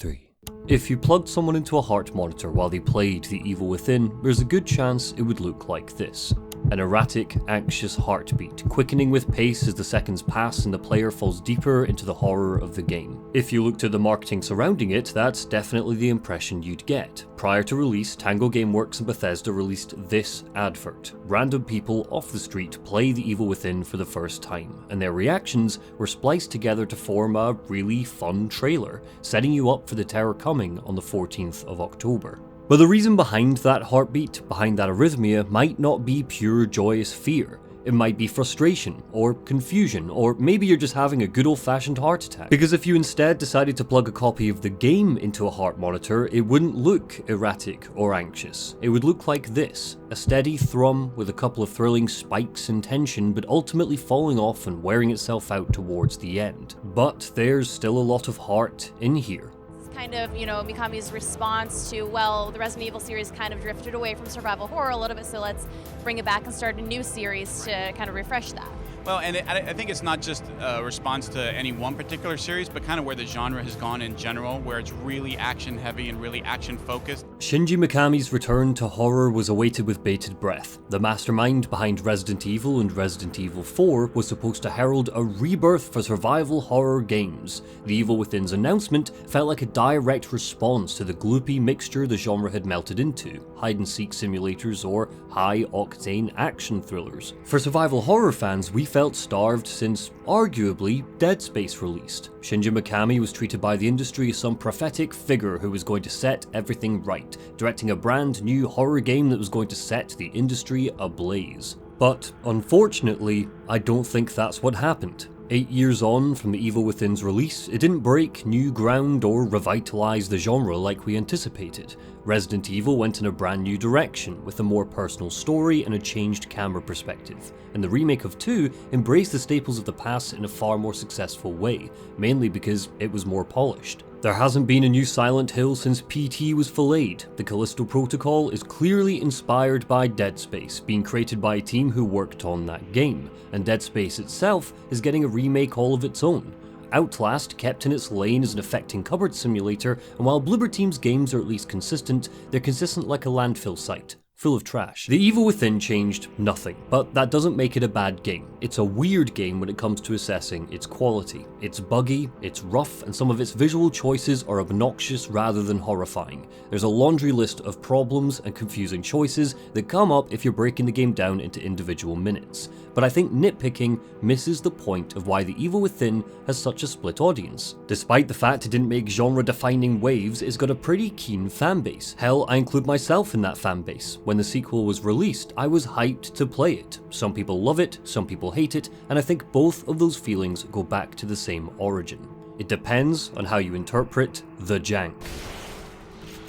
3. If you plugged someone into a heart monitor while they played The Evil Within, there's a good chance it would look like this. An erratic, anxious heartbeat, quickening with pace as the seconds pass and the player falls deeper into the horror of the game. If you looked at the marketing surrounding it, that's definitely the impression you'd get. Prior to release, Tango Gameworks and Bethesda released this advert. Random people off the street play The Evil Within for the first time, and their reactions were spliced together to form a really fun trailer, setting you up for the terror coming on the 14th of October. But the reason behind that heartbeat, behind that arrhythmia, might not be pure joyous fear. It might be frustration, or confusion, or maybe you're just having a good old-fashioned heart attack. Because if you instead decided to plug a copy of the game into a heart monitor, it wouldn't look erratic or anxious. It would look like this, a steady thrum with a couple of thrilling spikes in tension, but ultimately falling off and wearing itself out towards the end. But there's still a lot of heart in here. Kind of, Mikami's response to, well, the Resident Evil series kind of drifted away from survival horror a little bit, so let's bring it back and start a new series to kind of refresh that. Well, and I think it's not just a response to any one particular series, but kind of where the genre has gone in general, where it's really action-heavy and really action-focused. Shinji Mikami's return to horror was awaited with bated breath. The mastermind behind Resident Evil and Resident Evil 4 was supposed to herald a rebirth for survival horror games. The Evil Within's announcement felt like a direct response to the gloopy mixture the genre had melted into, hide-and-seek simulators or high-octane action thrillers. For survival horror fans, we felt starved since, arguably, Dead Space released. Shinji Mikami was treated by the industry as some prophetic figure who was going to set everything right, directing a brand new horror game that was going to set the industry ablaze. But, unfortunately, I don't think that's what happened. 8 years on from The Evil Within's release, it didn't break new ground or revitalize the genre like we anticipated. Resident Evil went in a brand new direction, with a more personal story and a changed camera perspective, and the remake of 2 embraced the staples of the past in a far more successful way, mainly because it was more polished. There hasn't been a new Silent Hill since PT was filleted. The Callisto Protocol is clearly inspired by Dead Space, being created by a team who worked on that game, and Dead Space itself is getting a remake all of its own. Outlast kept in its lane as an affecting cupboard simulator, and while Bloober Team's games are at least consistent, they're consistent like a landfill site, full of trash. The Evil Within changed nothing, but that doesn't make it a bad game. It's a weird game when it comes to assessing its quality. It's buggy, it's rough, and some of its visual choices are obnoxious rather than horrifying. There's a laundry list of problems and confusing choices that come up if you're breaking the game down into individual minutes. But I think nitpicking misses the point of why The Evil Within has such a split audience. Despite the fact it didn't make genre-defining waves, it's got a pretty keen fanbase. Hell, I include myself in that fanbase. When the sequel was released, I was hyped to play it. Some people love it, some people hate it, and I think both of those feelings go back to the same origin. It depends on how you interpret the jank.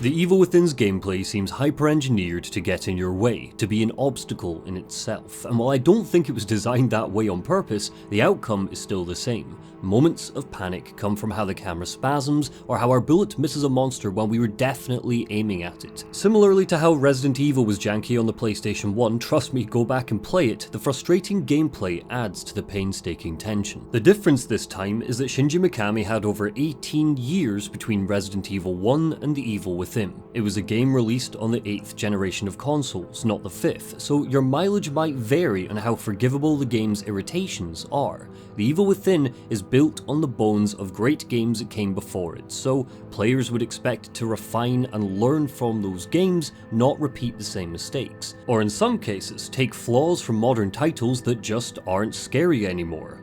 The Evil Within's gameplay seems hyper-engineered to get in your way, to be an obstacle in itself, and while I don't think it was designed that way on purpose, the outcome is still the same. Moments of panic come from how the camera spasms, or how our bullet misses a monster when we were definitely aiming at it. Similarly to how Resident Evil was janky on the PlayStation 1, trust me, go back and play it, the frustrating gameplay adds to the painstaking tension. The difference this time is that Shinji Mikami had over 18 years between Resident Evil 1 and The Evil Within. It was a game released on the 8th generation of consoles, not the 5th, so your mileage might vary on how forgivable the game's irritations are. The Evil Within is built on the bones of great games that came before it, so players would expect to refine and learn from those games, not repeat the same mistakes. Or in some cases, take flaws from modern titles that just aren't scary anymore,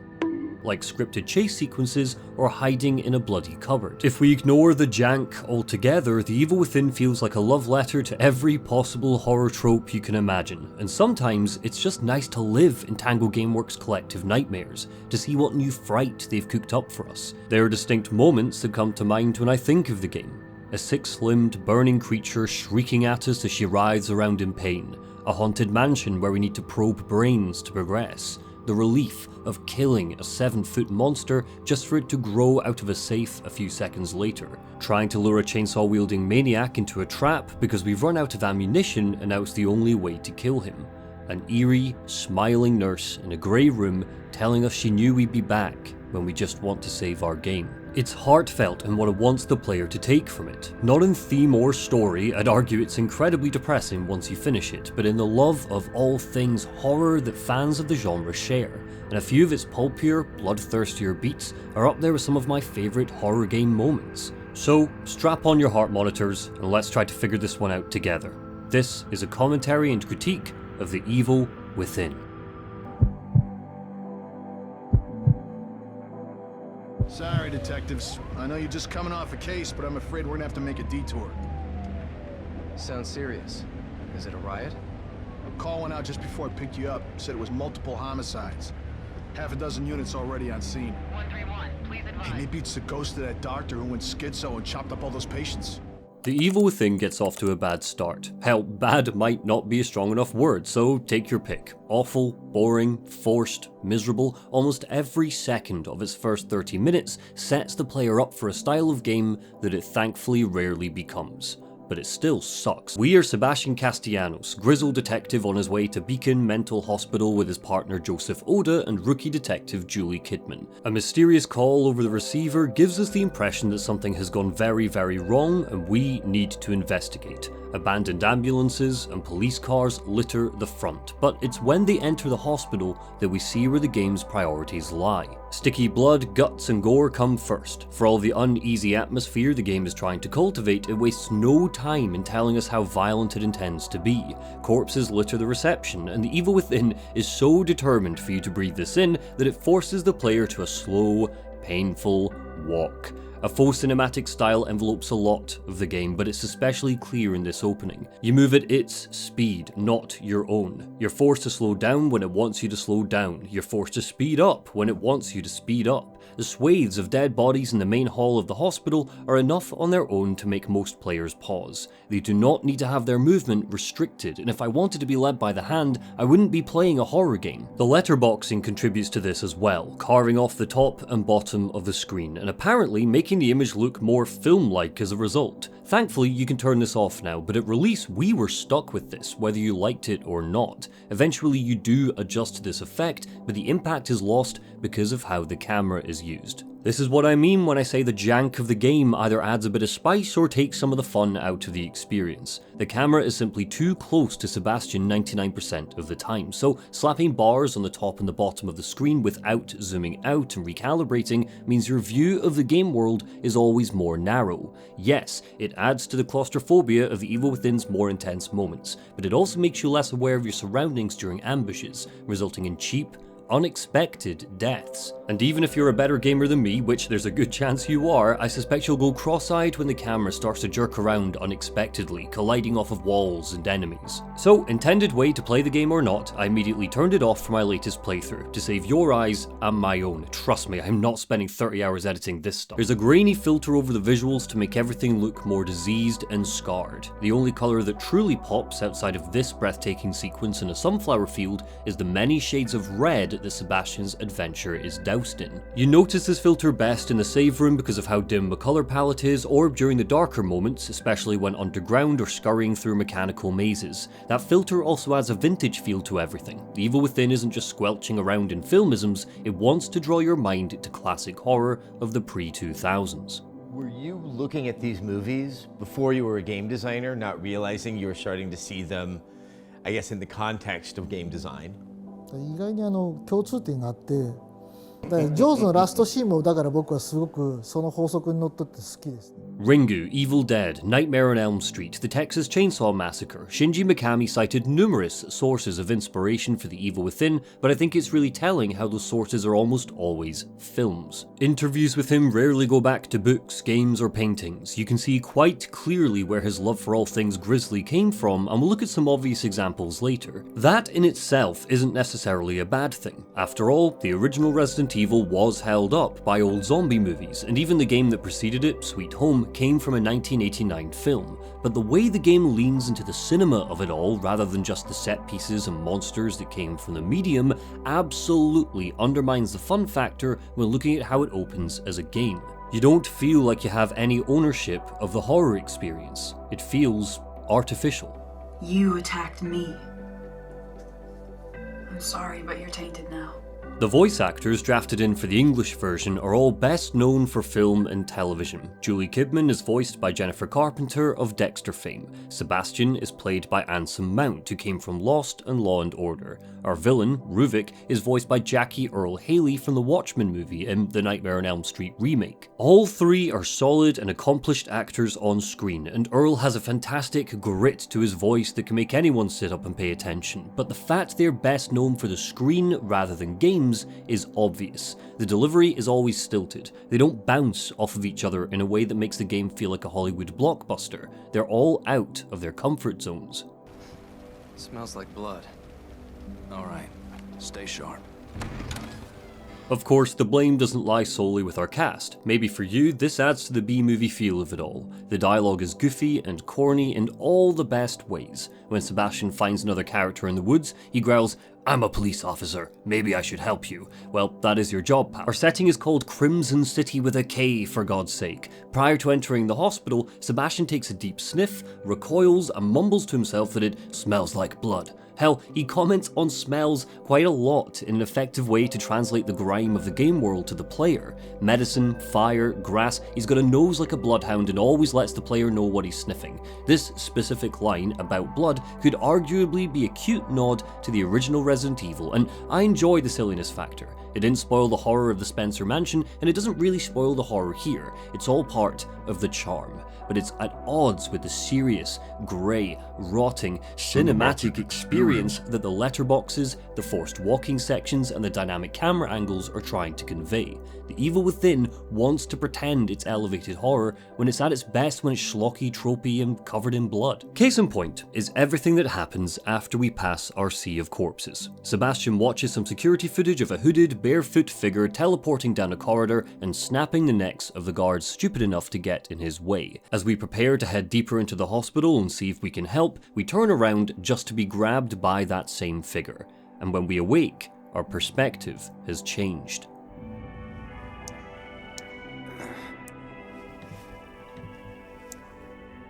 like scripted chase sequences or hiding in a bloody cupboard. If we ignore the jank altogether, The Evil Within feels like a love letter to every possible horror trope you can imagine, and sometimes it's just nice to live in Tango Gameworks' collective nightmares, to see what new fright they've cooked up for us. There are distinct moments that come to mind when I think of the game. A six-limbed, burning creature shrieking at us as she writhes around in pain, a haunted mansion where we need to probe brains to progress, the relief of killing a 7-foot monster just for it to grow out of a safe a few seconds later, trying to lure a chainsaw-wielding maniac into a trap because we've run out of ammunition and now it's the only way to kill him, an eerie, smiling nurse in a grey room telling us she knew we'd be back when we just want to save our game. It's heartfelt in what it wants the player to take from it. Not in theme or story, I'd argue it's incredibly depressing once you finish it, but in the love of all things horror that fans of the genre share. And a few of its pulpier, bloodthirstier beats are up there with some of my favourite horror game moments. So, strap on your heart monitors and let's try to figure this one out together. This is a commentary and critique of The Evil Within. Sorry, detectives. I know you're just coming off a case, but I'm afraid we're gonna have to make a detour. Sounds serious. Is it a riot? A call went out just before I picked you up. Said it was multiple homicides. Half a dozen units already on scene. 131, please advise. Hey, maybe it's the ghost of that doctor who went schizo and chopped up all those patients. The Evil Within gets off to a bad start. Hell, bad might not be a strong enough word, so take your pick. Awful, boring, forced, miserable, almost every second of its first 30 minutes sets the player up for a style of game that it thankfully rarely becomes. But it still sucks. We are Sebastian Castellanos, grizzled detective on his way to Beacon Mental Hospital with his partner Joseph Oda and rookie detective Julie Kidman. A mysterious call over the receiver gives us the impression that something has gone very, very wrong and we need to investigate. Abandoned ambulances and police cars litter the front, but it's when they enter the hospital that we see where the game's priorities lie. Sticky blood, guts and gore come first. For all the uneasy atmosphere the game is trying to cultivate, it wastes no time in telling us how violent it intends to be. Corpses litter the reception, and the Evil Within is so determined for you to breathe this in that it forces the player to a slow, painful walk. A faux cinematic style envelopes a lot of the game, but it's especially clear in this opening. You move at its speed, not your own. You're forced to slow down when it wants you to slow down. You're forced to speed up when it wants you to speed up. The swathes of dead bodies in the main hall of the hospital are enough on their own to make most players pause. They do not need to have their movement restricted, and if I wanted to be led by the hand, I wouldn't be playing a horror game. The letterboxing contributes to this as well, carving off the top and bottom of the screen, and apparently making the image look more film-like as a result. Thankfully, you can turn this off now, but at release we were stuck with this, whether you liked it or not. Eventually you do adjust to this effect, but the impact is lost because of how the camera is used. This is what I mean when I say the jank of the game either adds a bit of spice or takes some of the fun out of the experience. The camera is simply too close to Sebastian 99% of the time, so slapping bars on the top and the bottom of the screen without zooming out and recalibrating means your view of the game world is always more narrow. Yes, it adds to the claustrophobia of the Evil Within's more intense moments, but it also makes you less aware of your surroundings during ambushes, resulting in cheap, unexpected deaths. And even if you're a better gamer than me, which there's a good chance you are, I suspect you'll go cross-eyed when the camera starts to jerk around unexpectedly, colliding off of walls and enemies. So, intended way to play the game or not, I immediately turned it off for my latest playthrough, to save your eyes and my own. Trust me, I'm not spending 30 hours editing this stuff. There's a grainy filter over the visuals to make everything look more diseased and scarred. The only colour that truly pops outside of this breathtaking sequence in a sunflower field is the many shades of red that Sebastian's adventure is doused in. You notice this filter best in the save room because of how dim the colour palette is, or during the darker moments, especially when underground or scurrying through mechanical mazes. That filter also adds a vintage feel to everything. The Evil Within isn't just squelching around in filmisms, it wants to draw your mind to classic horror of the pre-2000s. Were you looking at these movies before you were a game designer, not realizing you were starting to see them, I guess, in the context of game design? 意外に共通点があって、だからジョーズのラストシーンもだから僕はすごくその法則にのっとって好きです。Ringu, Evil Dead, Nightmare on Elm Street, the Texas Chainsaw Massacre. Shinji Mikami cited numerous sources of inspiration for The Evil Within, but I think it's really telling how those sources are almost always films. Interviews with him rarely go back to books, games, or paintings. You can see quite clearly where his love for all things grisly came from, and we'll look at some obvious examples later. That in itself isn't necessarily a bad thing. After all, the original Resident Evil was held up by old zombie movies, and even the game that preceded it, Sweet Home, came from a 1989 film, but the way the game leans into the cinema of it all rather than just the set pieces and monsters that came from the medium absolutely undermines the fun factor when looking at how it opens as a game. You don't feel like you have any ownership of the horror experience. It feels artificial. You attacked me. I'm sorry, but you're tainted now. The voice actors drafted in for the English version are all best known for film and television. Julie Kidman is voiced by Jennifer Carpenter of Dexter fame. Sebastian is played by Anson Mount, who came from Lost and Law & Order. Our villain, Ruvik, is voiced by Jackie Earle Haley from the Watchmen movie in the Nightmare on Elm Street remake. All three are solid and accomplished actors on screen, and Earle has a fantastic grit to his voice that can make anyone sit up and pay attention, but the fact they're best known for the screen rather than games is obvious. The delivery is always stilted. They don't bounce off of each other in a way that makes the game feel like a Hollywood blockbuster. They're all out of their comfort zones. Smells like blood. All right, stay sharp. Of course, the blame doesn't lie solely with our cast. Maybe for you, this adds to the B-movie feel of it all. The dialogue is goofy and corny in all the best ways. When Sebastian finds another character in the woods, he growls, "I'm a police officer, maybe I should help you." Well, that is your job, pal. Our setting is called Krimson City with a K, for God's sake. Prior to entering the hospital, Sebastian takes a deep sniff, recoils, and mumbles to himself that it smells like blood. Hell, he comments on smells quite a lot in an effective way to translate the grime of the game world to the player. Medicine, fire, grass, he's got a nose like a bloodhound and always lets the player know what he's sniffing. This specific line about blood could arguably be a cute nod to the original Resident Evil, and I enjoy the silliness factor. It didn't spoil the horror of the Spencer Mansion, and it doesn't really spoil the horror here. It's all part of the charm, but it's at odds with the serious, grey, rotting, cinematic experience that the letterboxes, the forced walking sections, and the dynamic camera angles are trying to convey. The Evil Within wants to pretend it's elevated horror when it's at its best when it's schlocky, tropey, and covered in blood. Case in point is everything that happens after we pass our sea of corpses. Sebastian watches some security footage of a hooded, barefoot figure teleporting down a corridor and snapping the necks of the guards stupid enough to get in his way. As we prepare to head deeper into the hospital and see if we can help, we turn around just to be grabbed by that same figure. And when we awake, our perspective has changed.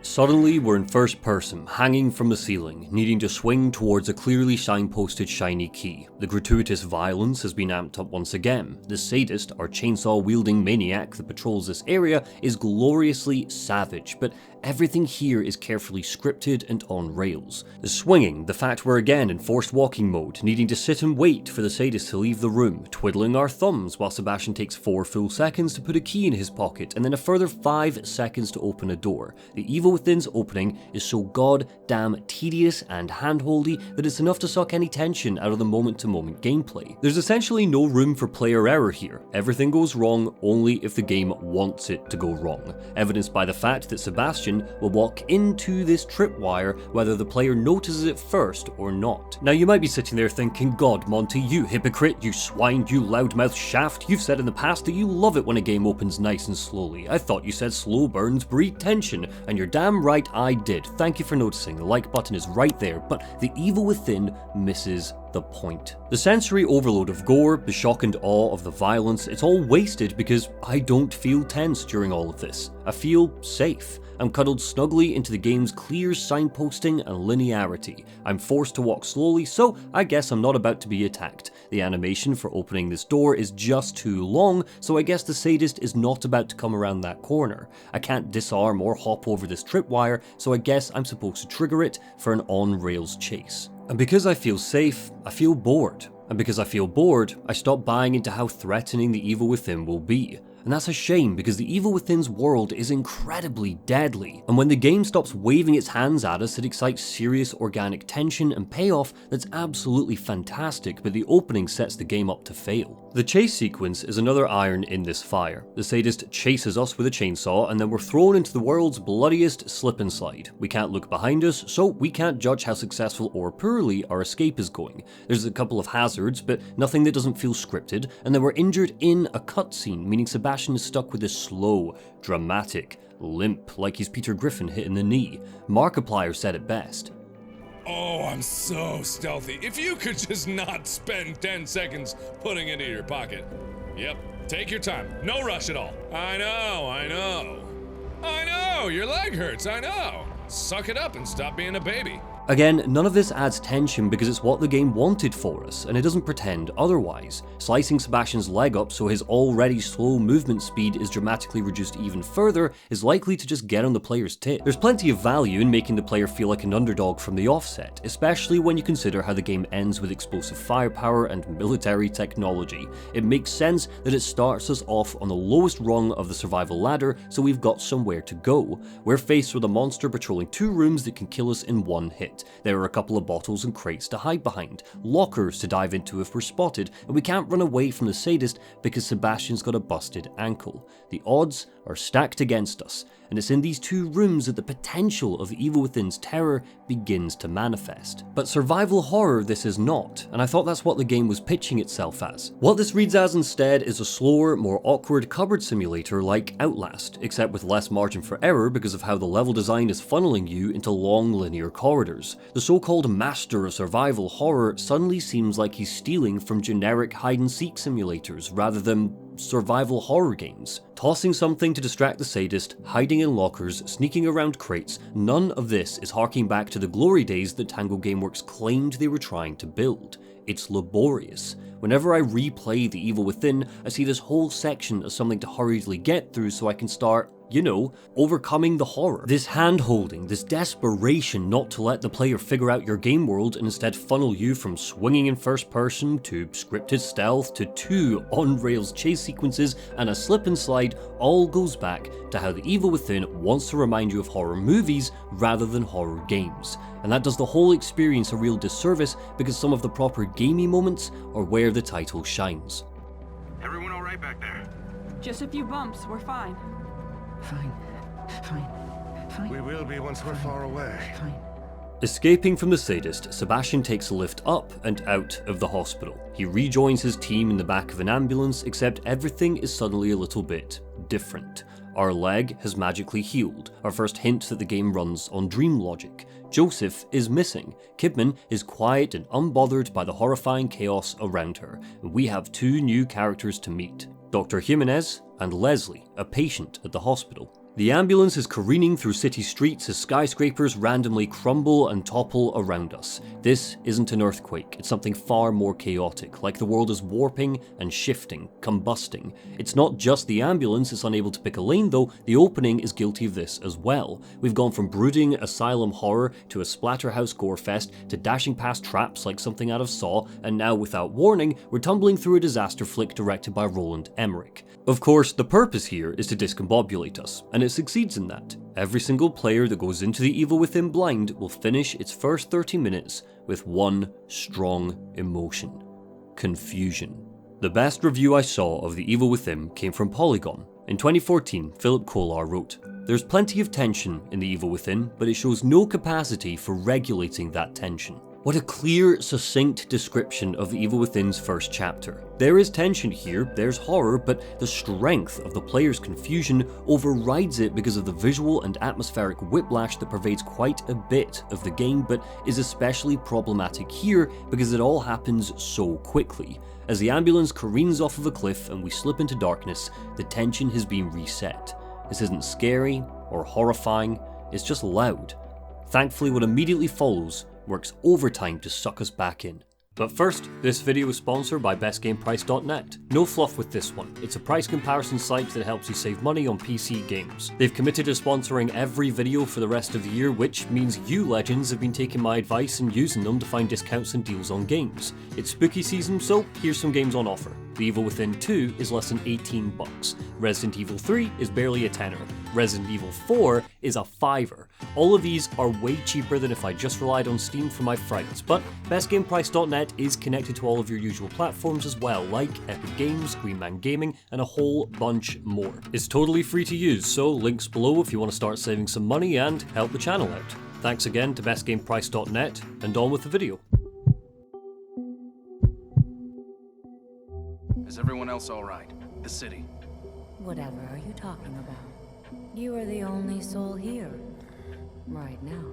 Suddenly, we're in first person, hanging from the ceiling, needing to swing towards a clearly signposted shiny key. The gratuitous violence has been amped up once again. The sadist, our chainsaw-wielding maniac that patrols this area, is gloriously savage, but everything here is carefully scripted and on rails. The swinging, the fact we're again in forced walking mode, needing to sit and wait for the sadist to leave the room, twiddling our thumbs while Sebastian takes 4 full seconds to put a key in his pocket, and then a further 5 seconds to open a door. The Evil Within's opening is so goddamn tedious and handholdy that it's enough to suck any tension out of the moment-to-moment gameplay. There's essentially no room for player error here. Everything goes wrong only if the game wants it to go wrong, evidenced by the fact that Sebastian will walk into this tripwire whether the player notices it first or not. Now you might be sitting there thinking, God Monty, you hypocrite, you swine, you loudmouth shaft, you've said in the past that you love it when a game opens nice and slowly. I thought you said slow burns breed tension, and you're damn right I did. Thank you for noticing, the like button is right there, but the Evil Within misses the point. The sensory overload of gore, the shock and awe of the violence, it's all wasted because I don't feel tense during all of this. I feel safe. I'm cuddled snugly into the game's clear signposting and linearity. I'm forced to walk slowly, so I guess I'm not about to be attacked. The animation for opening this door is just too long, so I guess the sadist is not about to come around that corner. I can't disarm or hop over this tripwire, so I guess I'm supposed to trigger it for an on-rails chase. And because I feel safe, I feel bored. And because I feel bored, I stop buying into how threatening the Evil Within will be. And that's a shame because the Evil Within's world is incredibly deadly, and when the game stops waving its hands at us, it excites serious organic tension and payoff that's absolutely fantastic, but the opening sets the game up to fail. The chase sequence is another iron in this fire. The sadist chases us with a chainsaw, and then we're thrown into the world's bloodiest slip and slide. We can't look behind us, so we can't judge how successful or poorly our escape is going. There's a couple of hazards, but nothing that doesn't feel scripted, and then we're injured in a cutscene, meaning Sebastian is stuck with this slow, dramatic limp, like he's Peter Griffin hit in the knee. Markiplier said it best. Oh, I'm so stealthy. If you could just not spend 10 seconds putting it in your pocket. Yep, take your time. No rush at all. I know. Your leg hurts, I know. Suck it up and stop being a baby. Again, none of this adds tension because it's what the game wanted for us, and it doesn't pretend otherwise. Slicing Sebastian's leg up so his already slow movement speed is dramatically reduced even further is likely to just get on the player's tit. There's plenty of value in making the player feel like an underdog from the offset, especially when you consider how the game ends with explosive firepower and military technology. It makes sense that it starts us off on the lowest rung of the survival ladder, so we've got somewhere to go. We're faced with a monster patrolling 2 rooms that can kill us in 1 hit. There are a couple of bottles and crates to hide behind, lockers to dive into if we're spotted, and we can't run away from the sadist because Sebastian's got a busted ankle. The odds are stacked against us, and it's in these 2 rooms that the potential of the Evil Within's terror begins to manifest. But survival horror this is not, and I thought that's what the game was pitching itself as. What this reads as instead is a slower, more awkward cupboard simulator like Outlast, except with less margin for error because of how the level design is funneling you into long linear corridors. The so-called master of survival horror suddenly seems like he's stealing from generic hide-and-seek simulators rather than survival horror games. Tossing something to distract the sadist, hiding in lockers, sneaking around crates, none of this is harking back to the glory days that Tango Gameworks claimed they were trying to build. It's laborious. Whenever I replay The Evil Within, I see this whole section as something to hurriedly get through so I can start, you know, overcoming the horror. This hand-holding, this desperation not to let the player figure out your game world and instead funnel you from swinging in first person to scripted stealth to 2 on-rails chase sequences and a slip and slide all goes back to how The Evil Within wants to remind you of horror movies rather than horror games. And that does the whole experience a real disservice because some of the proper gamey moments are where the title shines. Everyone all right back there? Just a few bumps, we're fine. Fine. We will be once we're far away. Fine. Escaping from the sadist, Sebastian takes a lift up and out of the hospital. He rejoins his team in the back of an ambulance, except everything is suddenly a little bit different. Our leg has magically healed, our first hint that the game runs on dream logic. Joseph is missing. Kidman is quiet and unbothered by the horrifying chaos around her, and we have 2 new characters to meet. Dr. Jimenez and Leslie, a patient at the hospital. The ambulance is careening through city streets as skyscrapers randomly crumble and topple around us. This isn't an earthquake, it's something far more chaotic, like the world is warping and shifting, combusting. It's not just the ambulance it's unable to pick a lane though, the opening is guilty of this as well. We've gone from brooding asylum horror to a splatterhouse gore fest to dashing past traps like something out of Saw, and now without warning, we're tumbling through a disaster flick directed by Roland Emmerich. Of course, the purpose here is to discombobulate us, and it succeeds in that. Every single player that goes into The Evil Within blind will finish its first 30 minutes with one strong emotion: confusion. The best review I saw of The Evil Within came from Polygon. In 2014, Philip Kolar wrote, "There's plenty of tension in The Evil Within, but it shows no capacity for regulating that tension." What a clear, succinct description of The Evil Within's first chapter. There is tension here, there's horror, but the strength of the player's confusion overrides it because of the visual and atmospheric whiplash that pervades quite a bit of the game, but is especially problematic here because it all happens so quickly. As the ambulance careens off of a cliff and we slip into darkness, the tension has been reset. This isn't scary or horrifying, it's just loud. Thankfully, what immediately follows works overtime to suck us back in. But first, this video is sponsored by BestGamePrice.net. No fluff with this one. It's a price comparison site that helps you save money on PC games. They've committed to sponsoring every video for the rest of the year, which means you legends have been taking my advice and using them to find discounts and deals on games. It's spooky season, so here's some games on offer. The Evil Within 2 is less than $18. Resident Evil 3 is barely a tenner. Resident Evil 4 is a $5. All of these are way cheaper than if I just relied on Steam for my frights, but BestGamePrice.net is connected to all of your usual platforms as well, like Epic Games, Green Man Gaming, and a whole bunch more. It's totally free to use, so links below if you want to start saving some money and help the channel out. Thanks again to BestGamePrice.net, and on with the video. Is everyone else all right? The city? Whatever are you talking about? You are the only soul here, right now.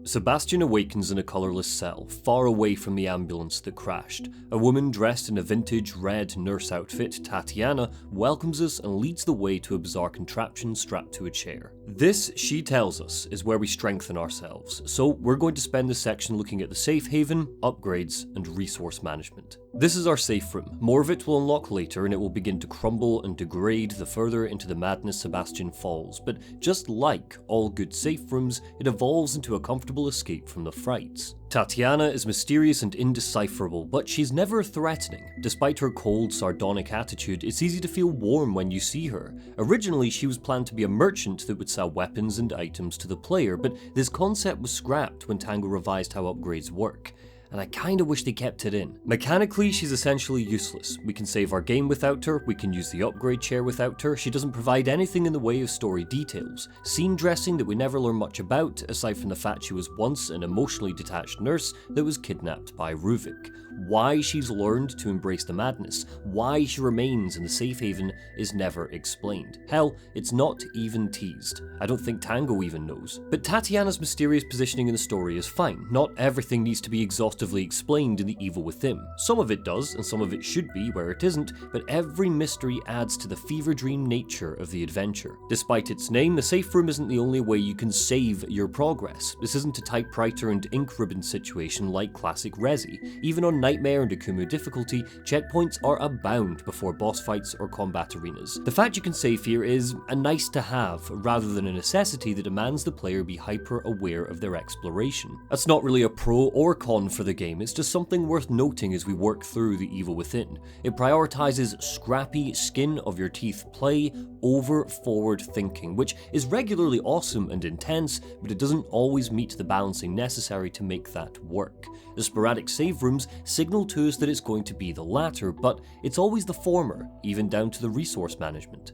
Sebastian awakens in a colourless cell, far away from the ambulance that crashed. A woman dressed in a vintage red nurse outfit, Tatiana, welcomes us and leads the way to a bizarre contraption strapped to a chair. This, she tells us, is where we strengthen ourselves, so we're going to spend this section looking at the safe haven, upgrades, and resource management. This is our safe room. More of it will unlock later and it will begin to crumble and degrade the further into the madness Sebastian falls, but just like all good safe rooms, it evolves into a comfortable escape from the frights. Tatiana is mysterious and indecipherable, but she's never threatening. Despite her cold, sardonic attitude, it's easy to feel warm when you see her. Originally, she was planned to be a merchant that would sell weapons and items to the player, but this concept was scrapped when Tango revised how upgrades work. And I kinda wish they kept it in. Mechanically, she's essentially useless. We can save our game without her, we can use the upgrade chair without her, she doesn't provide anything in the way of story details. Scene dressing that we never learn much about, aside from the fact she was once an emotionally detached nurse that was kidnapped by Ruvik. Why she's learned to embrace the madness, why she remains in the safe haven is never explained. Hell, it's not even teased. I don't think Tango even knows. But Tatiana's mysterious positioning in the story is fine. Not everything needs to be exhaustively explained in The Evil Within. Some of it does, and some of it should be where it isn't, but every mystery adds to the fever dream nature of the adventure. Despite its name, the safe room isn't the only way you can save your progress. This isn't a typewriter and ink ribbon situation like classic Resi. Even on Nightmare and Akumu difficulty, checkpoints are abound before boss fights or combat arenas. The fact you can save here is a nice to have, rather than a necessity that demands the player be hyper aware of their exploration. That's not really a pro or con for the game, it's just something worth noting as we work through The Evil Within. It prioritizes scrappy, skin of your teeth play over forward thinking, which is regularly awesome and intense, but it doesn't always meet the balancing necessary to make that work. The sporadic save rooms signal to us that it's going to be the latter, but it's always the former, even down to the resource management.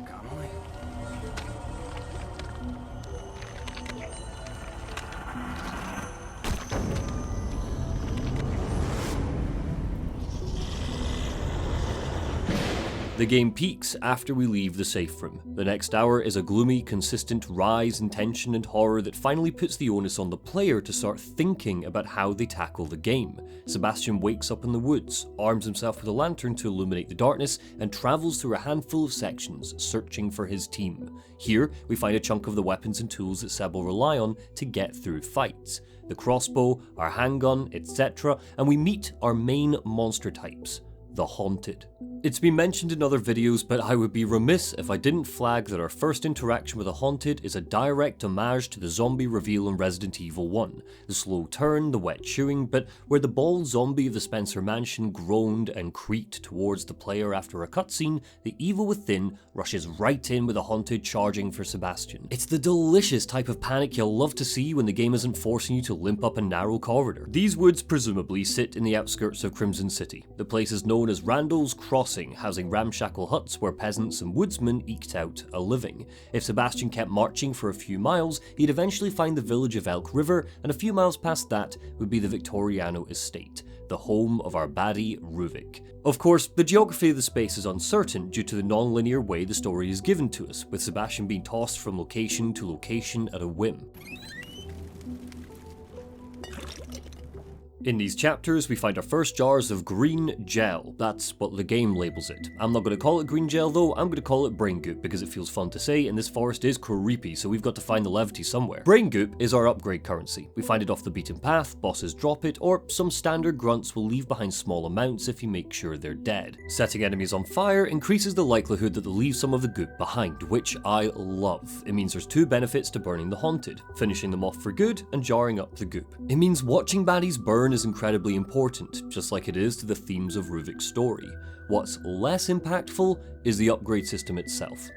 Come on. The game peaks after we leave the safe room. The next hour is a gloomy, consistent rise in tension and horror that finally puts the onus on the player to start thinking about how they tackle the game. Sebastian wakes up in the woods, arms himself with a lantern to illuminate the darkness, and travels through a handful of sections, searching for his team. Here, we find a chunk of the weapons and tools that Seb will rely on to get through fights. The crossbow, our handgun, etc., and we meet our main monster types. The Haunted. It's been mentioned in other videos, but I would be remiss if I didn't flag that our first interaction with a Haunted is a direct homage to the zombie reveal in Resident Evil 1. The slow turn, the wet chewing, but where the bald zombie of the Spencer mansion groaned and creaked towards the player after a cutscene, The Evil Within rushes right in with a Haunted charging for Sebastian. It's the delicious type of panic you'll love to see when the game isn't forcing you to limp up a narrow corridor. These woods presumably sit in the outskirts of Krimson City. The place is known as Randall's Crossing, housing ramshackle huts where peasants and woodsmen eked out a living. If Sebastian kept marching for a few miles, he'd eventually find the village of Elk River, and a few miles past that would be the Victoriano estate, the home of our baddie Ruvik. Of course, the geography of the space is uncertain due to the non-linear way the story is given to us, with Sebastian being tossed from location to location at a whim. In these chapters, we find our first jars of green gel. That's what the game labels it. I'm not going to call it green gel though, I'm going to call it brain goop because it feels fun to say, and this forest is creepy, so we've got to find the levity somewhere. Brain goop is our upgrade currency. We find it off the beaten path, bosses drop it, or some standard grunts will leave behind small amounts if you make sure they're dead. Setting enemies on fire increases the likelihood that they'll leave some of the goop behind, which I love. It means there's two benefits to burning the Haunted: finishing them off for good and jarring up the goop. It means watching baddies burn is incredibly important, just like it is to the themes of Ruvik's story. What's less impactful is the upgrade system itself.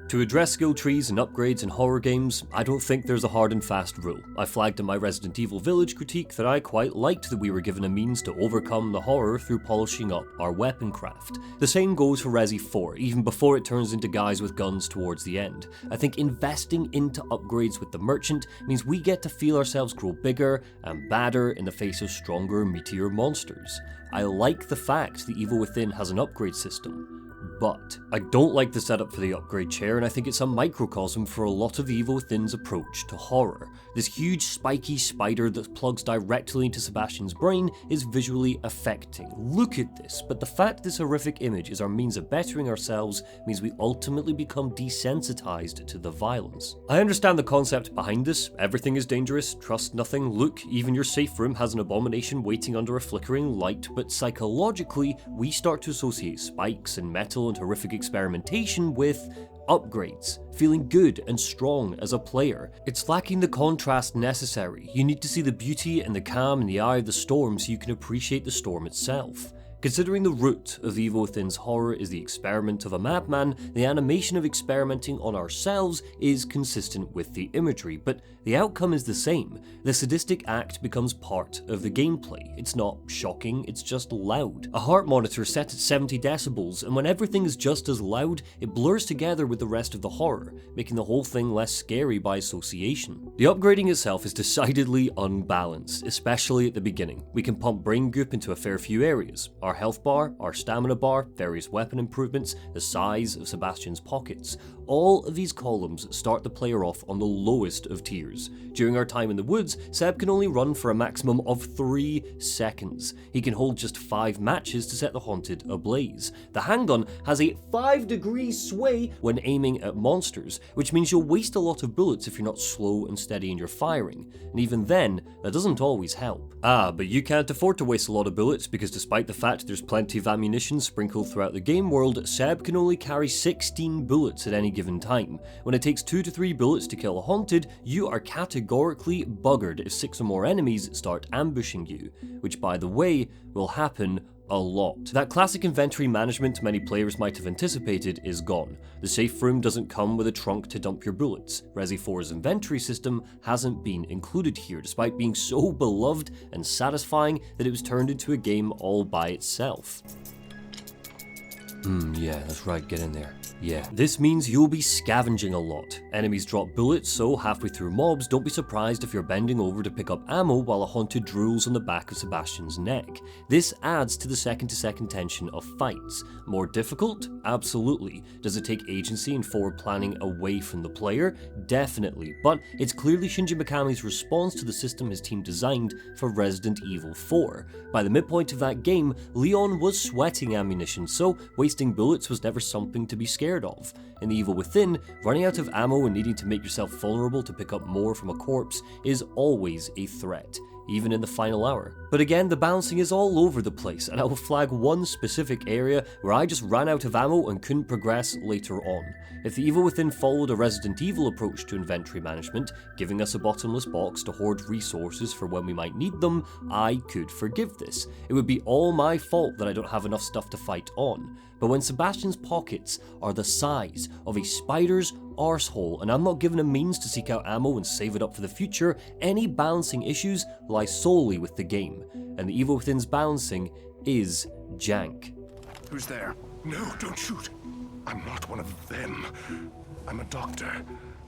To address skill trees and upgrades in horror games, I don't think there's a hard and fast rule. I flagged in my Resident Evil Village critique that I quite liked that we were given a means to overcome the horror through polishing up our weapon craft. The same goes for Resi 4, even before it turns into guys with guns towards the end. I think investing into upgrades with the merchant means we get to feel ourselves grow bigger and badder in the face of stronger, meatier monsters. I like the fact The Evil Within has an upgrade system, But I don't like the setup for the upgrade chair, and I think it's a microcosm for a lot of the Evil Within's approach to horror. This huge spiky spider that plugs directly into Sebastian's brain is visually affecting. Look at this, but the fact this horrific image is our means of bettering ourselves means we ultimately become desensitized to the violence. I understand the concept behind this. Everything is dangerous, trust nothing, look, even your safe room has an abomination waiting under a flickering light, but psychologically, we start to associate spikes and metal and horrific experimentation with upgrades, feeling good and strong as a player. It's lacking the contrast necessary. You need to see the beauty and the calm in the eye of the storm so you can appreciate the storm itself. Considering the root of Evil Within's horror is the experiment of a madman, the animation of experimenting on ourselves is consistent with the imagery, but the outcome is the same. The sadistic act becomes part of the gameplay. It's not shocking, it's just loud. A heart monitor set at 70 decibels, and when everything is just as loud, it blurs together with the rest of the horror, making the whole thing less scary by association. The upgrading itself is decidedly unbalanced, especially at the beginning. We can pump brain goop into a fair few areas. Our health bar, our stamina bar, various weapon improvements, the size of Sebastian's pockets. All of these columns start the player off on the lowest of tiers. During our time in the woods, Seb can only run for a maximum of 3 seconds. He can hold just 5 matches to set the Haunted ablaze. The handgun has a 5-degree sway when aiming at monsters, which means you'll waste a lot of bullets if you're not slow and steady in your firing. And even then, that doesn't always help. But you can't afford to waste a lot of bullets because despite the fact there's plenty of ammunition sprinkled throughout the game world, Seb can only carry 16 bullets at any given time. When it takes 2 to 3 bullets to kill a Haunted, you are categorically buggered if 6 or more enemies start ambushing you, which by the way, will happen a lot. That classic inventory management many players might have anticipated is gone. The safe room doesn't come with a trunk to dump your bullets. Resi 4's inventory system hasn't been included here, despite being so beloved and satisfying that it was turned into a game all by itself. Yeah, that's right, get in there. Yeah, this means you'll be scavenging a lot. Enemies drop bullets, so halfway through mobs, don't be surprised if you're bending over to pick up ammo while a Haunted drools on the back of Sebastian's neck. This adds to the second-to-second tension of fights. More difficult? Absolutely. Does it take agency and forward planning away from the player? Definitely, but it's clearly Shinji Mikami's response to the system his team designed for Resident Evil 4. By the midpoint of that game, Leon was sweating ammunition, so wasting bullets was never something to be scared of. In The Evil Within, running out of ammo and needing to make yourself vulnerable to pick up more from a corpse is always a threat, even in the final hour. But again, the balancing is all over the place, and I will flag one specific area where I just ran out of ammo and couldn't progress later on. If The Evil Within followed a Resident Evil approach to inventory management, giving us a bottomless box to hoard resources for when we might need them, I could forgive this. It would be all my fault that I don't have enough stuff to fight on. But when Sebastian's pockets are the size of a spider's arsehole, and I'm not given a means to seek out ammo and save it up for the future, any balancing issues lie solely with the game, and The Evil Within's balancing is jank. Who's there? No, don't shoot. I'm not one of them. I'm a doctor.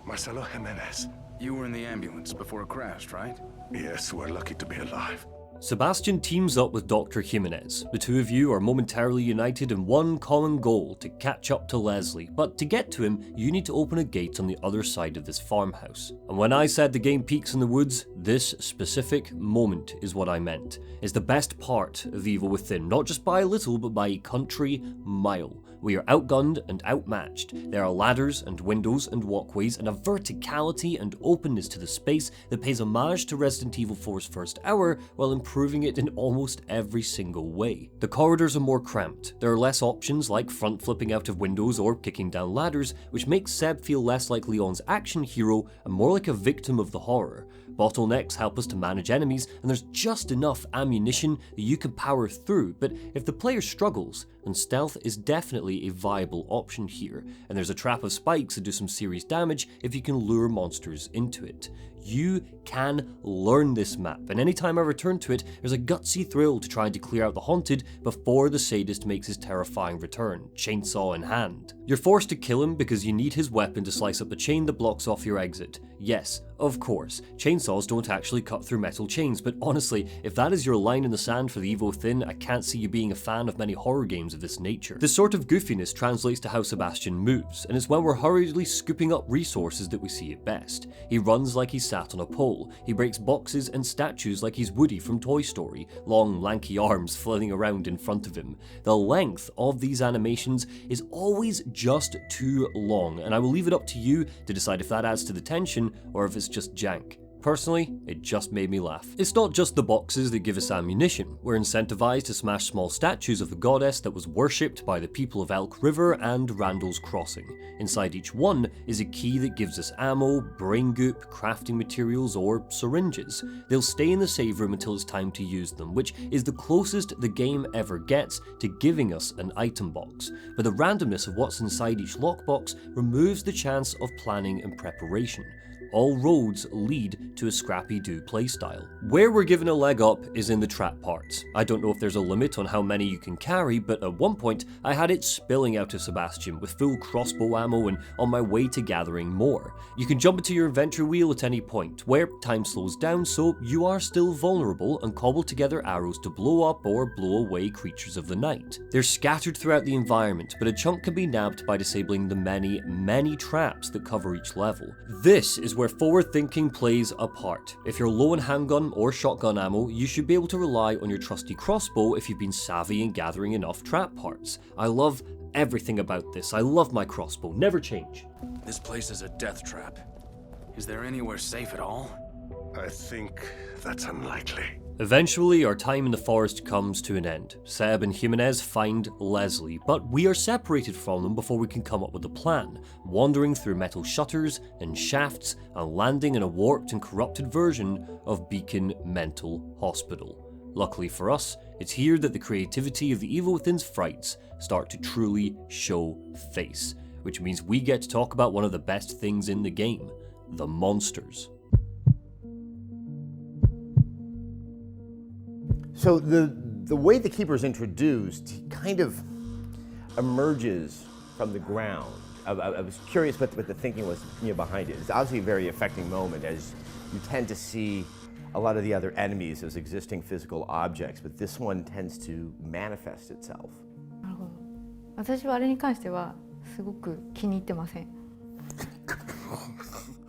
Marcelo Jimenez. You were in the ambulance before it crashed, right? Yes, we're lucky to be alive. Sebastian teams up with Dr. Jimenez. The two of you are momentarily united in one common goal, to catch up to Leslie, but to get to him, you need to open a gate on the other side of this farmhouse. And when I said the game peaks in the woods, this specific moment is what I meant. It's the best part of Evil Within, not just by a little, but by a country mile. We are outgunned and outmatched. There are ladders and windows and walkways and a verticality and openness to the space that pays homage to Resident Evil 4's first hour while improving it in almost every single way. The corridors are more cramped. There are less options like front flipping out of windows or kicking down ladders, which makes Seb feel less like Leon's action hero and more like a victim of the horror. Bottlenecks help us to manage enemies, and there's just enough ammunition that you can power through, but if the player struggles, then stealth is definitely a viable option here, and there's a trap of spikes that do some serious damage if you can lure monsters into it. You can learn this map, and anytime I return to it, there's a gutsy thrill to trying to clear out the Haunted before the sadist makes his terrifying return, chainsaw in hand. You're forced to kill him because you need his weapon to slice up the chain that blocks off your exit. Yes, of course, chainsaws don't actually cut through metal chains, but honestly, if that is your line in the sand for the Evil Within, I can't see you being a fan of many horror games of this nature. This sort of goofiness translates to how Sebastian moves, and it's when we're hurriedly scooping up resources that we see it best. He runs like he's sat on a pole, he breaks boxes and statues like he's Woody from Toy Story, long lanky arms flailing around in front of him. The length of these animations is always just too long, and I will leave it up to you to decide if that adds to the tension or if it's just jank. Personally, it just made me laugh. It's not just the boxes that give us ammunition. We're incentivized to smash small statues of the goddess that was worshipped by the people of Elk River and Randall's Crossing. Inside each one is a key that gives us ammo, brain goop, crafting materials, or syringes. They'll stay in the save room until it's time to use them, which is the closest the game ever gets to giving us an item box. But the randomness of what's inside each lockbox removes the chance of planning and preparation. All roads lead to a Scrappy Doo playstyle. Where we're given a leg up is in the trap parts. I don't know if there's a limit on how many you can carry, but at one point I had it spilling out of Sebastian with full crossbow ammo and on my way to gathering more. You can jump into your inventory wheel at any point, where time slows down so you are still vulnerable, and cobble together arrows to blow up or blow away creatures of the night. They're scattered throughout the environment, but a chunk can be nabbed by disabling the many traps that cover each level. This is where forward thinking plays a part. If you're low on handgun or shotgun ammo, you should be able to rely on your trusty crossbow if you've been savvy in gathering enough trap parts. I love everything about this. I love my crossbow, never change. This place is a death trap. Is there anywhere safe at all? I think that's unlikely. Eventually, our time in the forest comes to an end. Seb and Jimenez find Leslie, but we are separated from them before we can come up with a plan, wandering through metal shutters and shafts and landing in a warped and corrupted version of Beacon Mental Hospital. Luckily for us, it's here that the creativity of the Evil Within's frights start to truly show face, which means we get to talk about one of the best things in the game, the monsters. So the way the Keeper is introduced, he kind of emerges from the ground. I was curious what the thinking was behind it. It's obviously a very affecting moment, as you tend to see a lot of the other enemies as existing physical objects, but this one tends to manifest itself. なるほど。私はあれに関してはすごく気に入ってません。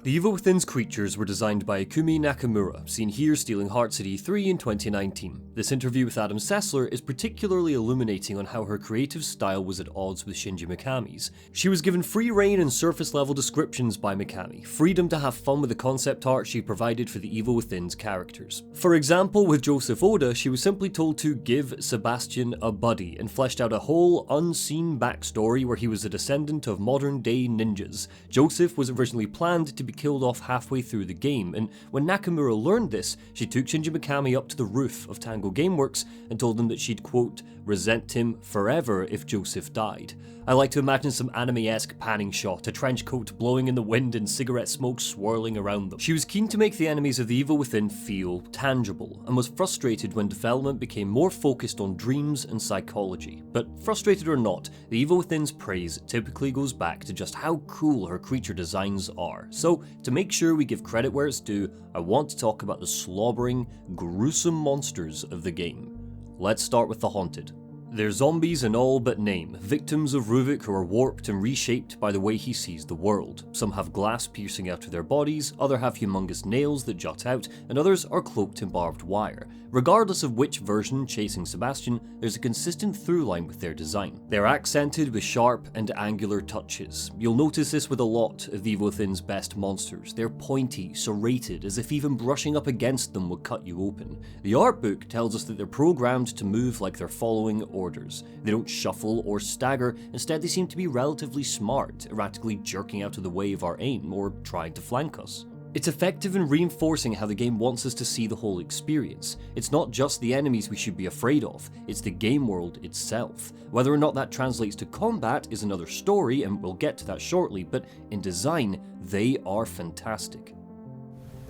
The Evil Within's creatures were designed by Ikumi Nakamura, seen here stealing Heart City 3 in 2019. This interview with Adam Sessler is particularly illuminating on how her creative style was at odds with Shinji Mikami's. She was given free rein and surface level descriptions by Mikami, freedom to have fun with the concept art she provided for the Evil Within's characters. For example, with Joseph Oda, she was simply told to give Sebastian a buddy and fleshed out a whole unseen backstory where he was a descendant of modern day ninjas. Joseph was originally planned to be killed off halfway through the game, and when Nakamura learned this, she took Shinji Mikami up to the roof of Tango Gameworks and told him that she'd, quote, resent him forever if Joseph died. I like to imagine some anime-esque panning shot, a trench coat blowing in the wind and cigarette smoke swirling around them. She was keen to make the enemies of the Evil Within feel tangible, and was frustrated when development became more focused on dreams and psychology. But frustrated or not, the Evil Within's praise typically goes back to just how cool her creature designs are. So, to make sure we give credit where it's due, I want to talk about the slobbering, gruesome monsters of the game. Let's start with the Haunted. They're zombies in all but name, victims of Ruvik who are warped and reshaped by the way he sees the world. Some have glass piercing out of their bodies, others have humongous nails that jut out, and others are cloaked in barbed wire. Regardless of which version chasing Sebastian, there's a consistent through line with their design. They're accented with sharp and angular touches. You'll notice this with a lot of the Evil Within's best monsters. They're pointy, serrated, as if even brushing up against them would cut you open. The art book tells us that they're programmed to move like they're following orders. They don't shuffle or stagger, instead they seem to be relatively smart, erratically jerking out of the way of our aim or trying to flank us. It's effective in reinforcing how the game wants us to see the whole experience. It's not just the enemies we should be afraid of, it's the game world itself. Whether or not that translates to combat is another story, and we'll get to that shortly, but in design, they are fantastic.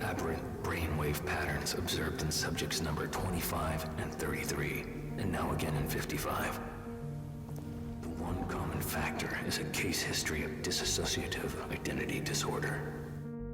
Aberrant brainwave patterns observed in subjects number 25 and 33, and now again in 55. The one common factor is a case history of dissociative identity disorder.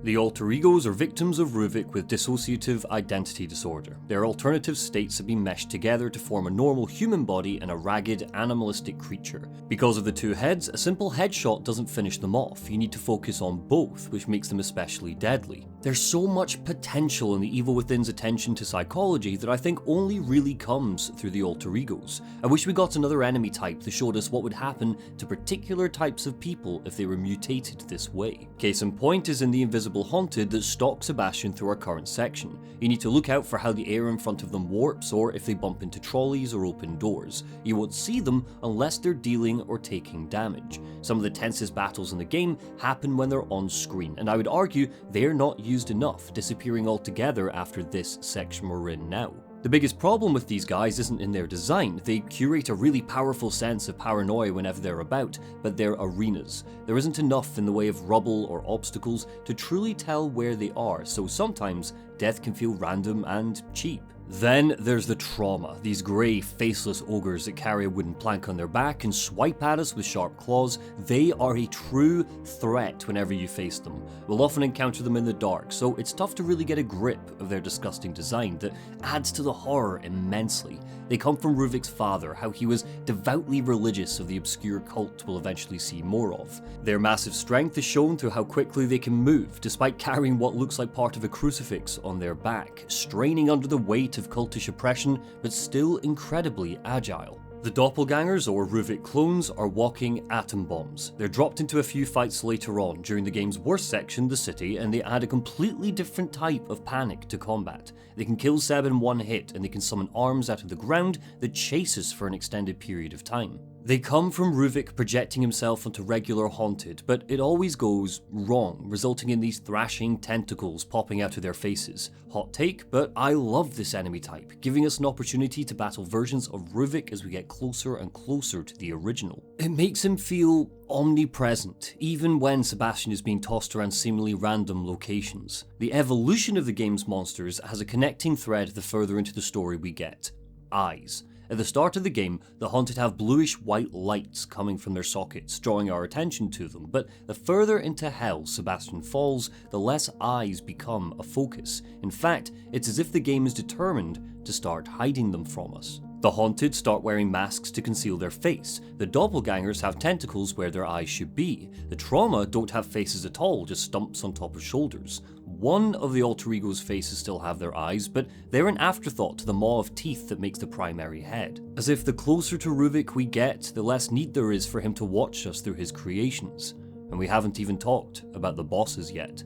The alter egos are victims of Ruvik with dissociative identity disorder. Their alternative states have been meshed together to form a normal human body and a ragged, animalistic creature. Because of the two heads, a simple headshot doesn't finish them off. You need to focus on both, which makes them especially deadly. There's so much potential in the Evil Within's attention to psychology that I think only really comes through the alter egos. I wish we got another enemy type that showed us what would happen to particular types of people if they were mutated this way. Case in point is in the Invisible Haunted that stalk Sebastian through our current section. You need to look out for how the air in front of them warps or if they bump into trolleys or open doors. You won't see them unless they're dealing or taking damage. Some of the tensest battles in the game happen when they're on screen, and I would argue they're not used enough, disappearing altogether after this section we're in now. The biggest problem with these guys isn't in their design. They curate a really powerful sense of paranoia whenever they're about, but they're arenas. There isn't enough in the way of rubble or obstacles to truly tell where they are, so sometimes death can feel random and cheap. Then there's the trauma, these grey, faceless ogres that carry a wooden plank on their back and swipe at us with sharp claws. They are a true threat whenever you face them. We'll often encounter them in the dark, so it's tough to really get a grip of their disgusting design that adds to the horror immensely. They come from Ruvik's father, how he was devoutly religious of the obscure cult we'll eventually see more of. Their massive strength is shown through how quickly they can move, despite carrying what looks like part of a crucifix on their back, straining under the weight of cultish oppression, but still incredibly agile. The doppelgangers, or Ruvik clones, are walking atom bombs. They're dropped into a few fights later on during the game's worst section, the city, and they add a completely different type of panic to combat. They can kill Seb in one hit, and they can summon arms out of the ground that chase us for an extended period of time. They come from Ruvik projecting himself onto regular Haunted, but it always goes wrong, resulting in these thrashing tentacles popping out of their faces. Hot take, but I love this enemy type, giving us an opportunity to battle versions of Ruvik as we get closer and closer to the original. It makes him feel omnipresent, even when Sebastian is being tossed around seemingly random locations. The evolution of the game's monsters has a connecting thread the further into the story we get: eyes. At the start of the game, the Haunted have bluish-white lights coming from their sockets, drawing our attention to them, but the further into hell Sebastian falls, the less eyes become a focus. In fact, it's as if the game is determined to start hiding them from us. The Haunted start wearing masks to conceal their face. The doppelgangers have tentacles where their eyes should be. The trauma don't have faces at all, just stumps on top of shoulders. One of the alter ego's faces still have their eyes, but they're an afterthought to the maw of teeth that makes the primary head. As if the closer to Ruvik we get, the less need there is for him to watch us through his creations. And we haven't even talked about the bosses yet.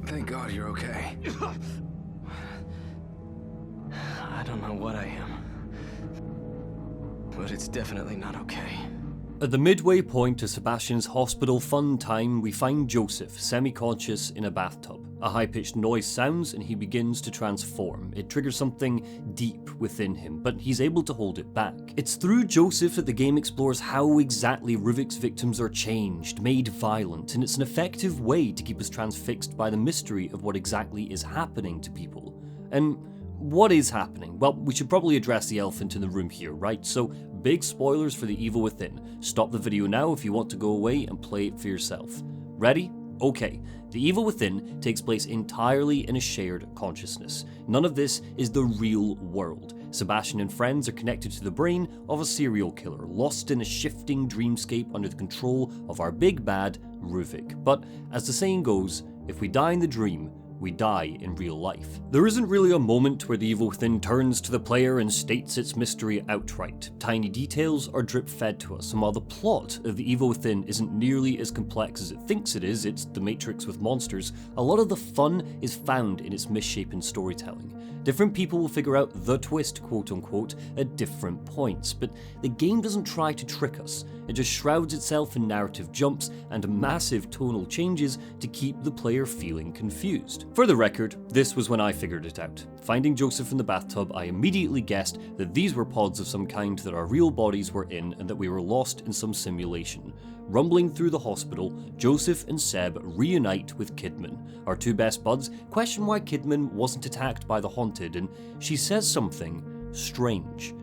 Thank God you're okay. I don't know what I am, but it's definitely not okay. At the midway point of Sebastian's hospital fun time, we find Joseph, semi-conscious in a bathtub. A high-pitched noise sounds and he begins to transform. It triggers something deep within him, but he's able to hold it back. It's through Joseph that the game explores how exactly Ruvik's victims are changed, made violent, and it's an effective way to keep us transfixed by the mystery of what exactly is happening to people. And what is happening? Well, we should probably address the elephant in the room here, right? So, big spoilers for The Evil Within. Stop the video now if you want to go away and play it for yourself. Ready? Okay. The Evil Within takes place entirely in a shared consciousness. None of this is the real world. Sebastian and friends are connected to the brain of a serial killer, lost in a shifting dreamscape under the control of our big bad, Ruvik. But, as the saying goes, if we die in the dream, we die in real life. There isn't really a moment where the Evil Within turns to the player and states its mystery outright. Tiny details are drip-fed to us, and while the plot of the Evil Within isn't nearly as complex as it thinks it is, it's the Matrix with monsters, a lot of the fun is found in its misshapen storytelling. Different people will figure out the twist, quote-unquote, at different points, but the game doesn't try to trick us. It just shrouds itself in narrative jumps and massive tonal changes to keep the player feeling confused. For the record, this was when I figured it out. Finding Joseph in the bathtub, I immediately guessed that these were pods of some kind that our real bodies were in and that we were lost in some simulation. Rumbling through the hospital, Joseph and Seb reunite with Kidman. Our two best buds question why Kidman wasn't attacked by the Haunted, and she says something strange.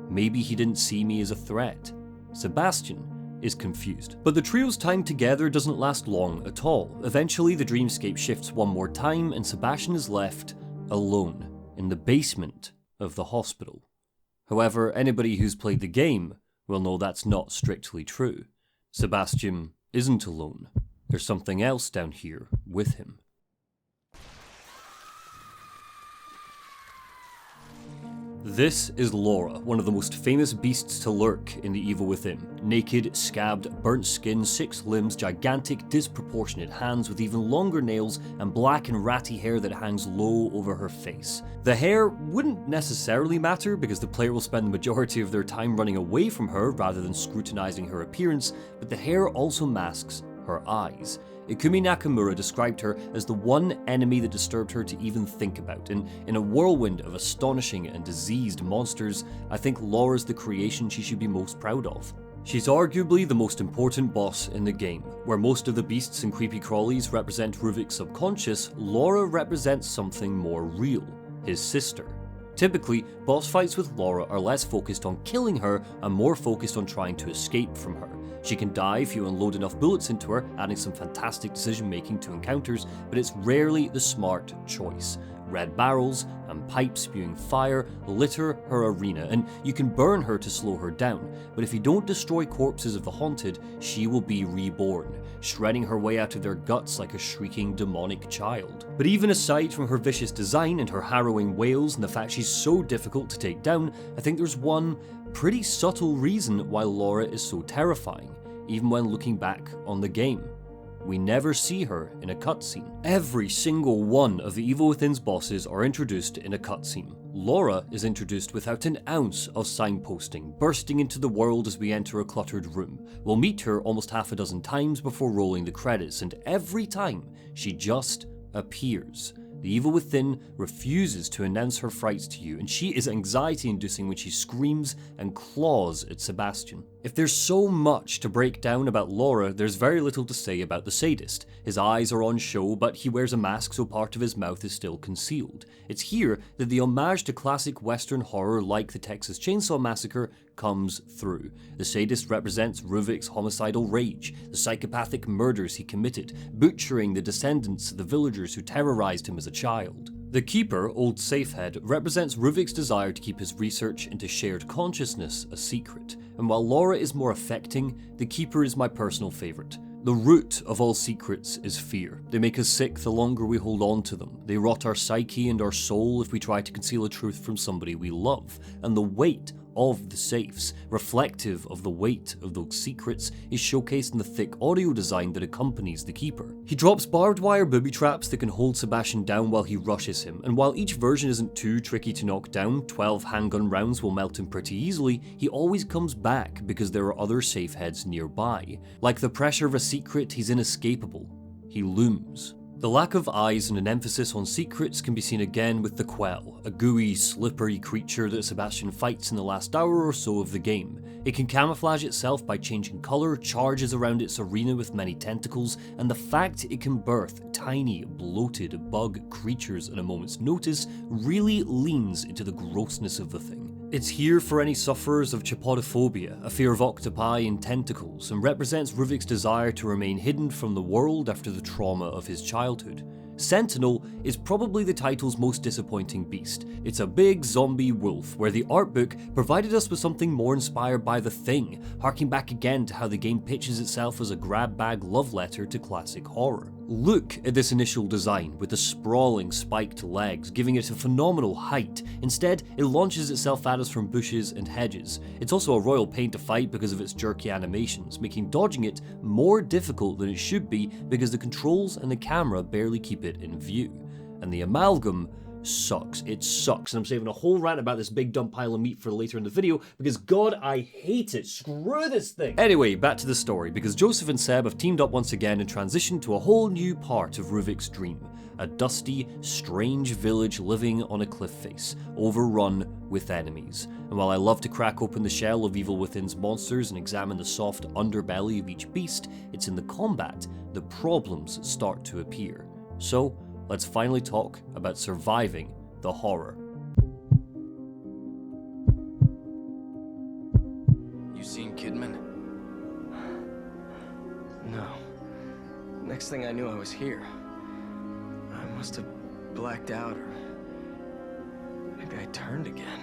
Maybe he didn't see me as a threat. Sebastian is confused. But the trio's time together doesn't last long at all. Eventually, the dreamscape shifts one more time and Sebastian is left alone in the basement of the hospital. However, anybody who's played the game will know that's not strictly true. Sebastian isn't alone. There's something else down here with him. This is Laura, one of the most famous beasts to lurk in The Evil Within. Naked, scabbed, burnt skin, 6 limbs, gigantic, disproportionate hands with even longer nails, and black and ratty hair that hangs low over her face. The hair wouldn't necessarily matter because the player will spend the majority of their time running away from her rather than scrutinizing her appearance, but the hair also masks her eyes. Ikumi Nakamura described her as the one enemy that disturbed her to even think about, and in a whirlwind of astonishing and diseased monsters, I think Laura's the creation she should be most proud of. She's arguably the most important boss in the game. Where most of the beasts and creepy crawlies represent Ruvik's subconscious, Laura represents something more real, his sister. Typically, boss fights with Laura are less focused on killing her and more focused on trying to escape from her. She can die if you unload enough bullets into her, adding some fantastic decision making to encounters, but it's rarely the smart choice. Red barrels and pipes spewing fire litter her arena, and you can burn her to slow her down, but if you don't destroy corpses of the Haunted, she will be reborn, shredding her way out of their guts like a shrieking demonic child. But even aside from her vicious design and her harrowing wails and the fact she's so difficult to take down, I think there's one pretty subtle reason why Laura is so terrifying, even when looking back on the game. We never see her in a cutscene. Every single one of the Evil Within's bosses are introduced in a cutscene. Laura is introduced without an ounce of signposting, bursting into the world as we enter a cluttered room. We'll meet her almost half a dozen times before rolling the credits, and every time she just appears. The Evil Within refuses to announce her frights to you, and she is anxiety-inducing when she screams and claws at Sebastian. If there's so much to break down about Laura, there's very little to say about the sadist. His eyes are on show, but he wears a mask so part of his mouth is still concealed. It's here that the homage to classic Western horror like the Texas Chainsaw Massacre comes through. The sadist represents Ruvik's homicidal rage, the psychopathic murders he committed, butchering the descendants of the villagers who terrorized him as a child. The Keeper, Old Safehead, represents Ruvik's desire to keep his research into shared consciousness a secret, and while Laura is more affecting, the Keeper is my personal favourite. The root of all secrets is fear. They make us sick the longer we hold on to them. They rot our psyche and our soul if we try to conceal a truth from somebody we love, and the weight of the safes, reflective of the weight of those secrets, is showcased in the thick audio design that accompanies the Keeper. He drops barbed wire booby traps that can hold Sebastian down while he rushes him, and while each version isn't too tricky to knock down, 12 handgun rounds will melt him pretty easily, he always comes back because there are other safe heads nearby. Like the pressure of a secret, he's inescapable. He looms. The lack of eyes and an emphasis on secrets can be seen again with the Quell, a gooey, slippery creature that Sebastian fights in the last hour or so of the game. It can camouflage itself by changing colour, charges around its arena with many tentacles, and the fact it can birth tiny, bloated bug creatures at a moment's notice really leans into the grossness of the thing. It's here for any sufferers of chipodophobia, a fear of octopi and tentacles, and represents Ruvik's desire to remain hidden from the world after the trauma of his childhood. Sentinel is probably the title's most disappointing beast. It's a big zombie wolf, where the art book provided us with something more inspired by The Thing, harking back again to how the game pitches itself as a grab bag love letter to classic horror. Look at this initial design, with the sprawling spiked legs, giving it a phenomenal height. Instead, it launches itself at us from bushes and hedges. It's also a royal pain to fight because of its jerky animations, making dodging it more difficult than it should be because the controls and the camera barely keep it in view. And the amalgam sucks. It sucks. And I'm saving a whole rant about this big dumb pile of meat for later in the video because God, I hate it. Screw this thing. Anyway, back to the story, because Joseph and Seb have teamed up once again and transitioned to a whole new part of Ruvik's dream. A dusty, strange village living on a cliff face, overrun with enemies. And while I love to crack open the shell of Evil Within's monsters and examine the soft underbelly of each beast, it's in the combat that problems start to appear. So, let's finally talk about surviving the horror. You seen Kidman? No. Next thing I knew, I was here. I must have blacked out, or maybe I turned again.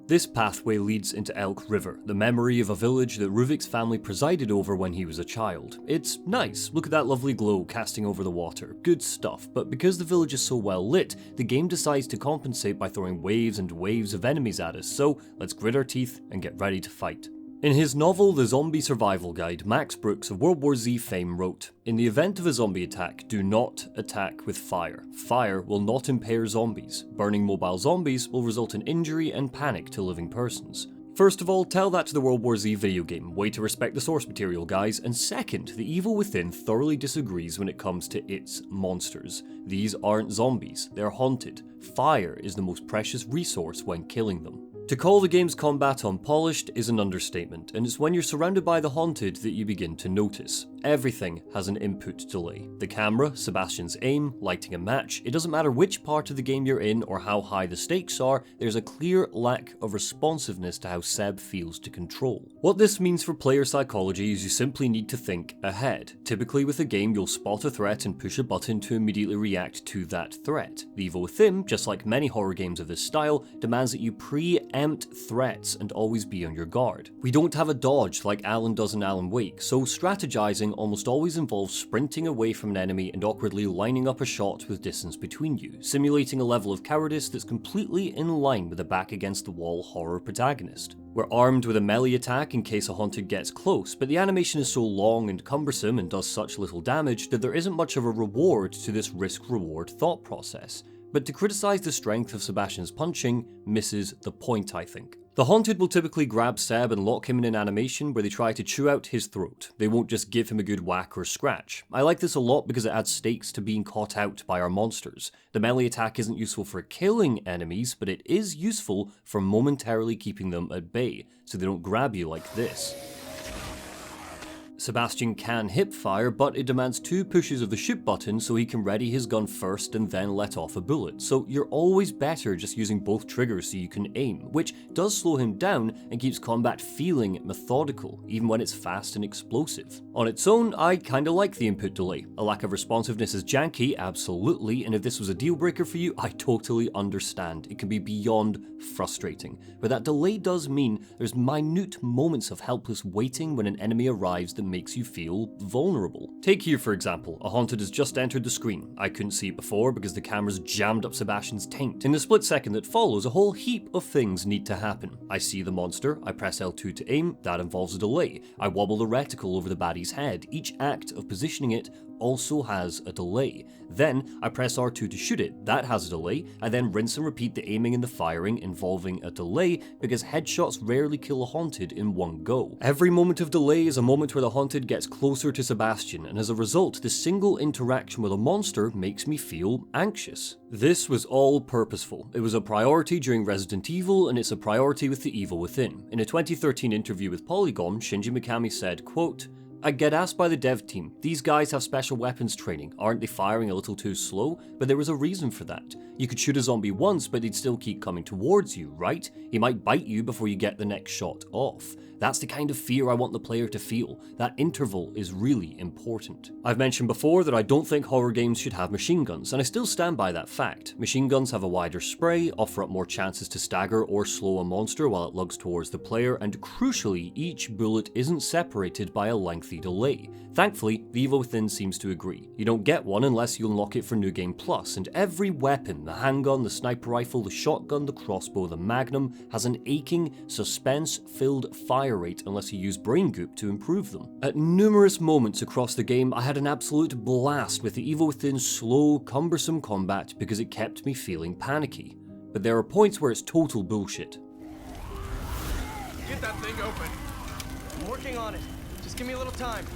This pathway leads into Elk River, the memory of a village that Ruvik's family presided over when he was a child. It's nice, look at that lovely glow casting over the water, good stuff, but because the village is so well lit, the game decides to compensate by throwing waves and waves of enemies at us, so let's grit our teeth and get ready to fight. In his novel The Zombie Survival Guide, Max Brooks of World War Z fame wrote, "In the event of a zombie attack, do not attack with fire. Fire will not impair zombies. Burning mobile zombies will result in injury and panic to living persons." First of all, tell that to the World War Z video game. Way to respect the source material, guys. And second, The Evil Within thoroughly disagrees when it comes to its monsters. These aren't zombies, they're haunted. Fire is the most precious resource when killing them. To call the game's combat unpolished is an understatement, and it's when you're surrounded by the haunted that you begin to notice. Everything has an input delay. The camera, Sebastian's aim, lighting a match, it doesn't matter which part of the game you're in or how high the stakes are, there's a clear lack of responsiveness to how Seb feels to control. What this means for player psychology is you simply need to think ahead. Typically with a game you'll spot a threat and push a button to immediately react to that threat. The Evil Within, just like many horror games of this style, demands that you preempt threats and always be on your guard. We don't have a dodge like Alan does in Alan Wake, so strategizing almost always involves sprinting away from an enemy and awkwardly lining up a shot with distance between you, simulating a level of cowardice that's completely in line with a back-against-the-wall horror protagonist. We're armed with a melee attack in case a haunted gets close, but the animation is so long and cumbersome and does such little damage that there isn't much of a reward to this risk-reward thought process. But to criticize the strength of Sebastian's punching misses the point, I think. The haunted will typically grab Seb and lock him in an animation where they try to chew out his throat. They won't just give him a good whack or scratch. I like this a lot because it adds stakes to being caught out by our monsters. The melee attack isn't useful for killing enemies, but it is useful for momentarily keeping them at bay, so they don't grab you like this. Sebastian can hip fire, but it demands 2 pushes of the shoot button so he can ready his gun first and then let off a bullet. So you're always better just using both triggers so you can aim, which does slow him down and keeps combat feeling methodical, even when it's fast and explosive. On its own, I kinda like the input delay. A lack of responsiveness is janky, absolutely, and if this was a deal breaker for you, I totally understand. It can be beyond frustrating. But that delay does mean there's minute moments of helpless waiting when an enemy arrives that makes you feel vulnerable. Take here for example, a haunted has just entered the screen. I couldn't see it before because the camera's jammed up Sebastian's taint. In the split second that follows, a whole heap of things need to happen. I see the monster, I press L2 to aim, that involves a delay. I wobble the reticle over the baddie's head. Each act of positioning it also has a delay. Then I press R2 to shoot it, that has a delay. I then rinse and repeat the aiming and the firing involving a delay because headshots rarely kill a haunted in one go. Every moment of delay is a moment where the haunted gets closer to Sebastian, and as a result, the single interaction with a monster makes me feel anxious. This was all purposeful. It was a priority during Resident Evil, and it's a priority with The Evil Within. In a 2013 interview with Polygon, Shinji Mikami said, quote, "I get asked by the dev team, these guys have special weapons training, aren't they firing a little too slow? But there was a reason for that. You could shoot a zombie once, but they'd still keep coming towards you, right? He might bite you before you get the next shot off. That's the kind of fear I want the player to feel. That interval is really important." I've mentioned before that I don't think horror games should have machine guns, and I still stand by that fact. Machine guns have a wider spray, offer up more chances to stagger or slow a monster while it lugs towards the player, and crucially, each bullet isn't separated by a length lengthy delay. Thankfully, the Evil Within seems to agree. You don't get one unless you unlock it for New Game Plus, and every weapon, the handgun, the sniper rifle, the shotgun, the crossbow, the magnum, has an aching, suspense-filled fire rate unless you use brain goop to improve them. At numerous moments across the game, I had an absolute blast with the Evil Within's slow, cumbersome combat because it kept me feeling panicky. But there are points where it's total bullshit. Get that thing open. I'm working on it. Just give me a little time.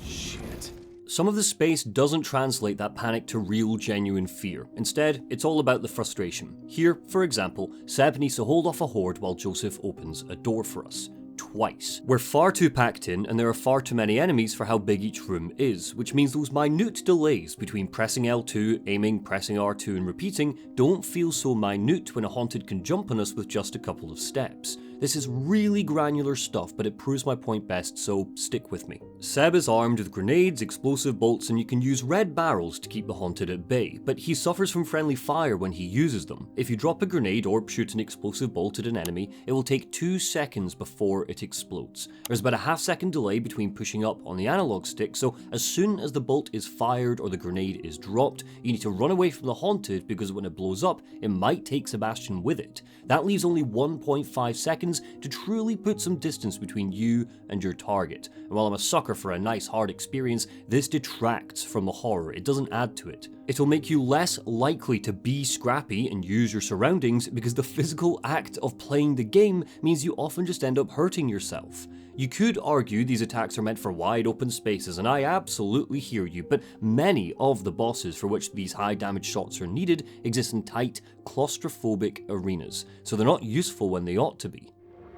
Shit. Some of the space doesn't translate that panic to real, genuine fear. Instead, it's all about the frustration. Here, for example, Seb needs to hold off a horde while Joseph opens a door for us. Twice. We're far too packed in, and there are far too many enemies for how big each room is, which means those minute delays between pressing L2, aiming, pressing R2 and repeating don't feel so minute when a haunted can jump on us with just a couple of steps. This is really granular stuff, but it proves my point best, so stick with me. Seb is armed with grenades, explosive bolts, and you can use red barrels to keep the haunted at bay, but he suffers from friendly fire when he uses them. If you drop a grenade or shoot an explosive bolt at an enemy, it will take 2 seconds before it explodes. There's about a half-second delay between pushing up on the analog stick, so as soon as the bolt is fired or the grenade is dropped, you need to run away from the haunted because when it blows up, it might take Sebastian with it. That leaves only 1.5 seconds to truly put some distance between you and your target. And while I'm a sucker for a nice hard experience, this detracts from the horror, it doesn't add to it. It'll make you less likely to be Scrappy and use your surroundings because the physical act of playing the game means you often just end up hurting yourself. You could argue these attacks are meant for wide open spaces, and I absolutely hear you, but many of the bosses for which these high damage shots are needed exist in tight, claustrophobic arenas, so they're not useful when they ought to be.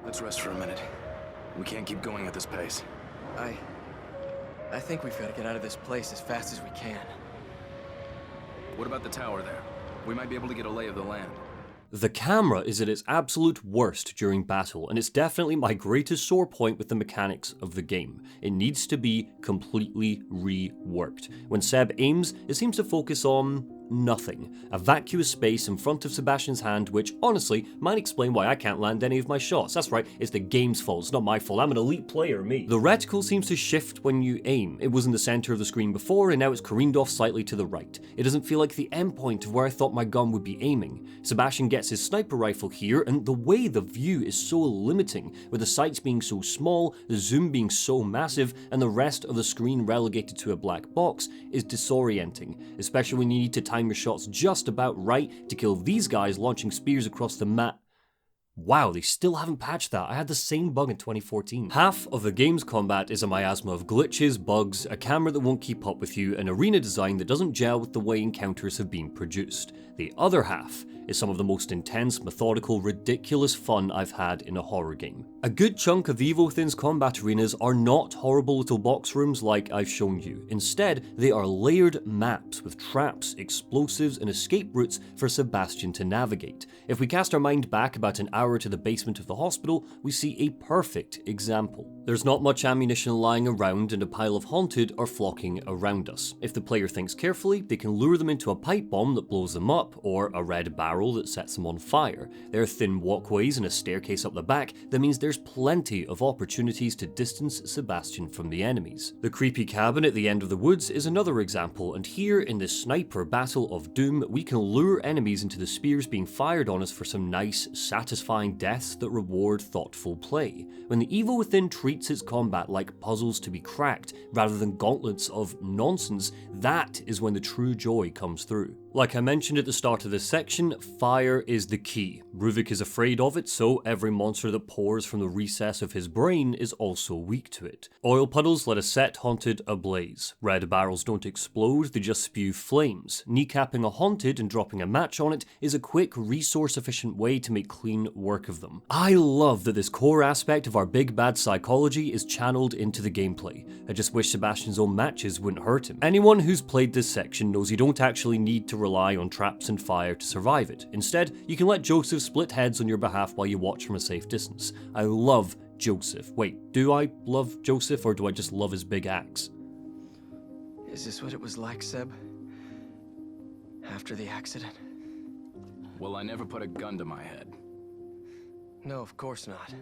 Let's rest for a minute. We can't keep going at this pace. I think we've got to get out of this place as fast as we can. What about the tower there? We might be able to get a lay of the land. The camera is at its absolute worst during battle, and it's definitely my greatest sore point with the mechanics of the game. It needs to be completely reworked. When Seb aims, it seems to focus on nothing. A vacuous space in front of Sebastian's hand, which, honestly, might explain why I can't land any of my shots. That's right, it's the game's fault, it's not my fault. I'm an elite player, me. The reticle seems to shift when you aim. It was in the center of the screen before, and now it's careened off slightly to the right. It doesn't feel like the endpoint of where I thought my gun would be aiming. Sebastian gets his sniper rifle here, and the way the view is so limiting, with the sights being so small, the zoom being so massive, and the rest of the screen relegated to a black box, is disorienting, especially when you need to time your shots just about right to kill these guys launching spears across the map. Wow, they still haven't patched that. I had the same bug in 2014. Half of the game's combat is a miasma of glitches, bugs, a camera that won't keep up with you, and arena design that doesn't gel with the way encounters have been produced. The other half is some of the most intense, methodical, ridiculous fun I've had in a horror game. A good chunk of the Evil Within's combat arenas are not horrible little box rooms like I've shown you. Instead, they are layered maps with traps, explosives, and escape routes for Sebastian to navigate. If we cast our mind back about an hour to the basement of the hospital, we see a perfect example. There's not much ammunition lying around, and a pile of haunted are flocking around us. If the player thinks carefully, they can lure them into a pipe bomb that blows them up, or a red barrel that sets them on fire. There are thin walkways and a staircase up the back that means there's plenty of opportunities to distance Sebastian from the enemies. The creepy cabin at the end of the woods is another example, and here in this sniper battle of doom, we can lure enemies into the spears being fired on us for some nice, satisfying deaths that reward thoughtful play. When the Evil Within treats its combat like puzzles to be cracked rather than gauntlets of nonsense, that is when the true joy comes through. Like I mentioned at the start of this section, fire is the key. Ruvik is afraid of it, so every monster that pours from the recess of his brain is also weak to it. Oil puddles let a set haunted ablaze. Red barrels don't explode, they just spew flames. Kneecapping a haunted and dropping a match on it is a quick, resource-efficient way to make clean work of them. I love that this core aspect of our big bad psychology is channeled into the gameplay. I just wish Sebastian's own matches wouldn't hurt him. Anyone who's played this section knows you don't actually need to rely on traps and fire to survive it. Instead, you can let Joseph split heads on your behalf while you watch from a safe distance. I love Joseph. Wait, do I love Joseph, or do I just love his big axe? Is this what it was like, Seb? After the accident? Well, I never put a gun to my head. No, of course not.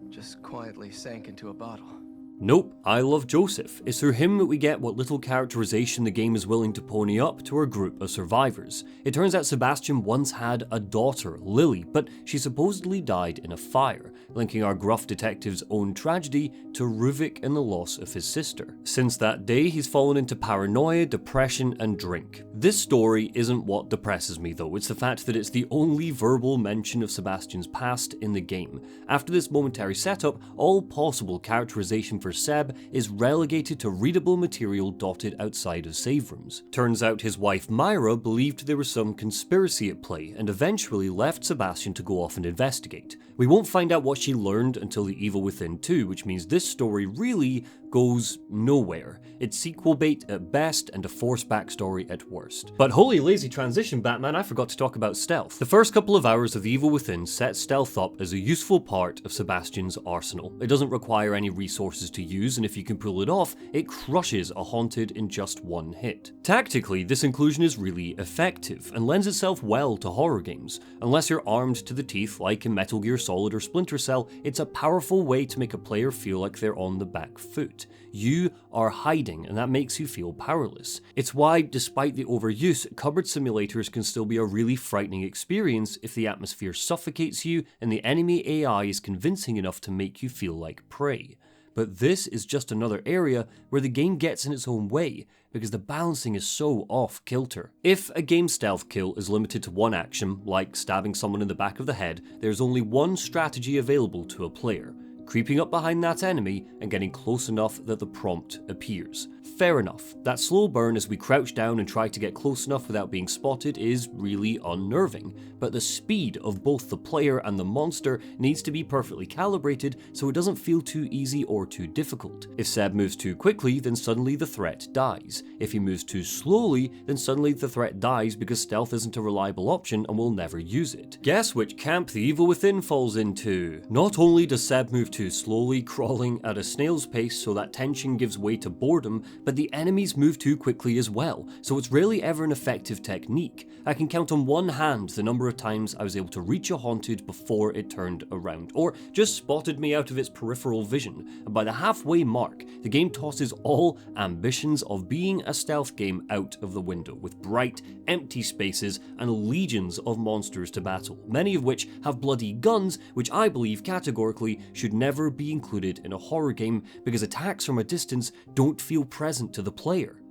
Just quietly sank into a bottle. Nope, I love Joseph. It's through him that we get what little characterization the game is willing to pony up to our group of survivors. It turns out Sebastian once had a daughter, Lily, but she supposedly died in a fire, linking our gruff detective's own tragedy to Ruvik and the loss of his sister. Since that day, he's fallen into paranoia, depression, and drink. This story isn't what depresses me though, it's the fact that it's the only verbal mention of Sebastian's past in the game. After this momentary setup, all possible characterization for Seb is relegated to readable material dotted outside of save rooms. Turns out his wife Myra believed there was some conspiracy at play and eventually left Sebastian to go off and investigate. We won't find out what she learned until The Evil Within 2, which means this story really goes nowhere. It's sequel bait at best and a forced backstory at worst. But holy lazy transition, Batman, I forgot to talk about stealth. The first couple of hours of The Evil Within set stealth up as a useful part of Sebastian's arsenal. It doesn't require any resources to use, and if you can pull it off, it crushes a haunted in just one hit. Tactically, this inclusion is really effective and lends itself well to horror games. Unless you're armed to the teeth like in Metal Gear Solid or Splinter Cell, it's a powerful way to make a player feel like they're on the back foot. You are hiding, and that makes you feel powerless. It's why, despite the overuse, cupboard simulators can still be a really frightening experience if the atmosphere suffocates you and the enemy AI is convincing enough to make you feel like prey. But this is just another area where the game gets in its own way, because the balancing is so off-kilter. If a game stealth kill is limited to one action, like stabbing someone in the back of the head, there's only one strategy available to a player: creeping up behind that enemy and getting close enough that the prompt appears. Fair enough, that slow burn as we crouch down and try to get close enough without being spotted is really unnerving, but the speed of both the player and the monster needs to be perfectly calibrated so it doesn't feel too easy or too difficult. If Seb moves too quickly, then suddenly the threat dies. If he moves too slowly, then suddenly the threat dies because stealth isn't a reliable option and we'll never use it. Guess which camp The Evil Within falls into? Not only does Seb move too slowly, crawling at a snail's pace so that tension gives way to boredom, but the enemies move too quickly as well, so it's rarely ever an effective technique. I can count on one hand the number of times I was able to reach a haunted before it turned around, or just spotted me out of its peripheral vision, and by the halfway mark, the game tosses all ambitions of being a stealth game out of the window, with bright, empty spaces and legions of monsters to battle, many of which have bloody guns, which I believe categorically should never be included in a horror game because attacks from a distance don't feel present to the player.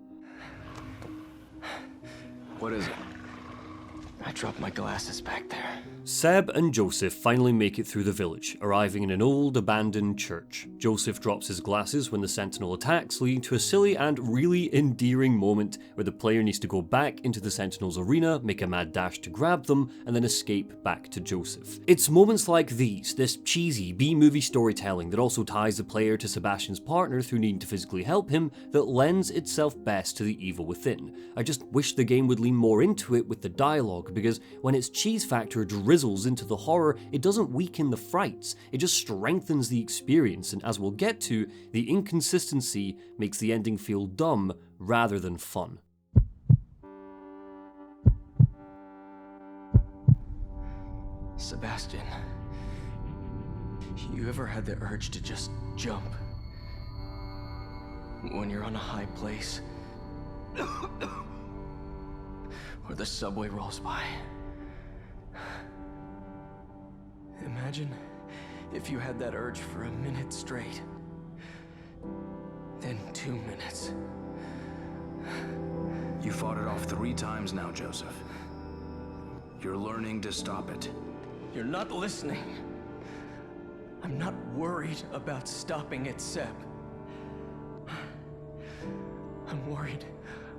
What is it? I dropped my glasses back there. Seb and Joseph finally make it through the village, arriving in an old abandoned church. Joseph drops his glasses when the sentinel attacks, leading to a silly and really endearing moment where the player needs to go back into the sentinel's arena, make a mad dash to grab them, and then escape back to Joseph. It's moments like these, this cheesy B-movie storytelling that also ties the player to Sebastian's partner through needing to physically help him, that lends itself best to The Evil Within. I just wish the game would lean more into it with the dialogue, because when its cheese factor drizzles into the horror, it doesn't weaken the frights, it just strengthens the experience, and as we'll get to, the inconsistency makes the ending feel dumb rather than fun. Sebastian, you ever had the urge to just jump? When you're on a high place, or the subway rolls by. Imagine if you had that urge for a minute straight, then 2 minutes. You fought it off 3 times now, Joseph. You're learning to stop it. You're not listening. I'm not worried about stopping it, Seb. I'm worried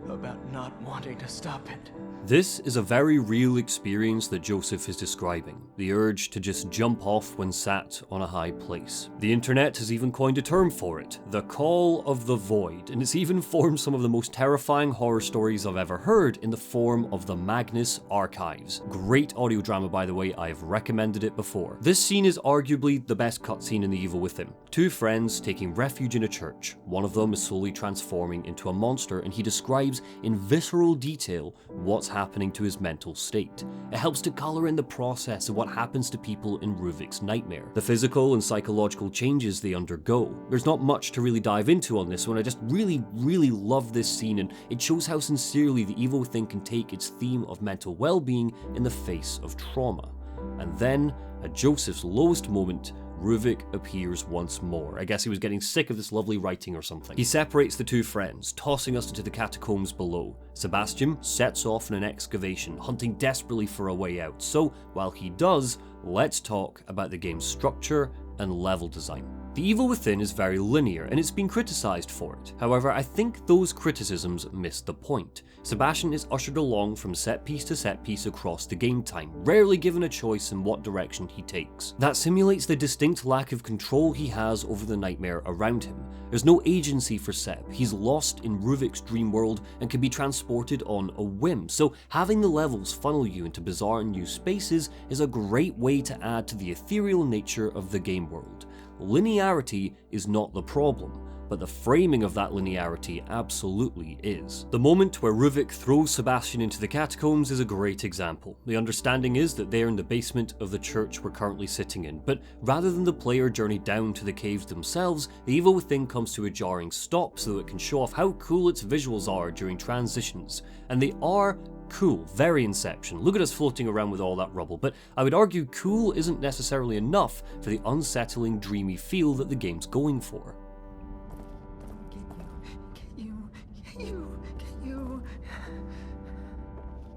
about not wanting to stop it. This is a very real experience that Joseph is describing, the urge to just jump off when sat on a high place. The internet has even coined a term for it, the call of the void, and it's even formed some of the most terrifying horror stories I've ever heard in the form of the Magnus Archives. Great audio drama, by the way, I've recommended it before. This scene is arguably the best cutscene in The Evil Within. 2 friends taking refuge in a church. One of them is slowly transforming into a monster, and he describes describes in visceral detail what's happening to his mental state. It helps to colour in the process of what happens to people in Ruvik's nightmare, the physical and psychological changes they undergo. There's not much to really dive into on this one. I just really love this scene, and it shows how sincerely the evil within can take its theme of mental well-being in the face of trauma. And then, at Joseph's lowest moment, Ruvik appears once more. I guess he was getting sick of this lovely writing or something. He separates the two friends, tossing us into the catacombs below. Sebastian sets off in an excavation, hunting desperately for a way out. So, while he does, let's talk about the game's structure and level design. The Evil Within is very linear, and it's been criticised for it. However, I think those criticisms miss the point. Sebastian is ushered along from set piece to set piece across the game time, rarely given a choice in what direction he takes. That simulates the distinct lack of control he has over the nightmare around him. There's no agency for Seb. He's lost in Ruvik's dream world and can be transported on a whim, so having the levels funnel you into bizarre new spaces is a great way to add to the ethereal nature of the game world. Linearity is not the problem, but the framing of that linearity absolutely is. The moment where Ruvik throws Sebastian into the catacombs is a great example. The understanding is that they're in the basement of the church we're currently sitting in, but rather than the player journey down to the caves themselves, the Evil Within comes to a jarring stop so that it can show off how cool its visuals are during transitions. And they are cool, very Inception. Look at us floating around with all that rubble, but I would argue cool isn't necessarily enough for the unsettling, dreamy feel that the game's going for.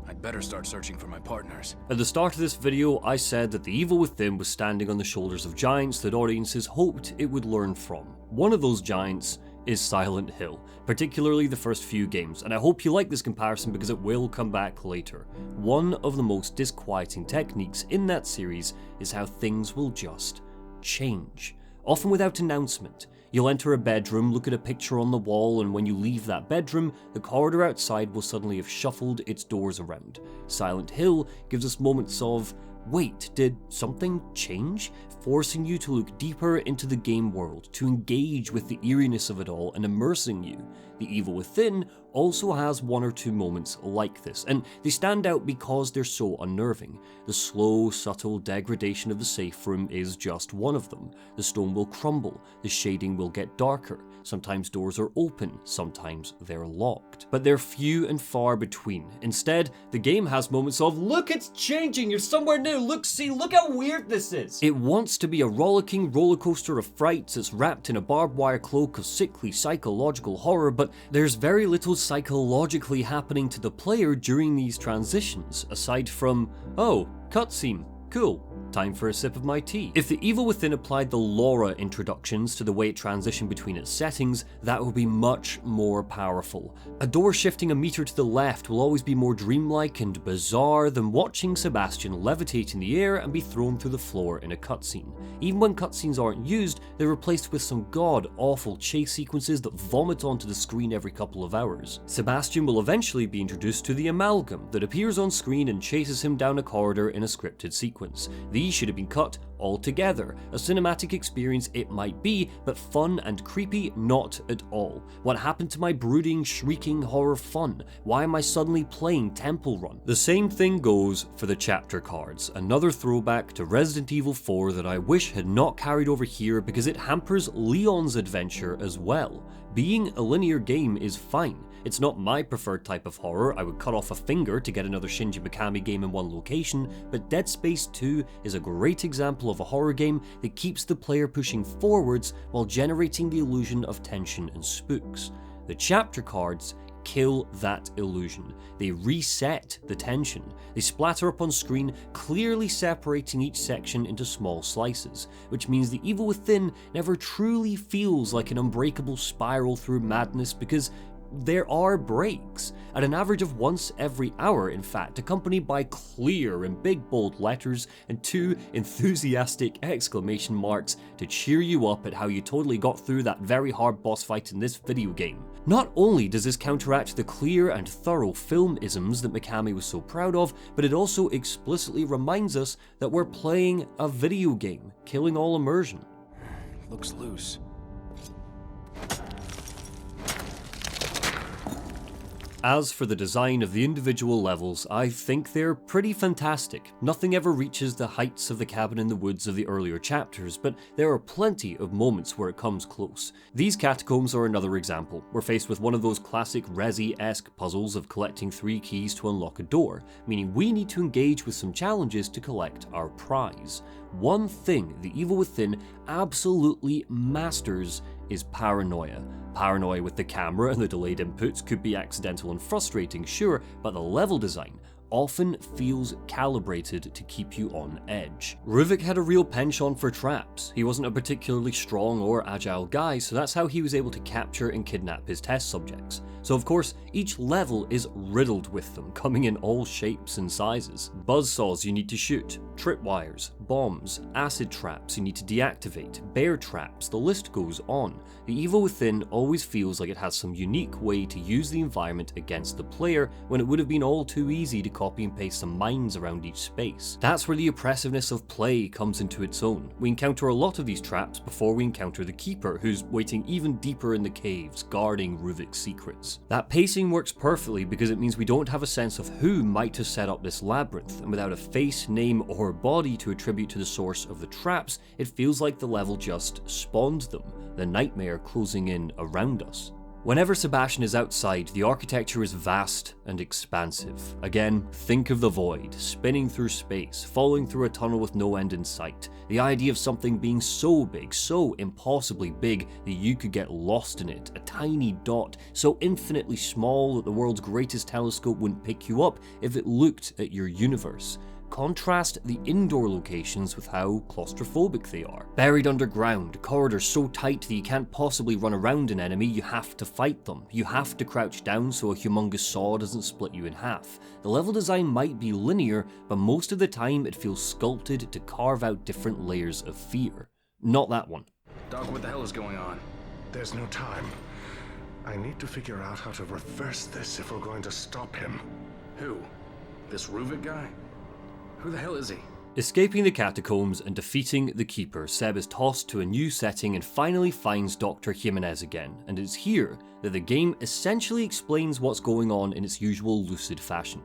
I'd better start searching for my partners. At the start of this video, I said that the Evil Within was standing on the shoulders of giants that audiences hoped it would learn from. One of those giants is Silent Hill, particularly the first few games, and I hope you like this comparison because it will come back later. One of the most disquieting techniques in that series is how things will just change, often without announcement. You'll enter a bedroom, look at a picture on the wall, and when you leave that bedroom, the corridor outside will suddenly have shuffled its doors around. Silent Hill gives us moments of, wait, did something change? Forcing you to look deeper into the game world, to engage with the eeriness of it all and immersing you. The Evil Within also has one or two moments like this, and they stand out because they're so unnerving. The slow, subtle degradation of the safe room is just one of them. The stone will crumble, the shading will get darker, sometimes doors are open, sometimes they're locked. But they're few and far between. Instead, the game has moments of, look, it's changing, you're somewhere new, look, see, look how weird this is. It wants to be a rollicking rollercoaster of frights that's wrapped in a barbed wire cloak of sickly psychological horror, but there's very little psychologically happening to the player during these transitions, aside from, oh, cutscene, cool, time for a sip of my tea. If the Evil Within applied the Laura introductions to the way it transitioned between its settings, that would be much more powerful. A door shifting a meter to the left will always be more dreamlike and bizarre than watching Sebastian levitate in the air and be thrown through the floor in a cutscene. Even when cutscenes aren't used, they're replaced with some god-awful chase sequences that vomit onto the screen every couple of hours. Sebastian will eventually be introduced to the amalgam that appears on screen and chases him down a corridor in a scripted sequence. These should have been cut altogether. A cinematic experience it might be, but fun and creepy not at all. What happened to my brooding, shrieking horror fun? Why am I suddenly playing Temple Run? The same thing goes for the chapter cards, another throwback to Resident Evil 4 that I wish had not carried over here because it hampers Leon's adventure as well. Being a linear game is fine. It's not my preferred type of horror. I would cut off a finger to get another Shinji Mikami game in one location, but Dead Space 2 is a great example of a horror game that keeps the player pushing forwards while generating the illusion of tension and spooks. The chapter cards kill that illusion. They reset the tension. They splatter up on screen, clearly separating each section into small slices, which means the Evil Within never truly feels like an unbreakable spiral through madness because there are breaks, at an average of once every hour in fact, accompanied by clear in big bold letters and 2 enthusiastic exclamation marks to cheer you up at how you totally got through that very hard boss fight in this video game. Not only does this counteract the clear and thorough film isms that Mikami was so proud of, but it also explicitly reminds us that we're playing a video game, killing all immersion. Looks loose. As for the design of the individual levels, I think they're pretty fantastic. Nothing ever reaches the heights of the cabin in the woods of the earlier chapters, but there are plenty of moments where it comes close. These catacombs are another example. We're faced with one of those classic Resi-esque puzzles of collecting 3 keys to unlock a door, meaning we need to engage with some challenges to collect our prize. One thing the Evil Within absolutely masters is paranoia. Paranoia with the camera and the delayed inputs could be accidental and frustrating, sure, but the level design often feels calibrated to keep you on edge. Ruvik had a real penchant for traps. He wasn't a particularly strong or agile guy, so that's how he was able to capture and kidnap his test subjects. So of course, each level is riddled with them, coming in all shapes and sizes. Buzzsaws you need to shoot, tripwires, bombs, acid traps you need to deactivate, bear traps, the list goes on. The Evil Within always feels like it has some unique way to use the environment against the player when it would have been all too easy to copy and paste some mines around each space. That's where the oppressiveness of play comes into its own. We encounter a lot of these traps before we encounter the Keeper, who's waiting even deeper in the caves, guarding Ruvik's secrets. That pacing works perfectly because it means we don't have a sense of who might have set up this labyrinth, and without a face, name, or body to attribute to the source of the traps, it feels like the level just spawned them, the nightmare closing in around us. Whenever Sebastian is outside, the architecture is vast and expansive. Again, think of the void, spinning through space, falling through a tunnel with no end in sight. The idea of something being so big, so impossibly big that you could get lost in it, a tiny dot, so infinitely small that the world's greatest telescope wouldn't pick you up if it looked at your universe. Contrast the indoor locations with how claustrophobic they are. Buried underground, corridors so tight that you can't possibly run around an enemy, you have to fight them. You have to crouch down so a humongous saw doesn't split you in half. The level design might be linear, but most of the time it feels sculpted to carve out different layers of fear. Not that one. Doc, what the hell is going on? There's no time. I need to figure out how to reverse this if we're going to stop him. Who? This Ruvik guy? Who the hell is he? Escaping the catacombs and defeating the Keeper, Seb is tossed to a new setting and finally finds Dr. Jimenez again, and it's here that the game essentially explains what's going on in its usual lucid fashion.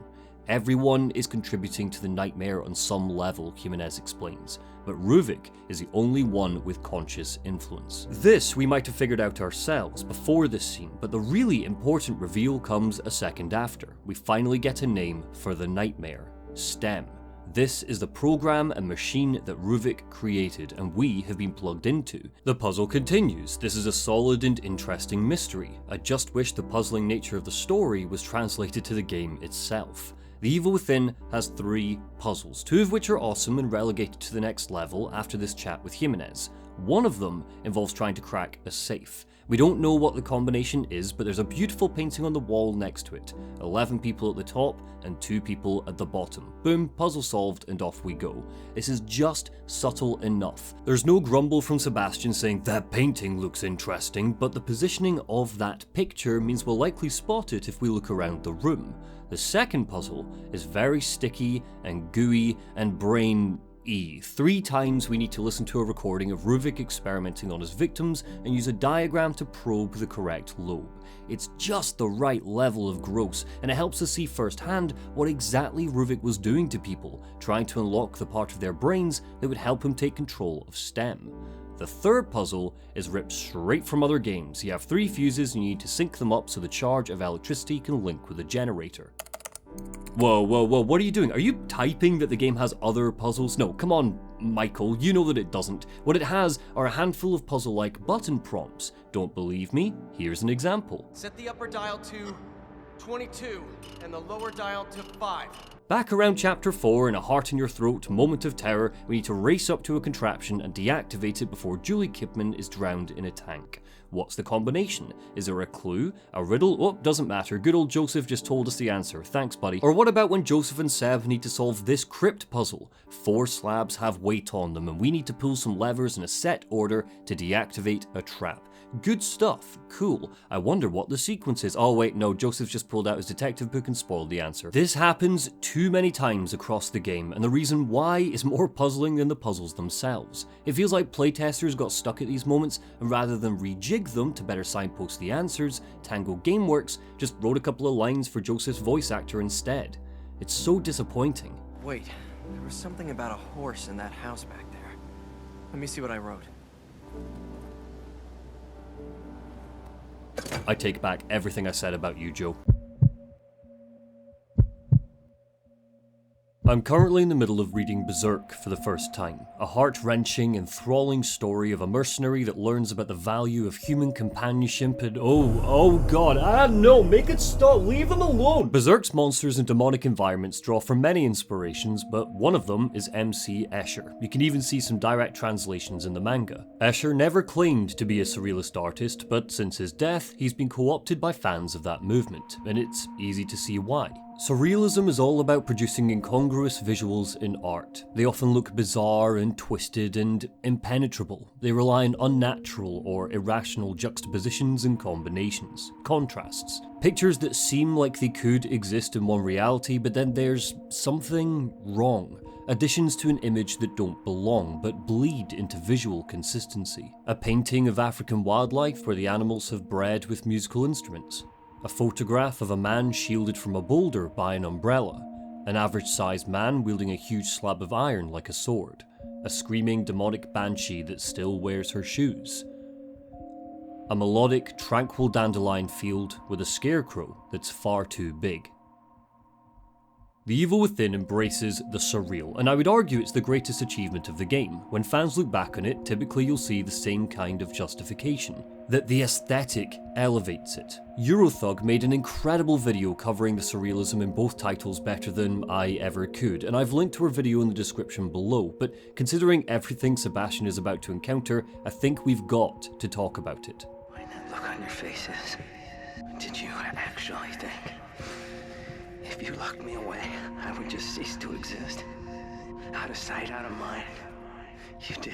Everyone is contributing to the nightmare on some level, Jimenez explains, but Ruvik is the only one with conscious influence. This we might have figured out ourselves before this scene, but the really important reveal comes a second after. We finally get a name for the nightmare, STEM. This is the program and machine that Ruvik created and we have been plugged into. The puzzle continues. This is a solid and interesting mystery. I just wish the puzzling nature of the story was translated to the game itself. The Evil Within has 3 puzzles, 2 of which are awesome and relegated to the next level after this chat with Jimenez. One of them involves trying to crack a safe. We don't know what the combination is, but there's a beautiful painting on the wall next to it. 11 people at the top and 2 people at the bottom. Boom, puzzle solved, and off we go. This is just subtle enough. There's no grumble from Sebastian saying, "That painting looks interesting," but the positioning of that picture means we'll likely spot it if we look around the room. The second puzzle is very sticky and gooey and brain-y. 3 times we need to listen to a recording of Ruvik experimenting on his victims and use a diagram to probe the correct lobe. It's just the right level of gross, and it helps us see firsthand what exactly Ruvik was doing to people, trying to unlock the part of their brains that would help him take control of STEM. The third puzzle is ripped straight from other games. You have 3 fuses and you need to sync them up so the charge of electricity can link with a generator. Whoa, what are you doing? Are you typing that the game has other puzzles? No, come on, Michael, you know that it doesn't. What it has are a handful of puzzle-like button prompts. Don't believe me? Here's an example. Set the upper dial to 22 and the lower dial to 5. Back around chapter 4, in a heart in your throat moment of terror, we need to race up to a contraption and deactivate it before Julie Kipman is drowned in a tank. What's the combination? Is there a clue? A riddle? Oh, doesn't matter. Good old Joseph just told us the answer. Thanks, buddy. Or what about when Joseph and Seb need to solve this crypt puzzle? 4 slabs have weight on them, and we need to pull some levers in a set order to deactivate a trap. Good stuff, cool. I wonder what the sequence is. Oh wait, no, Joseph's just pulled out his detective book and spoiled the answer. This happens too many times across the game, and the reason why is more puzzling than the puzzles themselves. It feels like playtesters got stuck at these moments, and rather than rejig them to better signpost the answers, Tango Gameworks just wrote a couple of lines for Joseph's voice actor instead. It's so disappointing. Wait, there was something about a horse in that house back there. Let me see what I wrote. I take back everything I said about you, Joe. I'm currently in the middle of reading Berserk for the first time, a heart-wrenching, enthralling story of a mercenary that learns about the value of human companionship and oh god, no, make it stop, leave them alone! Berserk's monsters and demonic environments draw from many inspirations, but one of them is MC Escher. You can even see some direct translations in the manga. Escher never claimed to be a surrealist artist, but since his death, he's been co-opted by fans of that movement, and it's easy to see why. Surrealism is all about producing incongruous visuals in art. They often look bizarre and twisted and impenetrable. They rely on unnatural or irrational juxtapositions and combinations, contrasts. Pictures that seem like they could exist in one reality, but then there's something wrong. Additions to an image that don't belong, but bleed into visual consistency. A painting of African wildlife where the animals have bred with musical instruments. A photograph of a man shielded from a boulder by an umbrella. An average-sized man wielding a huge slab of iron like a sword. A screaming demonic banshee that still wears her shoes. A melodic, tranquil dandelion field with a scarecrow that's far too big. The Evil Within embraces the surreal, and I would argue it's the greatest achievement of the game. When fans look back on it, typically you'll see the same kind of justification. That the aesthetic elevates it. Eurothug made an incredible video covering the surrealism in both titles better than I ever could, and I've linked to her video in the description below, but considering everything Sebastian is about to encounter, I think we've got to talk about it. Why that look on your faces? Did you actually think if you locked me away, I would just cease to exist? Out of sight, out of mind. You did.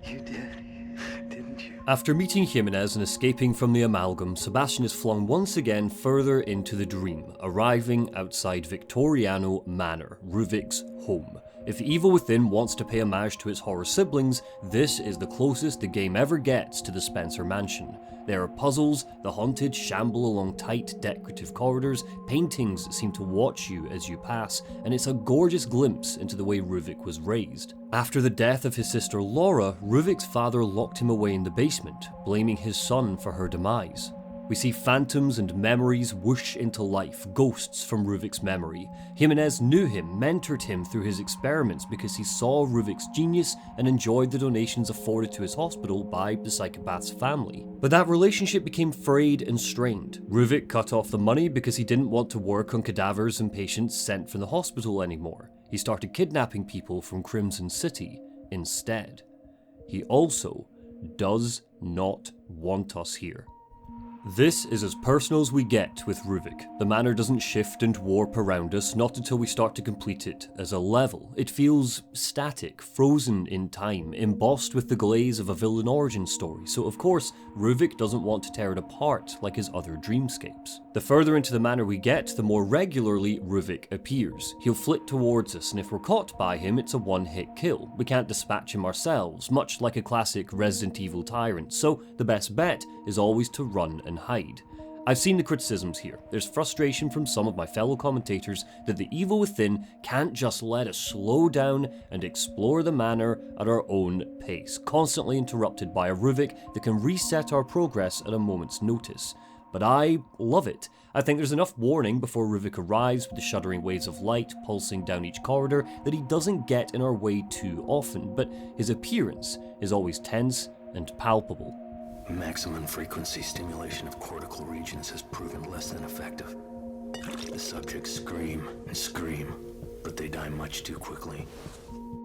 You did. Didn't you? After meeting Jimenez and escaping from the amalgam, Sebastian is flung once again further into the dream, arriving outside Victoriano Manor, Ruvik's home. If The Evil Within wants to pay homage to its horror siblings, this is the closest the game ever gets to the Spencer Mansion. There are puzzles, the haunted shamble along tight, decorative corridors, paintings seem to watch you as you pass, and it's a gorgeous glimpse into the way Ruvik was raised. After the death of his sister Laura, Ruvik's father locked him away in the basement, blaming his son for her demise. We see phantoms and memories whoosh into life, ghosts from Ruvik's memory. Jimenez knew him, mentored him through his experiments because he saw Ruvik's genius and enjoyed the donations afforded to his hospital by the psychopath's family. But that relationship became frayed and strained. Ruvik cut off the money because he didn't want to work on cadavers and patients sent from the hospital anymore. He started kidnapping people from Krimson City instead. He also does not want us here. This is as personal as we get with Ruvik. The manor doesn't shift and warp around us, not until we start to complete it as a level. It feels static, frozen in time, embossed with the glaze of a villain origin story, so of course, Ruvik doesn't want to tear it apart like his other dreamscapes. The further into the manor we get, the more regularly Ruvik appears. He'll flit towards us, and if we're caught by him, it's a one-hit kill. We can't dispatch him ourselves, much like a classic Resident Evil tyrant, so the best bet is always to run and hide. I've seen the criticisms here. There's frustration from some of my fellow commentators that The Evil Within can't just let us slow down and explore the manor at our own pace, constantly interrupted by a Ruvik that can reset our progress at a moment's notice. But I love it. I think there's enough warning before Ruvik arrives with the shuddering waves of light pulsing down each corridor that he doesn't get in our way too often, but his appearance is always tense and palpable. Maximum frequency stimulation of cortical regions has proven less than effective. The subjects scream and scream, but they die much too quickly.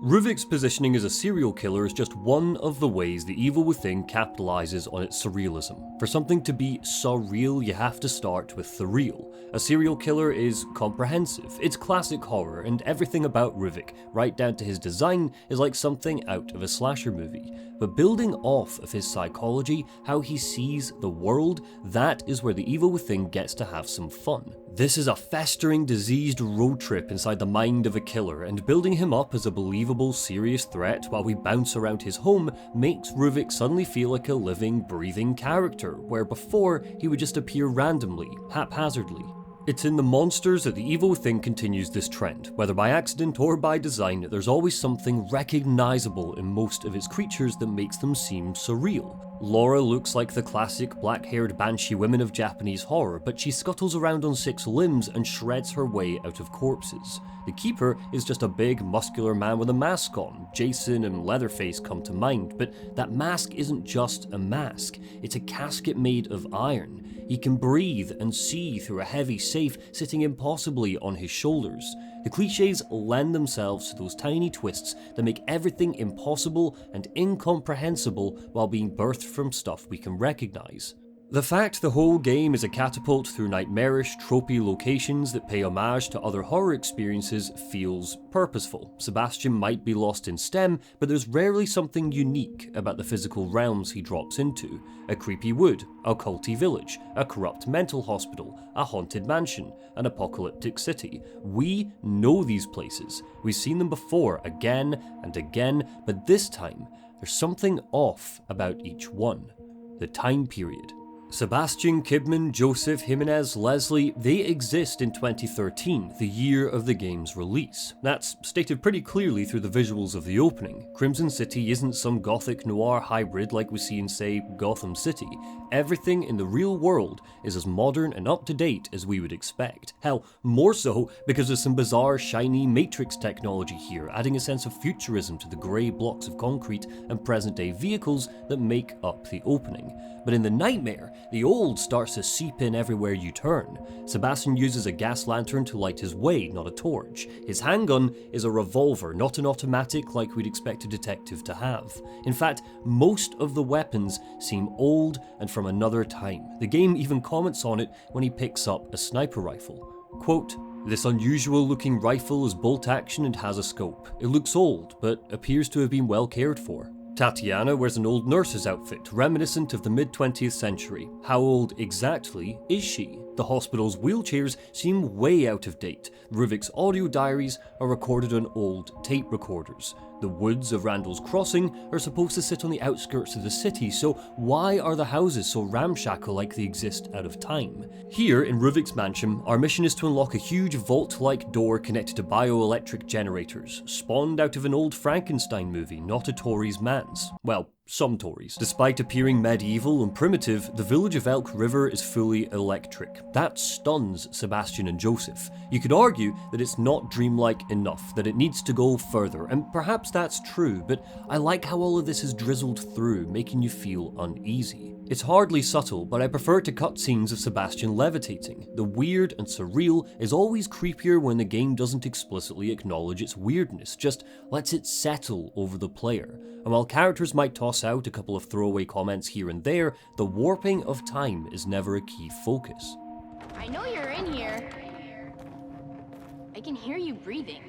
Ruvik's positioning as a serial killer is just one of the ways the evil within capitalizes on its surrealism. For something to be surreal, you have to start with the real. A serial killer is comprehensive, it's classic horror, and everything about Ruvik, right down to his design, is like something out of a slasher movie. But building off of his psychology, how he sees the world, that is where the evil within gets to have some fun. This is a festering, diseased road trip inside the mind of a killer, and building him up as a believable, serious threat while we bounce around his home makes Ruvik suddenly feel like a living, breathing character, where before he would just appear randomly, haphazardly. It's in the monsters that the evil within continues this trend. Whether by accident or by design, there's always something recognizable in most of its creatures that makes them seem surreal. Laura looks like the classic black-haired banshee women of Japanese horror, but she scuttles around on 6 limbs and shreds her way out of corpses. The Keeper is just a big, muscular man with a mask on. Jason and Leatherface come to mind, but that mask isn't just a mask, it's a casket made of iron. He can breathe and see through a heavy safe sitting impossibly on his shoulders. The cliches lend themselves to those tiny twists that make everything impossible and incomprehensible while being birthed from stuff we can recognize. The fact the whole game is a catapult through nightmarish, tropey locations that pay homage to other horror experiences feels purposeful. Sebastian might be lost in STEM, but there's rarely something unique about the physical realms he drops into. A creepy wood, a culty village, a corrupt mental hospital, a haunted mansion, an apocalyptic city. We know these places. We've seen them before again and again, but this time, there's something off about each one. The time period. Sebastian, Kidman, Joseph, Jimenez, Leslie, they exist in 2013, the year of the game's release. That's stated pretty clearly through the visuals of the opening. Crimson City isn't some gothic noir hybrid like we see in, say, Gotham City. Everything in the real world is as modern and up-to-date as we would expect. Hell, more so because there's some bizarre, shiny Matrix technology here, adding a sense of futurism to the grey blocks of concrete and present-day vehicles that make up the opening. But in the nightmare, the old starts to seep in everywhere you turn. Sebastian uses a gas lantern to light his way, not a torch. His handgun is a revolver, not an automatic like we'd expect a detective to have. In fact, most of the weapons seem old and from another time. The game even comments on it when he picks up a sniper rifle. Quote, "This unusual looking rifle is bolt action and has a scope. It looks old, but appears to have been well cared for." Tatiana wears an old nurse's outfit, reminiscent of the mid-20th century. How old exactly is she? The hospital's wheelchairs seem way out of date. Ruvik's audio diaries are recorded on old tape recorders. The woods of Randall's Crossing are supposed to sit on the outskirts of the city, so why are the houses so ramshackle like they exist out of time? Here, in Ruvik's mansion, our mission is to unlock a huge vault-like door connected to bioelectric generators, spawned out of an old Frankenstein movie, not a Tory's man's. Well, some Tories. Despite appearing medieval and primitive, the village of Elk River is fully electric. That stuns Sebastian and Joseph. You could argue that it's not dreamlike enough, that it needs to go further, and perhaps that's true, but I like how all of this is drizzled through, making you feel uneasy. It's hardly subtle, but I prefer to cutscenes of Sebastian levitating. The weird and surreal is always creepier when the game doesn't explicitly acknowledge its weirdness, just lets it settle over the player. And while characters might toss out a couple of throwaway comments here and there, the warping of time is never a key focus. I know you're in here. I can hear you breathing.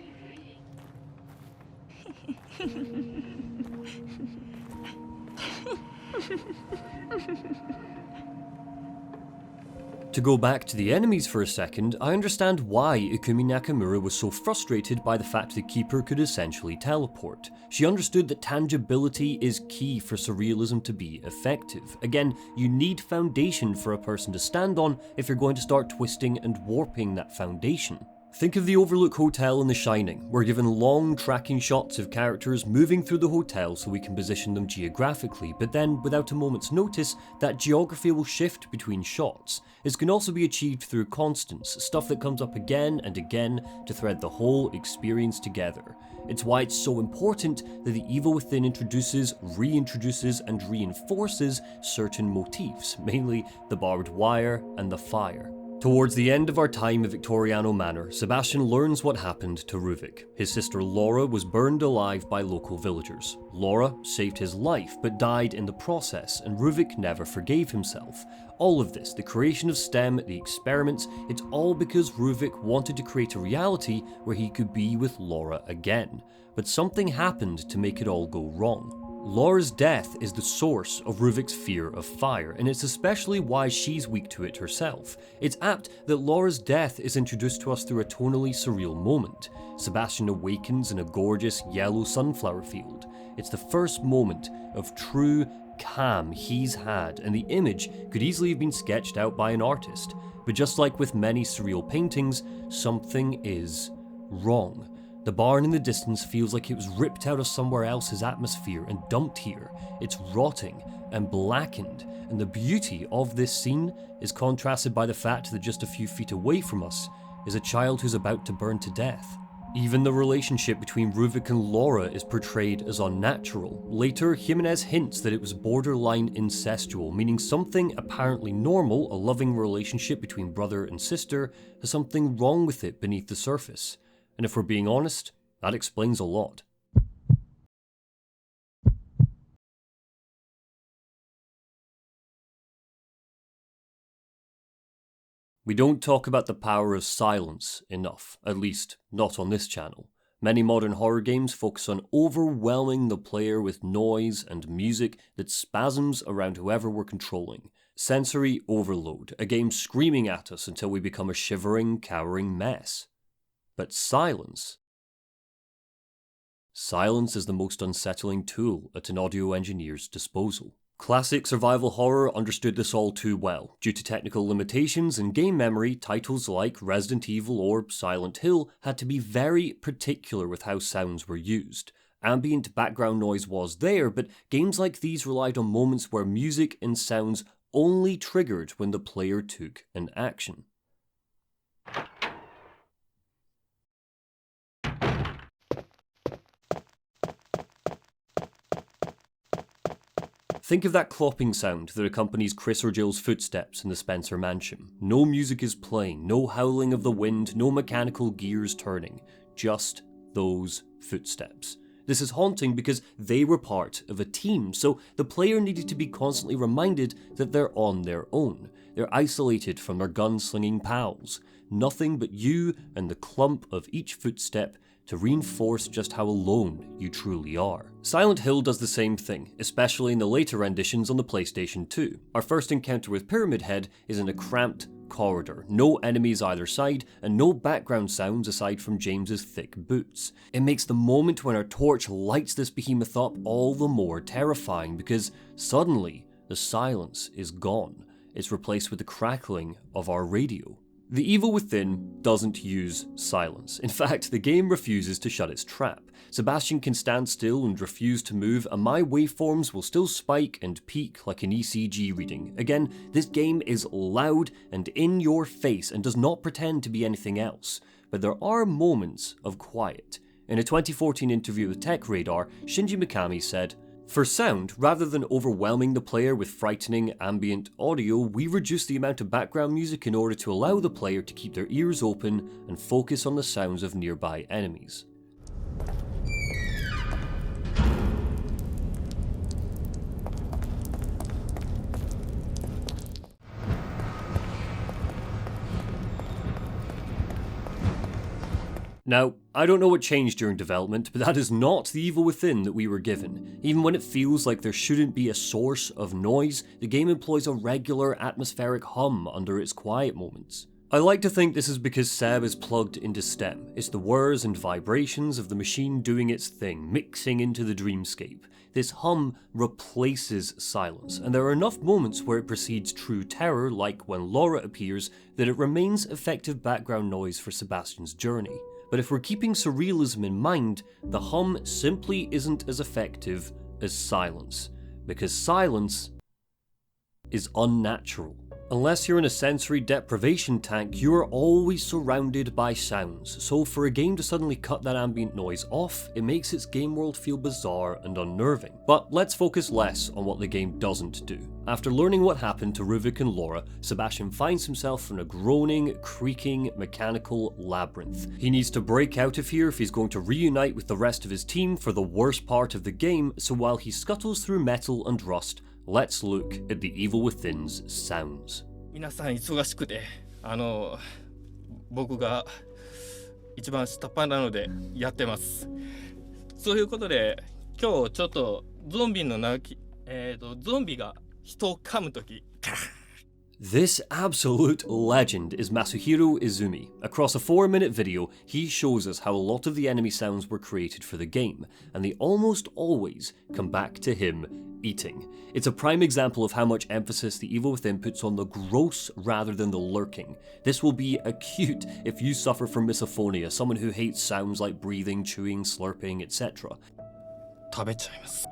To go back to the enemies for a second, I understand why Ikumi Nakamura was so frustrated by the fact the Keeper could essentially teleport. She understood that tangibility is key for surrealism to be effective. Again, you need foundation for a person to stand on if you're going to start twisting and warping that foundation. Think of the Overlook Hotel in The Shining. We're given long tracking shots of characters moving through the hotel so we can position them geographically, but then, without a moment's notice, that geography will shift between shots. This can also be achieved through constants, stuff that comes up again and again to thread the whole experience together. It's why it's so important that the Evil Within introduces, reintroduces, and reinforces certain motifs, mainly the barbed wire and the fire. Towards the end of our time at Victoriano Manor, Sebastian learns what happened to Ruvik. His sister Laura was burned alive by local villagers. Laura saved his life, but died in the process, and Ruvik never forgave himself. All of this, the creation of STEM, the experiments, it's all because Ruvik wanted to create a reality where he could be with Laura again. But something happened to make it all go wrong. Laura's death is the source of Ruvik's fear of fire, and it's especially why she's weak to it herself. It's apt that Laura's death is introduced to us through a tonally surreal moment. Sebastian awakens in a gorgeous yellow sunflower field. It's the first moment of true calm he's had, and the image could easily have been sketched out by an artist. But just like with many surreal paintings, something is wrong. The barn in the distance feels like it was ripped out of somewhere else's atmosphere and dumped here. It's rotting and blackened, and the beauty of this scene is contrasted by the fact that just a few feet away from us is a child who's about to burn to death. Even the relationship between Ruvik and Laura is portrayed as unnatural. Later, Jimenez hints that it was borderline incestual, meaning something apparently normal, a loving relationship between brother and sister, has something wrong with it beneath the surface. And if we're being honest, that explains a lot. We don't talk about the power of silence enough, at least not on this channel. Many modern horror games focus on overwhelming the player with noise and music that spasms around whoever we're controlling. Sensory overload, a game screaming at us until we become a shivering, cowering mess. But silence is the most unsettling tool at an audio engineer's disposal. Classic survival horror understood this all too well. Due to technical limitations and game memory, titles like Resident Evil or Silent Hill had to be very particular with how sounds were used. Ambient background noise was there, but games like these relied on moments where music and sounds only triggered when the player took an action. Think of that clopping sound that accompanies Chris or Jill's footsteps in the Spencer mansion. No music is playing, no howling of the wind, no mechanical gears turning, just those footsteps. This is haunting because they were part of a team, so the player needed to be constantly reminded that they're on their own. They're isolated from their gunslinging pals. Nothing but you and the clump of each footstep to reinforce just how alone you truly are. Silent Hill does the same thing, especially in the later renditions on the PlayStation 2. Our first encounter with Pyramid Head is in a cramped corridor, no enemies either side, and no background sounds aside from James's thick boots. It makes the moment when our torch lights this behemoth up all the more terrifying because suddenly the silence is gone. It's replaced with the crackling of our radio. The evil within doesn't use silence. In fact, the game refuses to shut its trap. Sebastian can stand still and refuse to move, and my waveforms will still spike and peak like an ECG reading. Again, this game is loud and in your face and does not pretend to be anything else. But there are moments of quiet. In a 2014 interview with Tech Radar, Shinji Mikami said, "For sound, rather than overwhelming the player with frightening ambient audio, we reduce the amount of background music in order to allow the player to keep their ears open and focus on the sounds of nearby enemies." Now, I don't know what changed during development, but that is not the evil within that we were given. Even when it feels like there shouldn't be a source of noise, the game employs a regular atmospheric hum under its quiet moments. I like to think this is because Seb is plugged into STEM. It's the whirs and vibrations of the machine doing its thing, mixing into the dreamscape. This hum replaces silence, and there are enough moments where it precedes true terror, like when Laura appears, that it remains effective background noise for Sebastian's journey. But if we're keeping surrealism in mind, the hum simply isn't as effective as silence, because silence is unnatural. Unless you're in a sensory deprivation tank, you are always surrounded by sounds, so for a game to suddenly cut that ambient noise off, it makes its game world feel bizarre and unnerving. But let's focus less on what the game doesn't do. After learning what happened to Ruvik and Laura, Sebastian finds himself in a groaning, creaking, mechanical labyrinth. He needs to break out of here if he's going to reunite with the rest of his team for the worst part of the game, so while he scuttles through metal and rust, let's look at the Evil Within's sounds. 皆さん忙しくて、僕が一番下っ端なのでやってます。そういうことで、今日ちょっとゾンビが人を噛むとき。This absolute legend is Masahiro Izumi. Across a 4-minute video, he shows us how a lot of the enemy sounds were created for the game, and they almost always come back to him eating. It's a prime example of how much emphasis the Evil Within puts on the gross rather than the lurking. This will be acute if you suffer from misophonia, someone who hates sounds like breathing, chewing, slurping, etc. 食べちゃいます。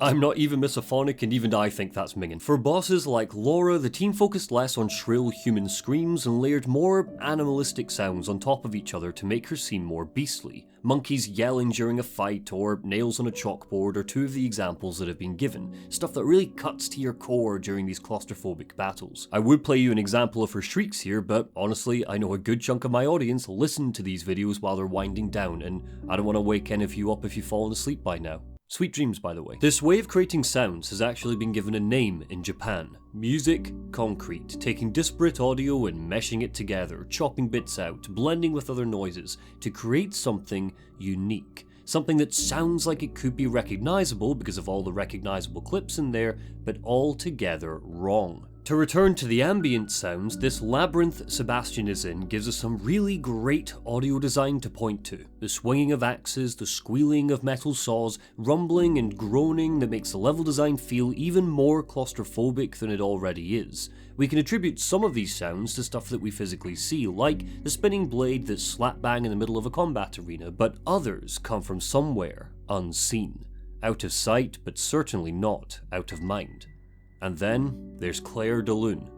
I'm not even misophonic, and even I think that's minging. For bosses like Laura, the team focused less on shrill human screams and layered more animalistic sounds on top of each other to make her seem more beastly. Monkeys yelling during a fight, or nails on a chalkboard are two of the examples that have been given, stuff that really cuts to your core during these claustrophobic battles. I would play you an example of her shrieks here, but honestly, I know a good chunk of my audience listen to these videos while they're winding down, and I don't want to wake any of you up if you've fallen asleep by now. Sweet dreams, by the way. This way of creating sounds has actually been given a name in Japan. Music concrete, taking disparate audio and meshing it together, chopping bits out, blending with other noises to create something unique. Something that sounds like it could be recognizable because of all the recognizable clips in there, but altogether wrong. To return to the ambient sounds, this labyrinth Sebastian is in gives us some really great audio design to point to. The swinging of axes, the squealing of metal saws, rumbling and groaning that makes the level design feel even more claustrophobic than it already is. We can attribute some of these sounds to stuff that we physically see, like the spinning blade that's slap bang in the middle of a combat arena, but others come from somewhere unseen. Out of sight, but certainly not out of mind. And then there's Claire de Lune.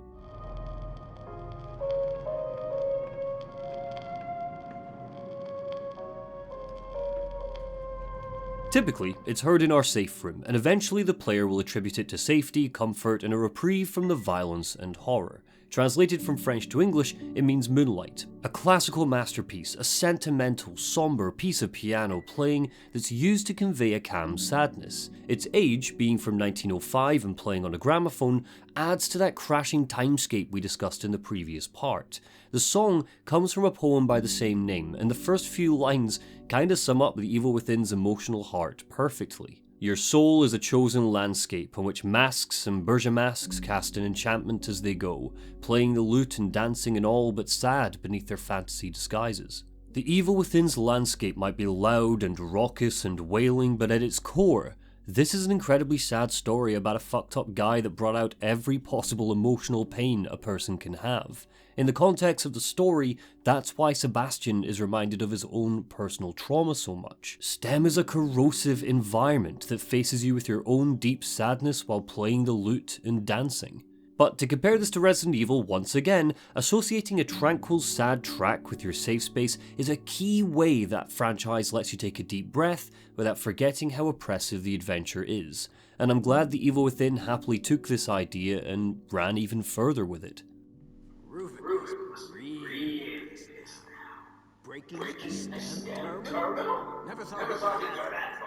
Typically, it's heard in our safe room, and eventually the player will attribute it to safety, comfort, and a reprieve from the violence and horror. Translated from French to English, it means Moonlight, a classical masterpiece, a sentimental, somber piece of piano playing that's used to convey a calm sadness. Its age, being from 1905 and playing on a gramophone, adds to that crashing timescape we discussed in the previous part. The song comes from a poem by the same name, and the first few lines kinda sum up the Evil Within's emotional heart perfectly. Your soul is a chosen landscape on which masks and bergamasques cast an enchantment as they go, playing the lute and dancing and all but sad beneath their fantasy disguises. The Evil Within's landscape might be loud and raucous and wailing, but at its core, this is an incredibly sad story about a fucked up guy that brought out every possible emotional pain a person can have. In the context of the story, that's why Sebastian is reminded of his own personal trauma so much. STEM is a corrosive environment that faces you with your own deep sadness while playing the lute and dancing. But to compare this to Resident Evil once again, associating a tranquil, sad track with your safe space is a key way that franchise lets you take a deep breath without forgetting how oppressive the adventure is. And I'm glad the Evil Within happily took this idea and ran even further with it.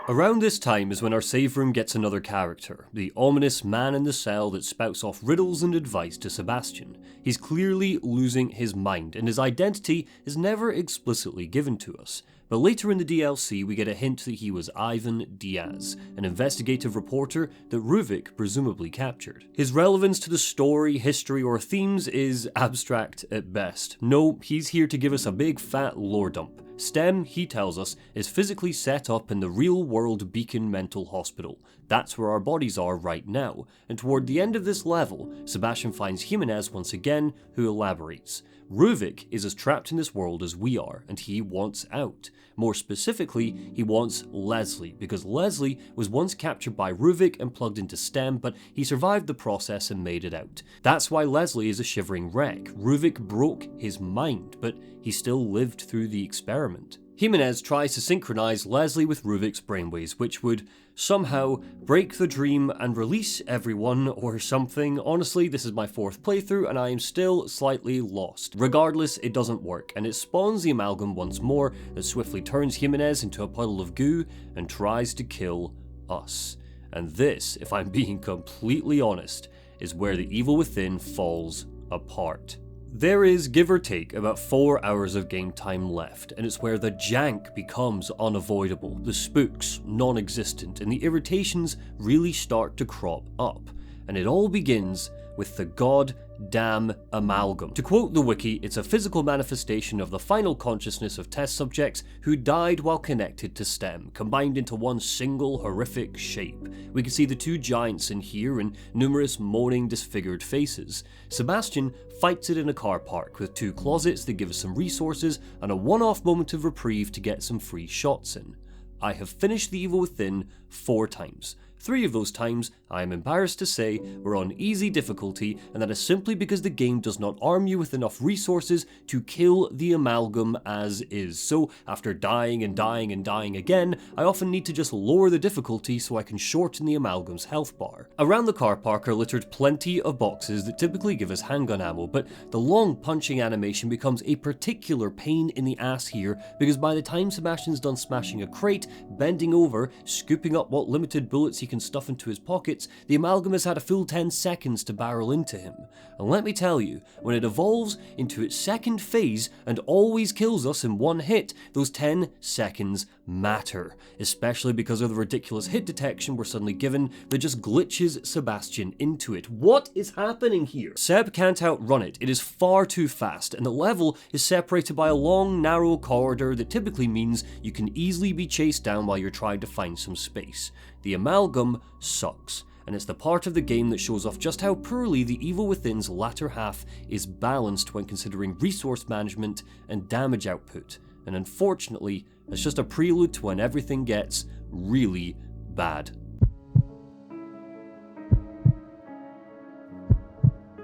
Around this time is when our save room gets another character, the ominous man in the cell that spouts off riddles and advice to Sebastian. He's clearly losing his mind, and his identity is never explicitly given to us. But later in the DLC, we get a hint that he was Ivan Diaz, an investigative reporter that Ruvik presumably captured. His relevance to the story, history, or themes is abstract at best. No, he's here to give us a big fat lore dump. STEM, he tells us, is physically set up in the real-world Beacon Mental Hospital. That's where our bodies are right now, and toward the end of this level, Sebastian finds Jimenez once again, who elaborates. Ruvik is as trapped in this world as we are, and he wants out. More specifically, he wants Leslie, because Leslie was once captured by Ruvik and plugged into STEM, but he survived the process and made it out. That's why Leslie is a shivering wreck. Ruvik broke his mind, but he still lived through the experiment. Jimenez tries to synchronize Leslie with Ruvik's brainwaves, which would somehow break the dream and release everyone or something. Honestly, this is my 4th playthrough and I am still slightly lost. Regardless, it doesn't work, and it spawns the amalgam once more that swiftly turns Jimenez into a puddle of goo and tries to kill us. And this, if I'm being completely honest, is where the evil within falls apart. There is, give or take, about 4 hours of game time left, and it's where the jank becomes unavoidable, the spooks non-existent, and the irritations really start to crop up. And it all begins with the goddamn amalgam. To quote the wiki, it's a physical manifestation of the final consciousness of test subjects who died while connected to STEM, combined into one single horrific shape. We can see the 2 giants in here and numerous moaning, disfigured faces. Sebastian fights it in a car park with 2 closets that give us some resources and a one-off moment of reprieve to get some free shots in. I have finished the evil within 4 times. 3 of those times, I am embarrassed to say, were on easy difficulty, and that is simply because the game does not arm you with enough resources to kill the amalgam as is. So, after dying and dying and dying again, I often need to just lower the difficulty so I can shorten the amalgam's health bar. Around the car park are littered plenty of boxes that typically give us handgun ammo, but the long punching animation becomes a particular pain in the ass here, because by the time Sebastian's done smashing a crate, bending over, scooping up what limited bullets he can stuff into his pockets, the amalgam has had a full 10 seconds to barrel into him. And let me tell you, when it evolves into its second phase and always kills us in one hit, those 10 seconds matter, especially because of the ridiculous hit detection we're suddenly given that just glitches Sebastian into it. What is happening here? Seb can't outrun it. It is far too fast, and the level is separated by a long, narrow corridor that typically means you can easily be chased down while you're trying to find some space. The amalgam sucks, and it's the part of the game that shows off just how poorly the evil within's latter half is balanced when considering resource management and damage output, and unfortunately, it's just a prelude to when everything gets really bad.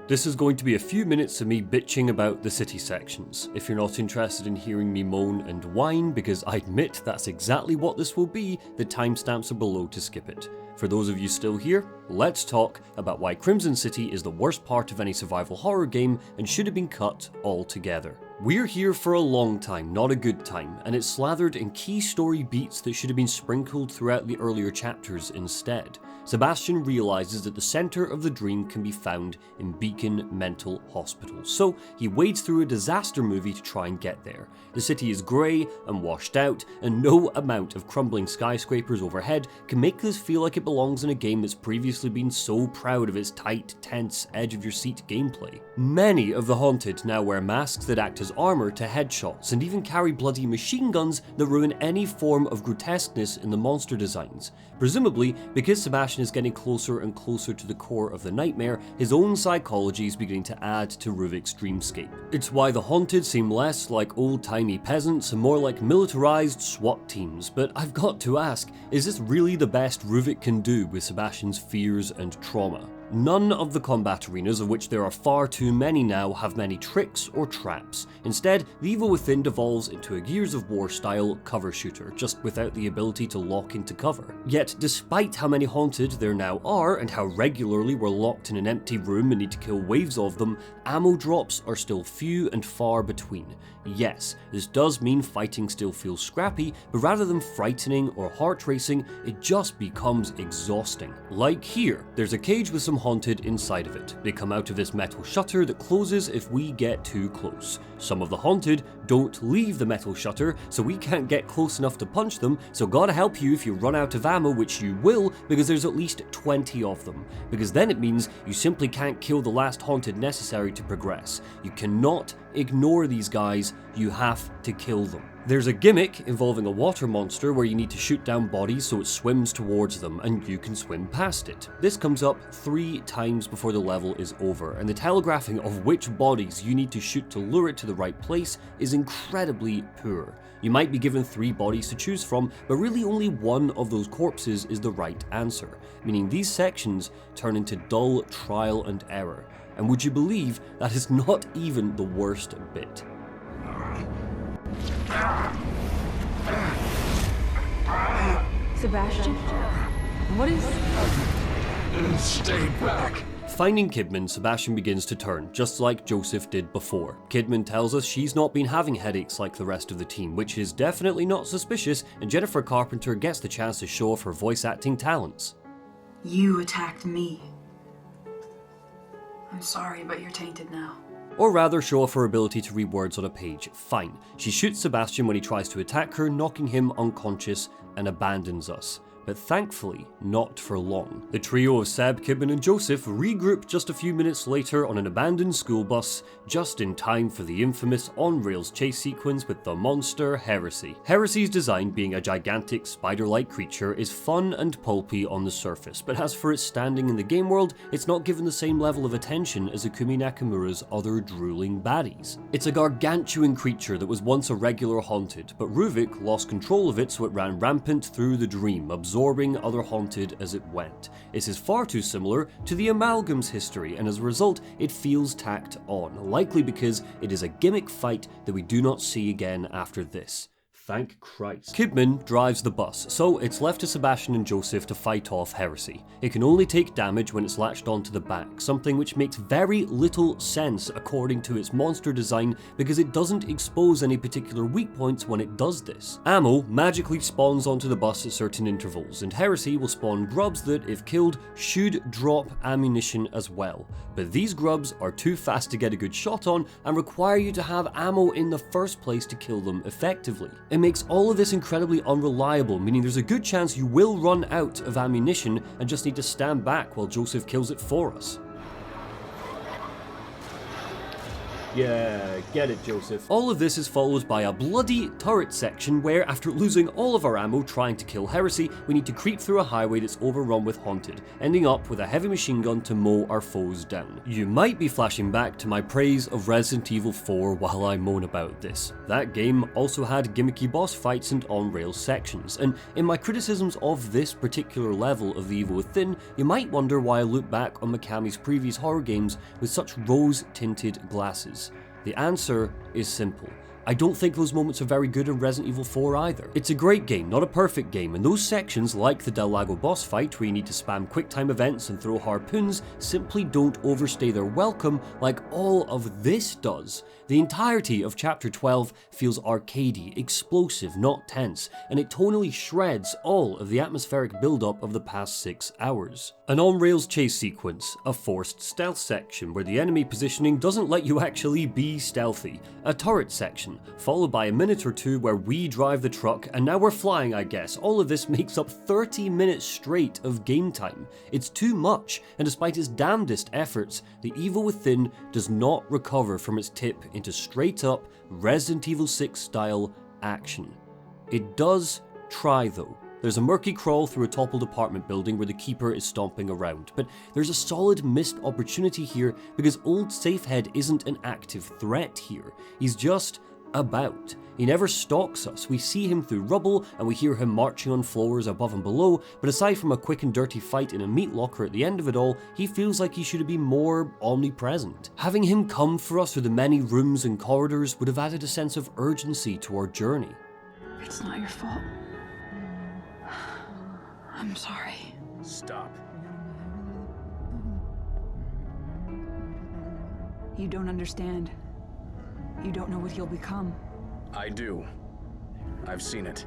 This is going to be a few minutes of me bitching about the city sections. If you're not interested in hearing me moan and whine, because I admit that's exactly what this will be, the timestamps are below to skip it. For those of you still here, let's talk about why Krimson City is the worst part of any survival horror game and should have been cut altogether. We're here for a long time, not a good time, and it's slathered in key story beats that should have been sprinkled throughout the earlier chapters instead. Sebastian realizes that the center of the dream can be found in Beacon Mental Hospital, so he wades through a disaster movie to try and get there. The city is grey and washed out, and no amount of crumbling skyscrapers overhead can make this feel like it belongs in a game that's previously been so proud of its tight, tense, edge-of-your-seat gameplay. Many of the haunted now wear masks that act as armor to headshots, and even carry bloody machine guns that ruin any form of grotesqueness in the monster designs. Presumably, because Sebastian is getting closer and closer to the core of the nightmare, his own psychology is beginning to add to Ruvik's dreamscape. It's why the haunted seem less like old-timey peasants and more like militarized SWAT teams, but I've got to ask, is this really the best Ruvik can do with Sebastian's fears and trauma? None of the combat arenas, of which there are far too many now, have many tricks or traps. Instead, the evil within devolves into a Gears of War style cover shooter, just without the ability to lock into cover. Yet, despite how many haunted there now are, and how regularly we're locked in an empty room and need to kill waves of them, ammo drops are still few and far between. Yes, this does mean fighting still feels scrappy, but rather than frightening or heart-racing, it just becomes exhausting. Like here, there's a cage with some haunted inside of it. They come out of this metal shutter that closes if we get too close. Some of the haunted don't leave the metal shutter, so we can't get close enough to punch them, so gotta help you if you run out of ammo, which you will, because there's at least 20 of them. Because then it means you simply can't kill the last haunted necessary to progress. You cannot ignore these guys, you have to kill them. There's a gimmick involving a water monster where you need to shoot down bodies so it swims towards them and you can swim past it. This comes up 3 times before the level is over, and the telegraphing of which bodies you need to shoot to lure it to the right place is incredibly poor. You might be given 3 bodies to choose from, but really only one of those corpses is the right answer, meaning these sections turn into dull trial and error. And would you believe that is not even the worst bit? Sebastian? What is... Stay back. Finding Kidman, Sebastian begins to turn, just like Joseph did before. Kidman tells us she's not been having headaches like the rest of the team, which is definitely not suspicious, and Jennifer Carpenter gets the chance to show off her voice acting talents. You attacked me. I'm sorry, but you're tainted now. Or rather, show off her ability to read words on a page. Fine. She shoots Sebastian when he tries to attack her, knocking him unconscious, and abandons us. But thankfully, not for long. The trio of Seb, Kidman and Joseph regroup just a few minutes later on an abandoned school bus, just in time for the infamous on-rails chase sequence with the monster Heresy. Heresy's design, being a gigantic spider-like creature, is fun and pulpy on the surface, but as for its standing in the game world, it's not given the same level of attention as Akumi Nakamura's other drooling baddies. It's a gargantuan creature that was once a regular haunted, but Ruvik lost control of it so it ran rampant through the dream, absorbing other haunted as it went. This is far too similar to the Amalgam's history, and as a result, it feels tacked on, likely because it is a gimmick fight that we do not see again after this. Thank Christ. Kidman drives the bus, so it's left to Sebastian and Joseph to fight off Heresy. It can only take damage when it's latched onto the back, something which makes very little sense according to its monster design because it doesn't expose any particular weak points when it does this. Ammo magically spawns onto the bus at certain intervals, and Heresy will spawn grubs that, if killed, should drop ammunition as well. But these grubs are too fast to get a good shot on and require you to have ammo in the first place to kill them effectively. It makes all of this incredibly unreliable, meaning there's a good chance you will run out of ammunition and just need to stand back while Joseph kills it for us. Yeah, get it, Joseph. All of this is followed by a bloody turret section where, after losing all of our ammo trying to kill Heresy, we need to creep through a highway that's overrun with haunted, ending up with a heavy machine gun to mow our foes down. You might be flashing back to my praise of Resident Evil 4 while I moan about this. That game also had gimmicky boss fights and on-rails sections, and in my criticisms of this particular level of The Evil Within, you might wonder why I look back on Mikami's previous horror games with such rose-tinted glasses. The answer is simple. I don't think those moments are very good in Resident Evil 4 either. It's a great game, not a perfect game, and those sections, like the Del Lago boss fight where you need to spam QuickTime events and throw harpoons, simply don't overstay their welcome like all of this does. The entirety of Chapter 12 feels arcadey, explosive, not tense, and it tonally shreds all of the atmospheric build-up of the past 6 hours. An on-rails chase sequence, a forced stealth section where the enemy positioning doesn't let you actually be stealthy, a turret section, followed by a minute or two where we drive the truck, and now we're flying, I guess. All of this makes up 30 minutes straight of game time. It's too much, and despite its damnedest efforts, The Evil Within does not recover from its tip into straight-up Resident Evil 6 style action. It does try though. There's a murky crawl through a toppled apartment building where the Keeper is stomping around, but there's a solid missed opportunity here because old Safehead isn't an active threat here. He's just about. He never stalks us. We see him through rubble and we hear him marching on floors above and below, but aside from a quick and dirty fight in a meat locker at the end of it all, he feels like he should be more omnipresent. Having him come for us through the many rooms and corridors would have added a sense of urgency to our journey. It's not your fault. I'm sorry. Stop. You don't understand. You don't know what he'll become. I do. I've seen it.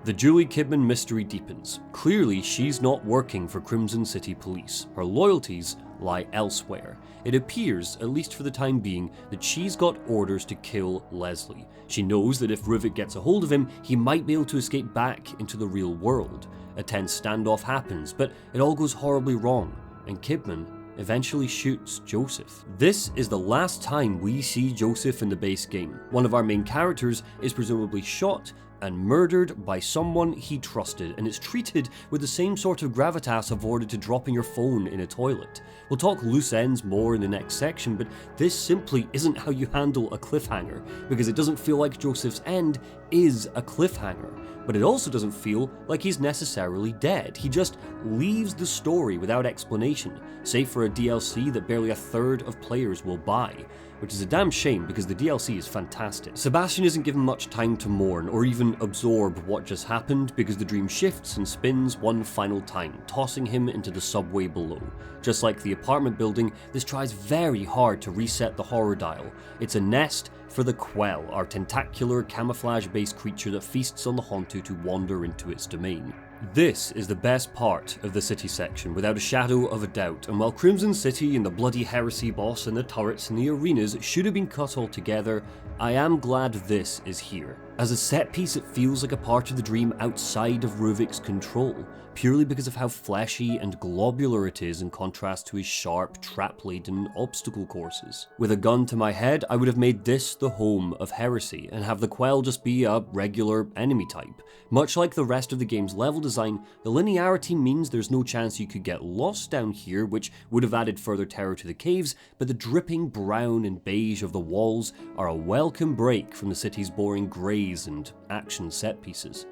The Julie Kidman mystery deepens. Clearly, she's not working for Krimson City Police. Her loyalties lie elsewhere. It appears, at least for the time being, that she's got orders to kill Leslie. She knows that if Ruvik gets a hold of him, he might be able to escape back into the real world. A tense standoff happens, but it all goes horribly wrong, and Kidman eventually shoots Joseph. This is the last time we see Joseph in the base game. One of our main characters is presumably shot and murdered by someone he trusted, and it's treated with the same sort of gravitas avoided to dropping your phone in a toilet. We'll talk loose ends more in the next section, but this simply isn't how you handle a cliffhanger, because it doesn't feel like Joseph's end is a cliffhanger, but it also doesn't feel like he's necessarily dead. He just leaves the story without explanation, save for a DLC that barely a third of players will buy, which is a damn shame because the DLC is fantastic. Sebastian isn't given much time to mourn or even absorb what just happened because the dream shifts and spins one final time, tossing him into the subway below. Just like the apartment building, this tries very hard to reset the horror dial. It's a nest for the Quell, our tentacular camouflage-based creature that feasts on the haunted to wander into its domain. This is the best part of the city section, without a shadow of a doubt, and while Krimson City and the bloody heresy boss and the turrets and the arenas should have been cut altogether, I am glad this is here. As a set piece, it feels like a part of the dream outside of Ruvik's control, purely because of how fleshy and globular it is in contrast to his sharp, trap-laden obstacle courses. With a gun to my head, I would have made this the home of heresy, and have the Quell just be a regular enemy type. Much like the rest of the game's level design, the linearity means there's no chance you could get lost down here, which would have added further terror to the caves, but the dripping brown and beige of the walls are a welcome break from the city's boring greys and action set pieces.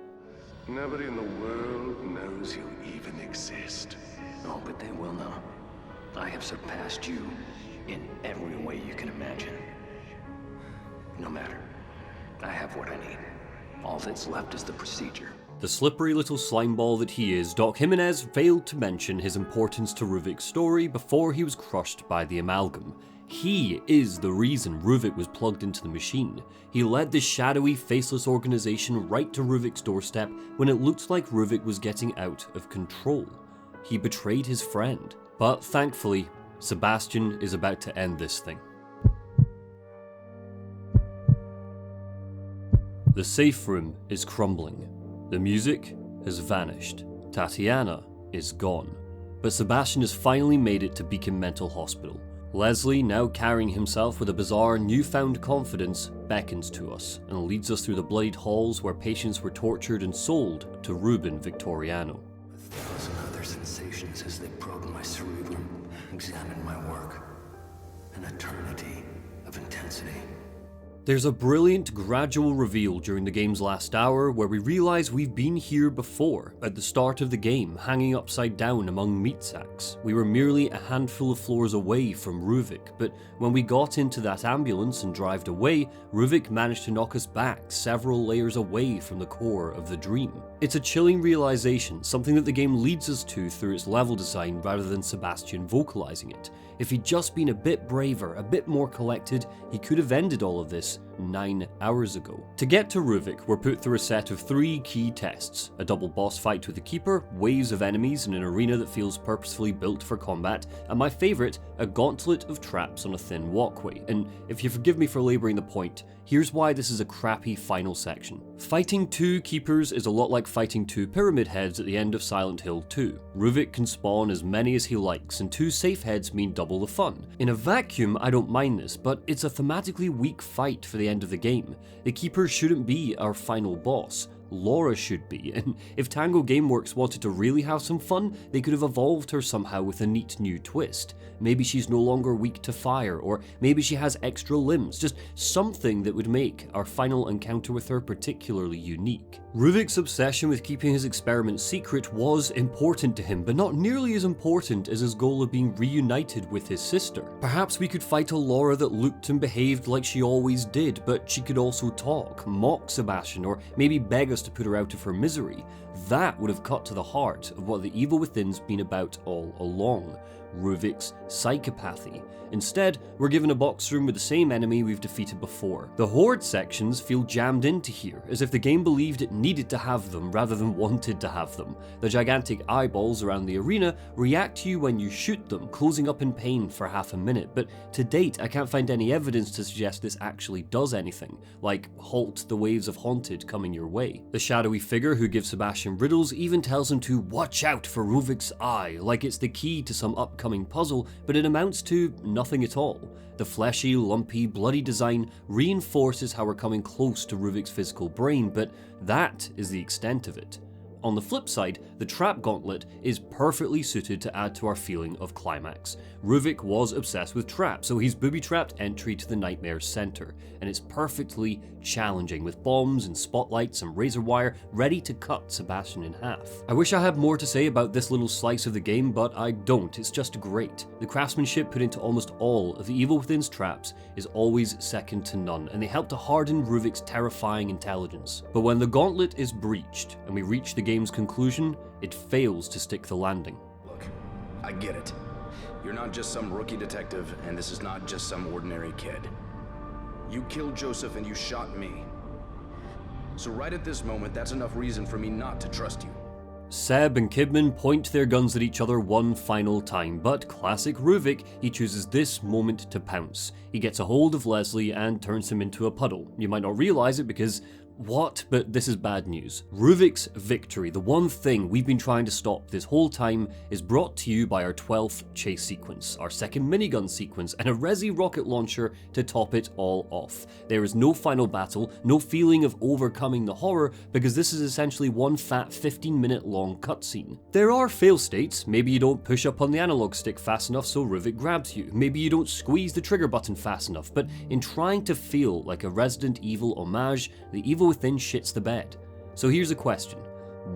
Nobody in the world knows you even exist. Oh, but they will know. I have surpassed you in every way you can imagine. No matter. I have what I need. All that's left is the procedure. The slippery little slimeball that he is, Doc Jimenez failed to mention his importance to Ruvik's story before he was crushed by the amalgam. He is the reason Ruvik was plugged into the machine. He led this shadowy, faceless organization right to Ruvik's doorstep when it looked like Ruvik was getting out of control. He betrayed his friend. But thankfully, Sebastian is about to end this thing. The safe room is crumbling. The music has vanished. Tatiana is gone. But Sebastian has finally made it to Beacon Mental Hospital. Leslie, now carrying himself with a bizarre newfound confidence, beckons to us and leads us through the bloodied halls where patients were tortured and sold to Ruben Victoriano. 1,000 other sensations as they probed my cerebrum, examined my work. An eternity of intensity. There's a brilliant gradual reveal during the game's last hour where we realise we've been here before, at the start of the game, hanging upside down among meat sacks. We were merely a handful of floors away from Ruvik, but when we got into that ambulance and drived away, Ruvik managed to knock us back several layers away from the core of the dream. It's a chilling realisation, something that the game leads us to through its level design rather than Sebastian vocalising it. If he'd just been a bit braver, a bit more collected, he could have ended all of this 9 hours ago. To get to Ruvik, we're put through a set of 3 key tests: a double boss fight with the Keeper, waves of enemies in an arena that feels purposefully built for combat, and my favourite, a gauntlet of traps on a thin walkway. And if you forgive me for labouring the point, here's why this is a crappy final section. Fighting 2 Keepers is a lot like fighting 2 Pyramid Heads at the end of Silent Hill 2. Ruvik can spawn as many as he likes, and 2 safe heads mean double the fun. In a vacuum, I don't mind this, but it's a thematically weak fight for the end of the game. The Keeper shouldn't be our final boss. Laura should be, and if Tango Gameworks wanted to really have some fun, they could have evolved her somehow with a neat new twist. Maybe she's no longer weak to fire, or maybe she has extra limbs, just something that would make our final encounter with her particularly unique. Ruvik's obsession with keeping his experiment secret was important to him, but not nearly as important as his goal of being reunited with his sister. Perhaps we could fight a Laura that looked and behaved like she always did, but she could also talk, mock Sebastian, or maybe beg us to put her out of her misery. That would have cut to the heart of what the evil within's been about all along: Ruvik's psychopathy. Instead, we're given a box room with the same enemy we've defeated before. The horde sections feel jammed into here, as if the game believed it needed to have them rather than wanted to have them. The gigantic eyeballs around the arena react to you when you shoot them, closing up in pain for half a minute, but to date I can't find any evidence to suggest this actually does anything, like halt the waves of haunted coming your way. The shadowy figure who gives Sebastian riddles even tells him to watch out for Ruvik's eye, like it's the key to some upcoming overcoming puzzle, but it amounts to nothing at all. The fleshy, lumpy, bloody design reinforces how we're coming close to Ruvik's physical brain, but that is the extent of it. On the flip side, the trap gauntlet is perfectly suited to add to our feeling of climax. Ruvik was obsessed with traps, so he's booby-trapped entry to the nightmare's center, and it's perfectly challenging with bombs and spotlights and razor wire ready to cut Sebastian in half. I wish I had more to say about this little slice of the game, but I don't. It's just great. The craftsmanship put into almost all of the Evil Within's traps is always second to none, and they help to harden Ruvik's terrifying intelligence. But when the gauntlet is breached and we reach the game's conclusion, it fails to stick the landing. Look, I get it. You're not just some rookie detective, and this is not just some ordinary kid. You killed Joseph and you shot me. So right at this moment, that's enough reason for me not to trust you. Seb and Kidman point their guns at each other one final time, but classic Ruvik, he chooses this moment to pounce. He gets a hold of Leslie and turns him into a puddle. You might not realize it because what? But this is bad news. Ruvik's victory, the one thing we've been trying to stop this whole time, is brought to you by our 12th chase sequence, our second minigun sequence, and a Resi rocket launcher to top it all off. There is no final battle, no feeling of overcoming the horror, because this is essentially one fat 15-minute long cutscene. There are fail states. Maybe you don't push up on the analog stick fast enough so Ruvik grabs you. Maybe you don't squeeze the trigger button fast enough, but in trying to feel like a Resident Evil homage, the Evil Within shits the bed. So here's a question.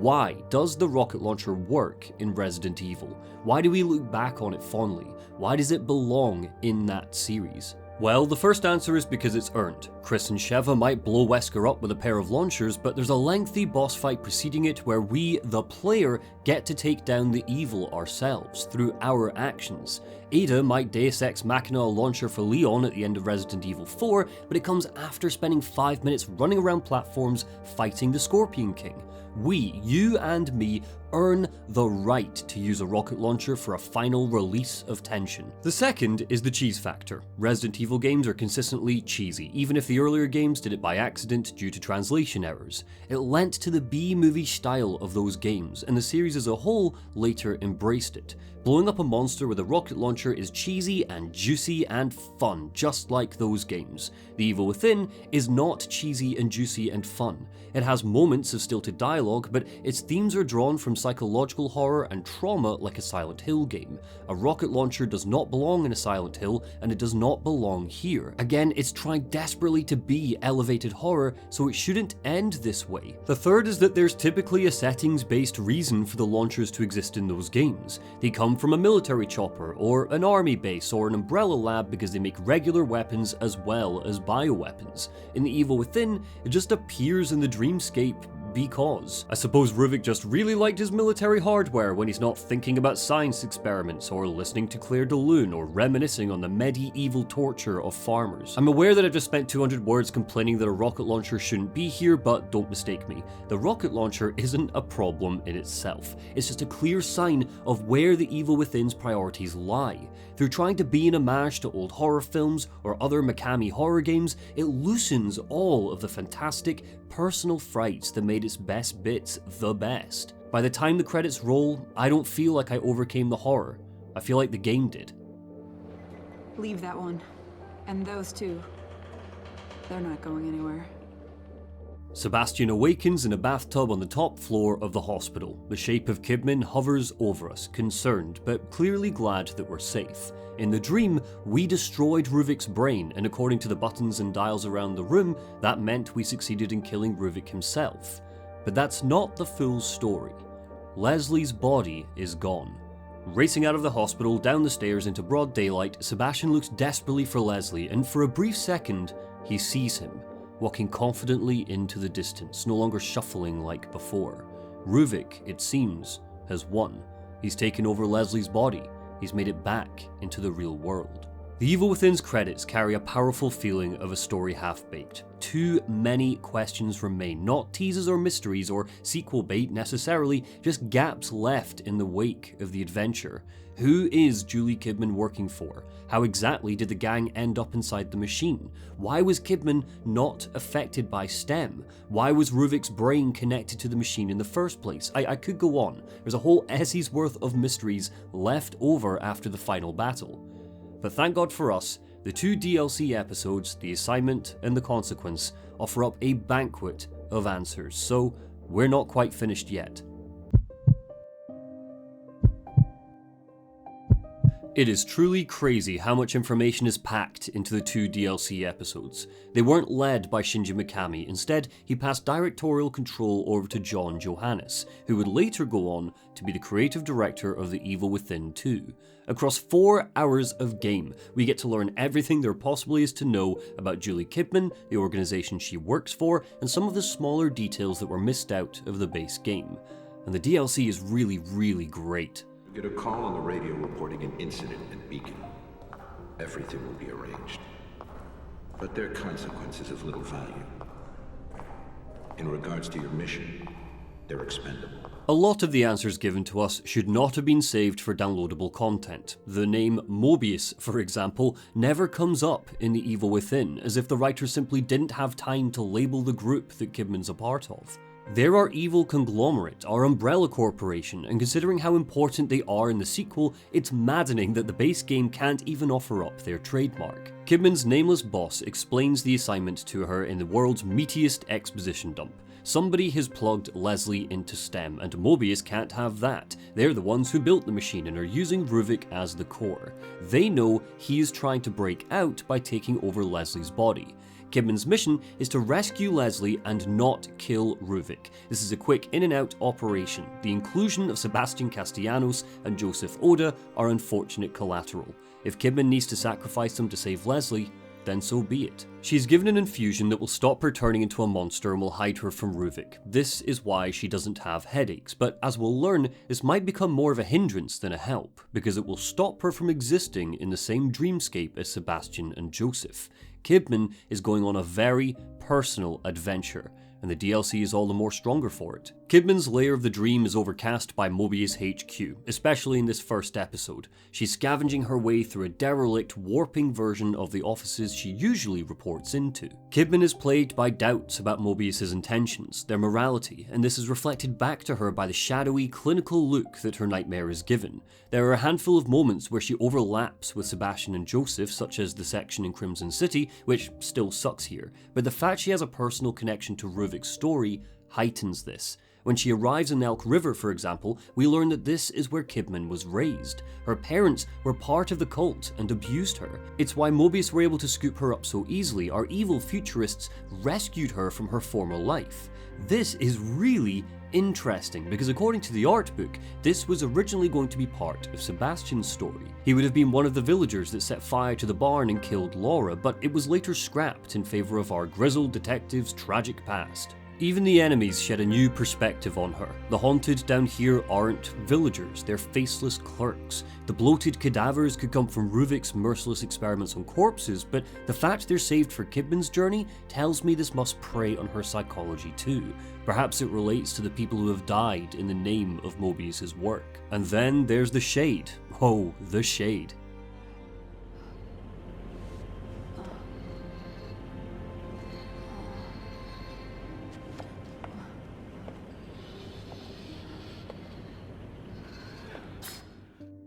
Why does the rocket launcher work in Resident Evil? Why do we look back on it fondly? Why does it belong in that series? Well, the first answer is because it's earned. Chris and Sheva might blow Wesker up with a pair of launchers, but there's a lengthy boss fight preceding it where we, the player, get to take down the evil ourselves through our actions. Ada might Deus Ex Machina a launcher for Leon at the end of Resident Evil 4, but it comes after spending 5 minutes running around platforms fighting the Scorpion King. We, you and me, earn the right to use a rocket launcher for a final release of tension. The second is the cheese factor. Resident Evil games are consistently cheesy, even if the earlier games did it by accident due to translation errors. It lent to the B-movie style of those games, and the series as a whole later embraced it. Blowing up a monster with a rocket launcher is cheesy and juicy and fun, just like those games. The Evil Within is not cheesy and juicy and fun. It has moments of stilted dialogue, but its themes are drawn from psychological horror and trauma like a Silent Hill game. A rocket launcher does not belong in a Silent Hill, and it does not belong here. Again, it's trying desperately to be elevated horror, so it shouldn't end this way. The third is that there's typically a settings-based reason for the launchers to exist in those games. They come from a military chopper, or an army base, or an umbrella lab because they make regular weapons as well as bioweapons. In The Evil Within, it just appears in the dreamscape because. I suppose Ruvik just really liked his military hardware when he's not thinking about science experiments or listening to Claire de Lune or reminiscing on the medieval torture of farmers. I'm aware that I've just spent 200 words complaining that a rocket launcher shouldn't be here, but don't mistake me. The rocket launcher isn't a problem in itself. It's just a clear sign of where the Evil Within's priorities lie. Through trying to be an homage to old horror films or other Mikami horror games, it loosens all of the fantastic personal frights that made its best bits the best. By the time the credits roll, I don't feel like I overcame the horror. I feel like the game did. Leave that one. And those two. They're not going anywhere. Sebastian awakens in a bathtub on the top floor of the hospital. The shape of Kidman hovers over us, concerned, but clearly glad that we're safe. In the dream, we destroyed Ruvik's brain, and according to the buttons and dials around the room, that meant we succeeded in killing Ruvik himself. But that's not the full story. Leslie's body is gone. Racing out of the hospital, down the stairs into broad daylight, Sebastian looks desperately for Leslie, and for a brief second, he sees him, walking confidently into the distance, no longer shuffling like before. Ruvik, it seems, has won. He's taken over Leslie's body. He's made it back into the real world. The Evil Within's credits carry a powerful feeling of a story half-baked. Too many questions remain, not teases or mysteries or sequel bait necessarily, just gaps left in the wake of the adventure. Who is Julie Kidman working for? How exactly did the gang end up inside the machine? Why was Kidman not affected by STEM? Why was Ruvik's brain connected to the machine in the first place? I could go on. There's a whole essay's worth of mysteries left over after the final battle. But thank God for us, the 2 DLC episodes, The Assignment and The Consequence, offer up a banquet of answers, so we're not quite finished yet. It is truly crazy how much information is packed into the 2 DLC episodes. They weren't led by Shinji Mikami, instead he passed directorial control over to John Johannes, who would later go on to be the creative director of The Evil Within 2. Across 4 hours of game, we get to learn everything there possibly is to know about Julie Kidman, the organisation she works for, and some of the smaller details that were missed out of the base game. And the DLC is really great. Get a call on the radio reporting an incident at Beacon. Everything will be arranged. But there are consequences of little value. In regards to your mission, they're expendable. A lot of the answers given to us should not have been saved for downloadable content. The name Mobius, for example, never comes up in The Evil Within, as if the writers simply didn't have time to label the group that Kidman's a part of. They're our evil conglomerate, our umbrella corporation, and considering how important they are in the sequel, it's maddening that the base game can't even offer up their trademark. Kidman's nameless boss explains the assignment to her in the world's meatiest exposition dump. Somebody has plugged Leslie into STEM, and Mobius can't have that. They're the ones who built the machine and are using Ruvik as the core. They know he is trying to break out by taking over Leslie's body. Kidman's mission is to rescue Leslie and not kill Ruvik. This is a quick in-and-out operation. The inclusion of Sebastian Castellanos and Joseph Oda are unfortunate collateral. If Kidman needs to sacrifice them to save Leslie, then so be it. She's given an infusion that will stop her turning into a monster and will hide her from Ruvik. This is why she doesn't have headaches, but as we'll learn, this might become more of a hindrance than a help, because it will stop her from existing in the same dreamscape as Sebastian and Joseph. Kidman is going on a very personal adventure, and the DLC is all the more stronger for it. Kidman's lair of the dream is overcast by Mobius HQ, especially in this first episode. She's scavenging her way through a derelict, warping version of the offices she usually reports into. Kidman is plagued by doubts about Mobius's intentions, their morality, and this is reflected back to her by the shadowy, clinical look that her nightmare is given. There are a handful of moments where she overlaps with Sebastian and Joseph, such as the section in Krimson City, which still sucks here, but the fact she has a personal connection to Ruvik's story heightens this. When she arrives in Elk River, for example, we learn that this is where Kidman was raised. Her parents were part of the cult and abused her. It's why Mobius were able to scoop her up so easily. Our evil futurists rescued her from her former life. This is really interesting because according to the art book, this was originally going to be part of Sebastian's story. He would have been one of the villagers that set fire to the barn and killed Laura, but it was later scrapped in favor of our grizzled detective's tragic past. Even the enemies shed a new perspective on her. The haunted down here aren't villagers, they're faceless clerks. The bloated cadavers could come from Ruvik's merciless experiments on corpses, but the fact they're saved for Kidman's journey tells me this must prey on her psychology too. Perhaps it relates to the people who have died in the name of Mobius's work. And then there's the Shade. Oh, the Shade.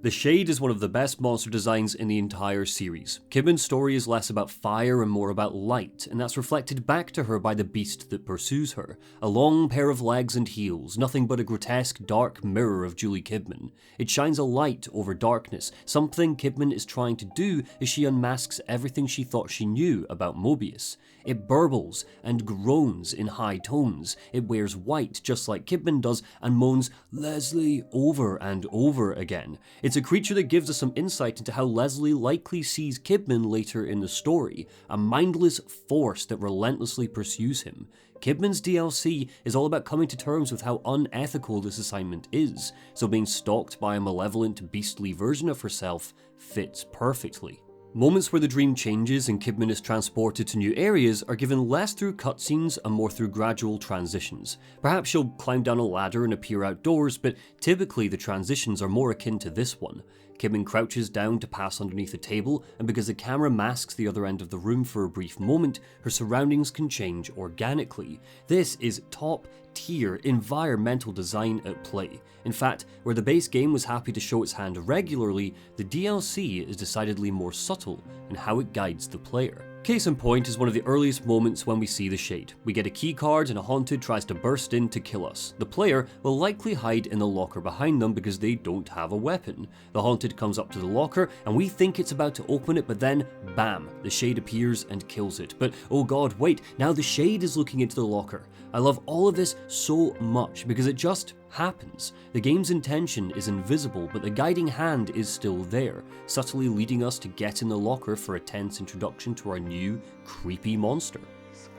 The Shade is one of the best monster designs in the entire series. Kidman's story is less about fire and more about light, and that's reflected back to her by the beast that pursues her. A long pair of legs and heels, nothing but a grotesque dark mirror of Julie Kidman. It shines a light over darkness, something Kidman is trying to do as she unmasks everything she thought she knew about Mobius. It burbles and groans in high tones. It wears white just like Kidman does and moans, "Leslie," over and over again. It's a creature that gives us some insight into how Leslie likely sees Kidman later in the story, a mindless force that relentlessly pursues him. Kidman's DLC is all about coming to terms with how unethical this assignment is, so being stalked by a malevolent, beastly version of herself fits perfectly. Moments where the dream changes and Kidman is transported to new areas are given less through cutscenes and more through gradual transitions. Perhaps she'll climb down a ladder and appear outdoors, but typically the transitions are more akin to this one. Kidman crouches down to pass underneath a table, and because the camera masks the other end of the room for a brief moment, her surroundings can change organically. This is top-tier environmental design at play. In fact, where the base game was happy to show its hand regularly, the DLC is decidedly more subtle in how it guides the player. Case in point is one of the earliest moments when we see the Shade. We get a key card and a Haunted tries to burst in to kill us. The player will likely hide in the locker behind them because they don't have a weapon. The Haunted comes up to the locker and we think it's about to open it, but then, bam, the Shade appears and kills it. But oh god, wait, now the Shade is looking into the locker. I love all of this so much because it just happens. The game's intention is invisible, but the guiding hand is still there, subtly leading us to get in the locker for a tense introduction to our new, creepy monster.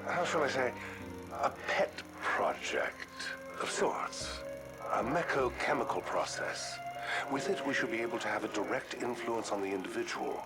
How shall I say, a pet project of sorts. A mecho-chemical process. With it, we should be able to have a direct influence on the individual,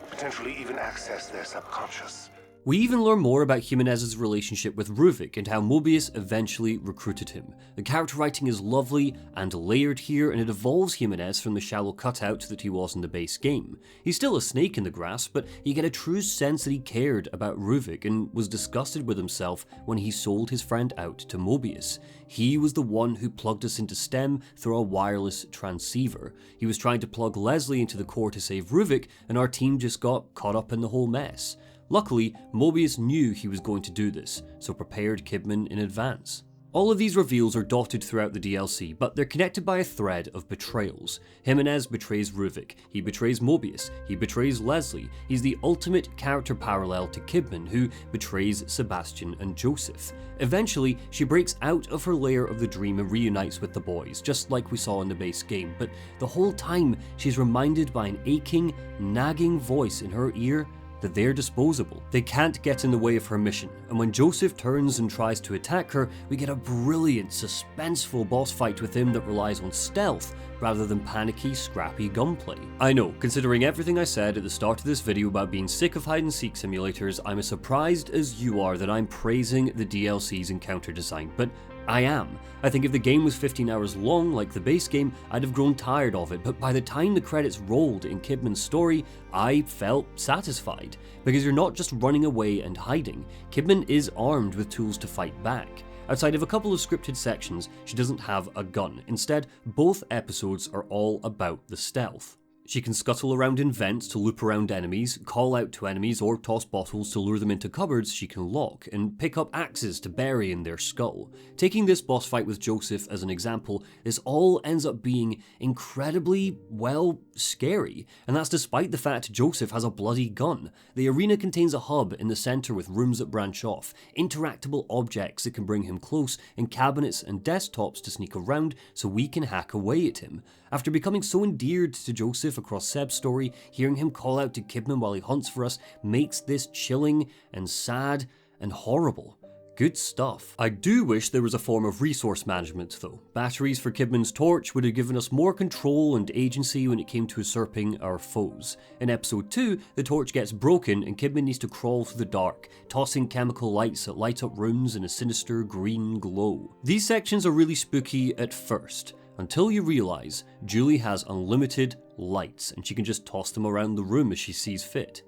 potentially even access their subconscious. We even learn more about Jimenez's relationship with Ruvik and how Mobius eventually recruited him. The character writing is lovely and layered here, and it evolves Jimenez from the shallow cutout that he was in the base game. He's still a snake in the grass, but you get a true sense that he cared about Ruvik and was disgusted with himself when he sold his friend out to Mobius. He was the one who plugged us into STEM through a wireless transceiver. He was trying to plug Leslie into the core to save Ruvik, and our team just got caught up in the whole mess. Luckily, Mobius knew he was going to do this, so prepared Kidman in advance. All of these reveals are dotted throughout the DLC, but they're connected by a thread of betrayals. Jimenez betrays Ruvik, he betrays Mobius, he betrays Leslie. He's the ultimate character parallel to Kidman, who betrays Sebastian and Joseph. Eventually, she breaks out of her layer of the dream and reunites with the boys, just like we saw in the base game, but the whole time she's reminded by an aching, nagging voice in her ear that they're disposable. They can't get in the way of her mission, and when Joseph turns and tries to attack her, we get a brilliant, suspenseful boss fight with him that relies on stealth rather than panicky, scrappy gunplay. I know, considering everything I said at the start of this video about being sick of hide-and-seek simulators, I'm as surprised as you are that I'm praising the DLC's encounter design, but I am. I think if the game was 15 hours long like the base game, I'd have grown tired of it, but by the time the credits rolled in Kidman's story, I felt satisfied. Because you're not just running away and hiding, Kidman is armed with tools to fight back. Outside of a couple of scripted sections, she doesn't have a gun. Instead, both episodes are all about the stealth. She can scuttle around in vents to loop around enemies, call out to enemies, or toss bottles to lure them into cupboards she can lock, and pick up axes to bury in their skull. Taking this boss fight with Joseph as an example, this all ends up being incredibly, well, scary, and that's despite the fact Joseph has a bloody gun. The arena contains a hub in the center with rooms that branch off, interactable objects that can bring him close, and cabinets and desktops to sneak around so we can hack away at him. After becoming so endeared to Joseph across Seb's story, hearing him call out to Kidman while he hunts for us makes this chilling and sad and horrible. Good stuff. I do wish there was a form of resource management though. Batteries for Kidman's torch would have given us more control and agency when it came to usurping our foes. In episode 2, the torch gets broken and Kidman needs to crawl through the dark, tossing chemical lights that light up rooms in a sinister green glow. These sections are really spooky at first, until you realise Julie has unlimited lights and she can just toss them around the room as she sees fit.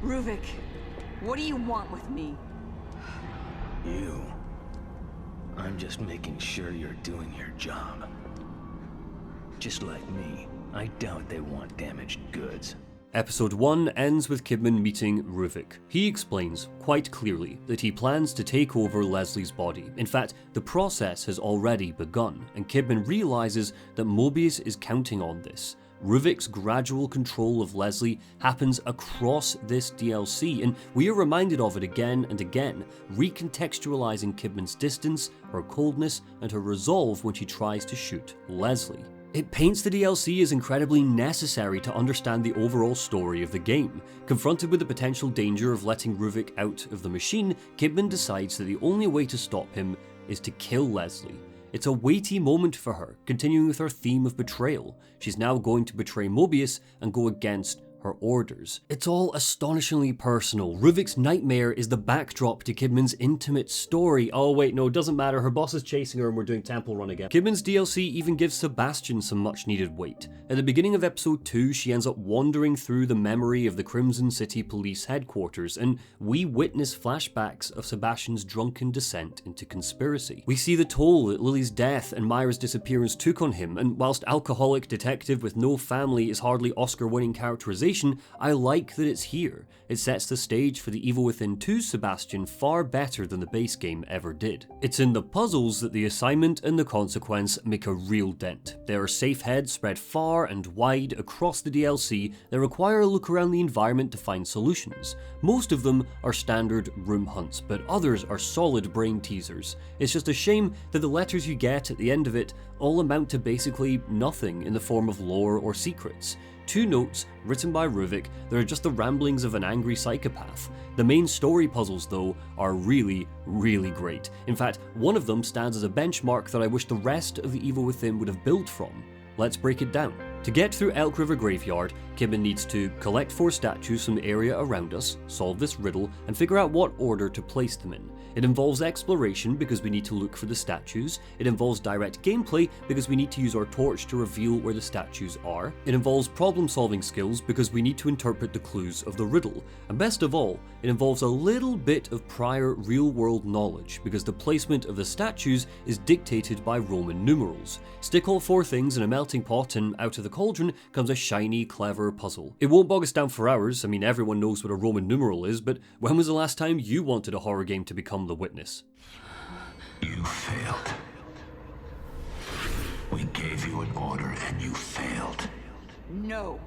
Ruvik, what do you want with me? You. I'm just making sure you're doing your job. Just like me, I doubt they want damaged goods. Episode 1 ends with Kidman meeting Ruvik. He explains quite clearly that he plans to take over Leslie's body. In fact, the process has already begun, and Kidman realizes that Mobius is counting on this. Ruvik's gradual control of Leslie happens across this DLC, and we are reminded of it again and again, recontextualizing Kidman's distance, her coldness, and her resolve when she tries to shoot Leslie. It paints the DLC as incredibly necessary to understand the overall story of the game. Confronted with the potential danger of letting Ruvik out of the machine, Kidman decides that the only way to stop him is to kill Leslie. It's a weighty moment for her, continuing with her theme of betrayal. She's now going to betray Mobius and go against her orders. It's all astonishingly personal. Ruvik's nightmare is the backdrop to Kidman's intimate story. Oh wait, no, it doesn't matter. Her boss is chasing her and we're doing Temple Run again. Kidman's DLC even gives Sebastian some much needed weight. At the beginning of episode 2, she ends up wandering through the memory of the Krimson City police headquarters, and we witness flashbacks of Sebastian's drunken descent into conspiracy. We see the toll that Lily's death and Myra's disappearance took on him, and whilst alcoholic detective with no family is hardly Oscar-winning characterization, I like that it's here. It sets the stage for the Evil Within 2's Sebastian far better than the base game ever did. It's in the puzzles that the assignment and the consequence make a real dent. There are safe heads spread far and wide across the DLC that require a look around the environment to find solutions. Most of them are standard room hunts, but others are solid brain teasers. It's just a shame that the letters you get at the end of it all amount to basically nothing in the form of lore or secrets. 2 notes, written by Ruvik, that are just the ramblings of an angry psychopath. The main story puzzles, though, are really, really great. In fact, one of them stands as a benchmark that I wish the rest of the Evil Within would have built from. Let's break it down. To get through Elk River Graveyard, Kidman needs to collect 4 statues from the area around us, solve this riddle, and figure out what order to place them in. It involves exploration because we need to look for the statues. It involves direct gameplay because we need to use our torch to reveal where the statues are. It involves problem-solving skills because we need to interpret the clues of the riddle. And best of all, it involves a little bit of prior real-world knowledge because the placement of the statues is dictated by Roman numerals. Stick all 4 things in a melting pot and out of the cauldron comes a shiny, clever puzzle. It won't bog us down for hours. I mean, everyone knows what a Roman numeral is, but when was the last time you wanted a horror game to become the witness? You failed. We gave you an order and you failed. No.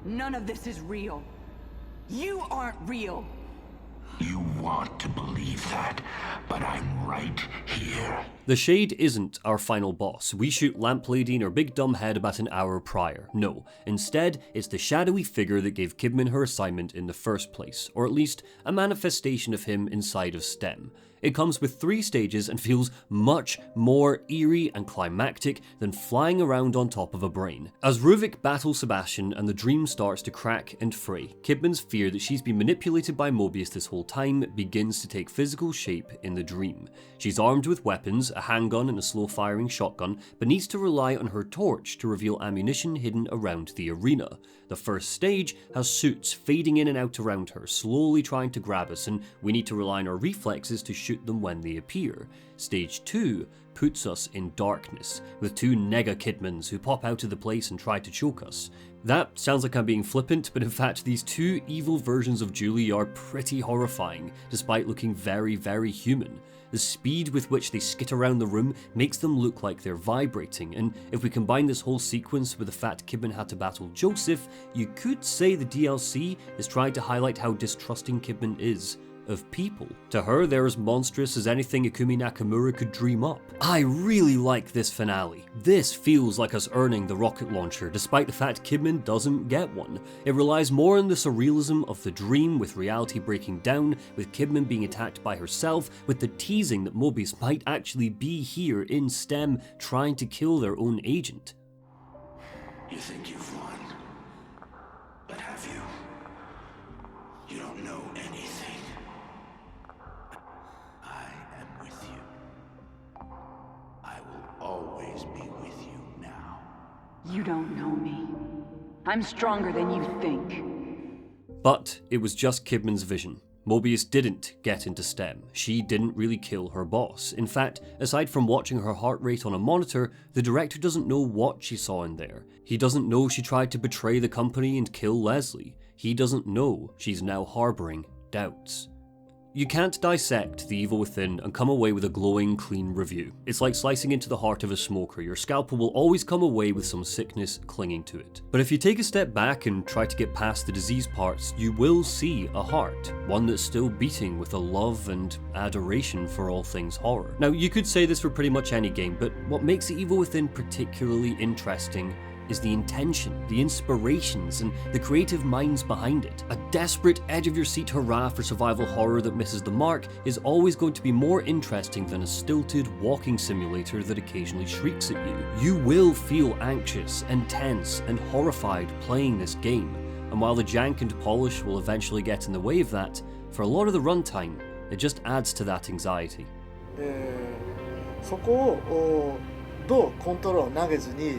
None of this is real. You aren't real. You want to believe that, but I'm right here. The Shade isn't our final boss. We shoot Lamp Lady in her big dumb head about an hour prior. No, instead, it's the shadowy figure that gave Kidman her assignment in the first place, or at least a manifestation of him inside of STEM. It comes with 3 stages and feels much more eerie and climactic than flying around on top of a brain. As Ruvik battles Sebastian and the dream starts to crack and fray, Kidman's fear that she's been manipulated by Mobius this whole time begins to take physical shape in the dream. She's armed with weapons, a handgun and a slow-firing shotgun, but needs to rely on her torch to reveal ammunition hidden around the arena. The first stage has suits fading in and out around her, slowly trying to grab us, and we need to rely on our reflexes to shoot them when they appear. Stage 2 puts us in darkness, with 2 Nega Kidmans who pop out of the place and try to choke us. That sounds like I'm being flippant, but in fact these 2 evil versions of Julie are pretty horrifying, despite looking very, very human. The speed with which they skit around the room makes them look like they're vibrating, and if we combine this whole sequence with the fact Kidman had to battle Joseph, you could say the DLC is trying to highlight how distrusting Kidman is of people. To her, they're as monstrous as anything Ikumi Nakamura could dream up. I really like this finale. This feels like us earning the rocket launcher, despite the fact Kidman doesn't get one. It relies more on the surrealism of the dream, with reality breaking down, with Kidman being attacked by herself, with the teasing that Mobius might actually be here in STEM trying to kill their own agent. You think you've won, but have you? You don't know anything. Always be with you now. You don't know me. I'm stronger than you think. But it was just Kidman's vision. Mobius didn't get into STEM. She didn't really kill her boss. In fact, aside from watching her heart rate on a monitor, the director doesn't know what she saw in there. He doesn't know she tried to betray the company and kill Leslie. He doesn't know she's now harboring doubts. You can't dissect The Evil Within and come away with a glowing, clean review. It's like slicing into the heart of a smoker. Your scalpel will always come away with some sickness clinging to it. But if you take a step back and try to get past the disease parts, you will see a heart, one that's still beating with a love and adoration for all things horror. Now, you could say this for pretty much any game, but what makes The Evil Within particularly interesting is the intention, the inspirations, and the creative minds behind it. A desperate, edge-of-your-seat hurrah for survival horror that misses the mark is always going to be more interesting than a stilted walking simulator that occasionally shrieks at you. You will feel anxious and tense and horrified playing this game, and while the jank and polish will eventually get in the way of that, for a lot of the runtime, it just adds to that anxiety. そこをどうコントロールを投げずに、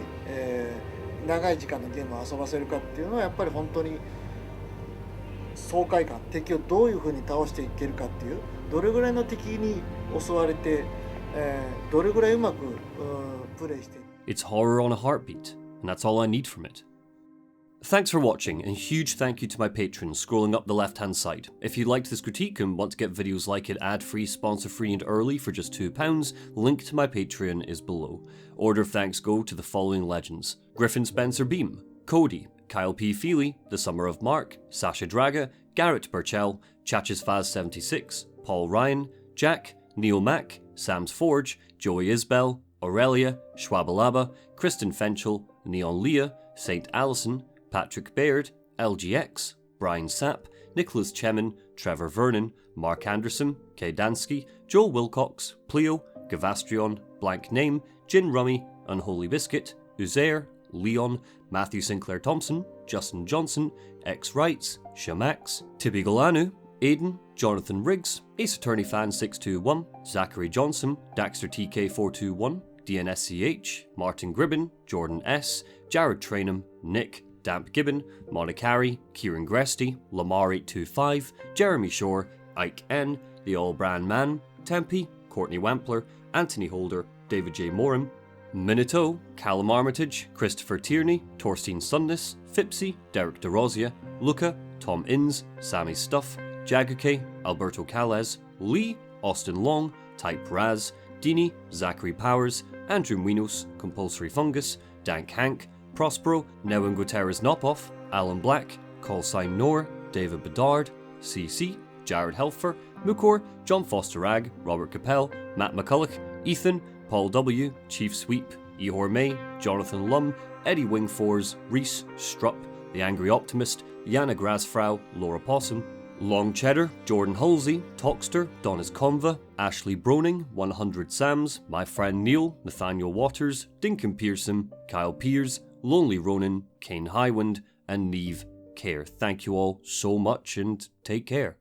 長い時間のゲームを遊ばせるかっていうのはやっぱり本当に爽快感、敵をどういう風に倒していけるかっていう、どれぐらいの敵に襲われて、どれぐらいうまくプレイして。It's horror on a heartbeat, and that's all I need from it. Thanks for watching, and huge thank you to my patrons scrolling up the left-hand side. If you liked this critique and want to get videos like it ad-free, sponsor-free and early for just £2, link to my Patreon is below. Order of thanks go to the following legends: Griffin Spencer Beam, Cody, Kyle P. Feely, The Summer of Mark, Sasha Draga, Garrett Burchell, Chachesfaz76, Paul Ryan, Jack, Neil Mack, Sam's Forge, Joey Isbell, Aurelia, Schwabalaba, Kristen Fenchel, Neon Leah, Saint Allison, Patrick Baird, LGX, Brian Sapp, Nicholas Chemin, Trevor Vernon, Mark Anderson, Kay Dansky, Joel Wilcox, Pleo, Gavastrion, Blank Name, Gin Rummy, Unholy Biscuit, Uzair, Leon, Matthew Sinclair Thompson, Justin Johnson, X Wrights, Shamax, Tibi Galanu, Aiden, Jonathan Riggs, Ace Attorney Fan 621, Zachary Johnson, Daxter TK421, DNSCH, Martin Gribben, Jordan S, Jared Trainham, Nick, Damp Gibbon, Monicari, Kieran Gresty, Lamar825, Jeremy Shore, Ike N, The All Brand Man, Tempe, Courtney Wampler, Anthony Holder, David J. Moran, Minato, Callum Armitage, Christopher Tierney, Torstein Sundness, Fipsy, Derek DeRosia, Luca, Tom Inns, Sammy Stuff, Jaguke, Alberto Calez, Lee, Austin Long, Type Raz, Dini, Zachary Powers, Andrew Muinos, Compulsory Fungus, Dank Hank, Prospero, Newen Guterres Nopoff, Alan Black, Callsign Noor, David Bedard, CC, Jared Helfer, Mukor, John Foster Ragg, Robert Capel, Matt McCulloch, Ethan, Paul W, Chief Sweep, Ehor May, Jonathan Lum, Eddie Wingfors, Reese, Strupp, The Angry Optimist, Yana Grasfrau, Laura Possum, Long Cheddar, Jordan Halsey, Toxter, Donis Conva, Ashley Broning, 100 Sams, My Friend Neil, Nathaniel Waters, Dinkin Pearson, Kyle Pears, Lonely Ronan, Kane Highwind, and Neve Care. Thank you all so much and take care.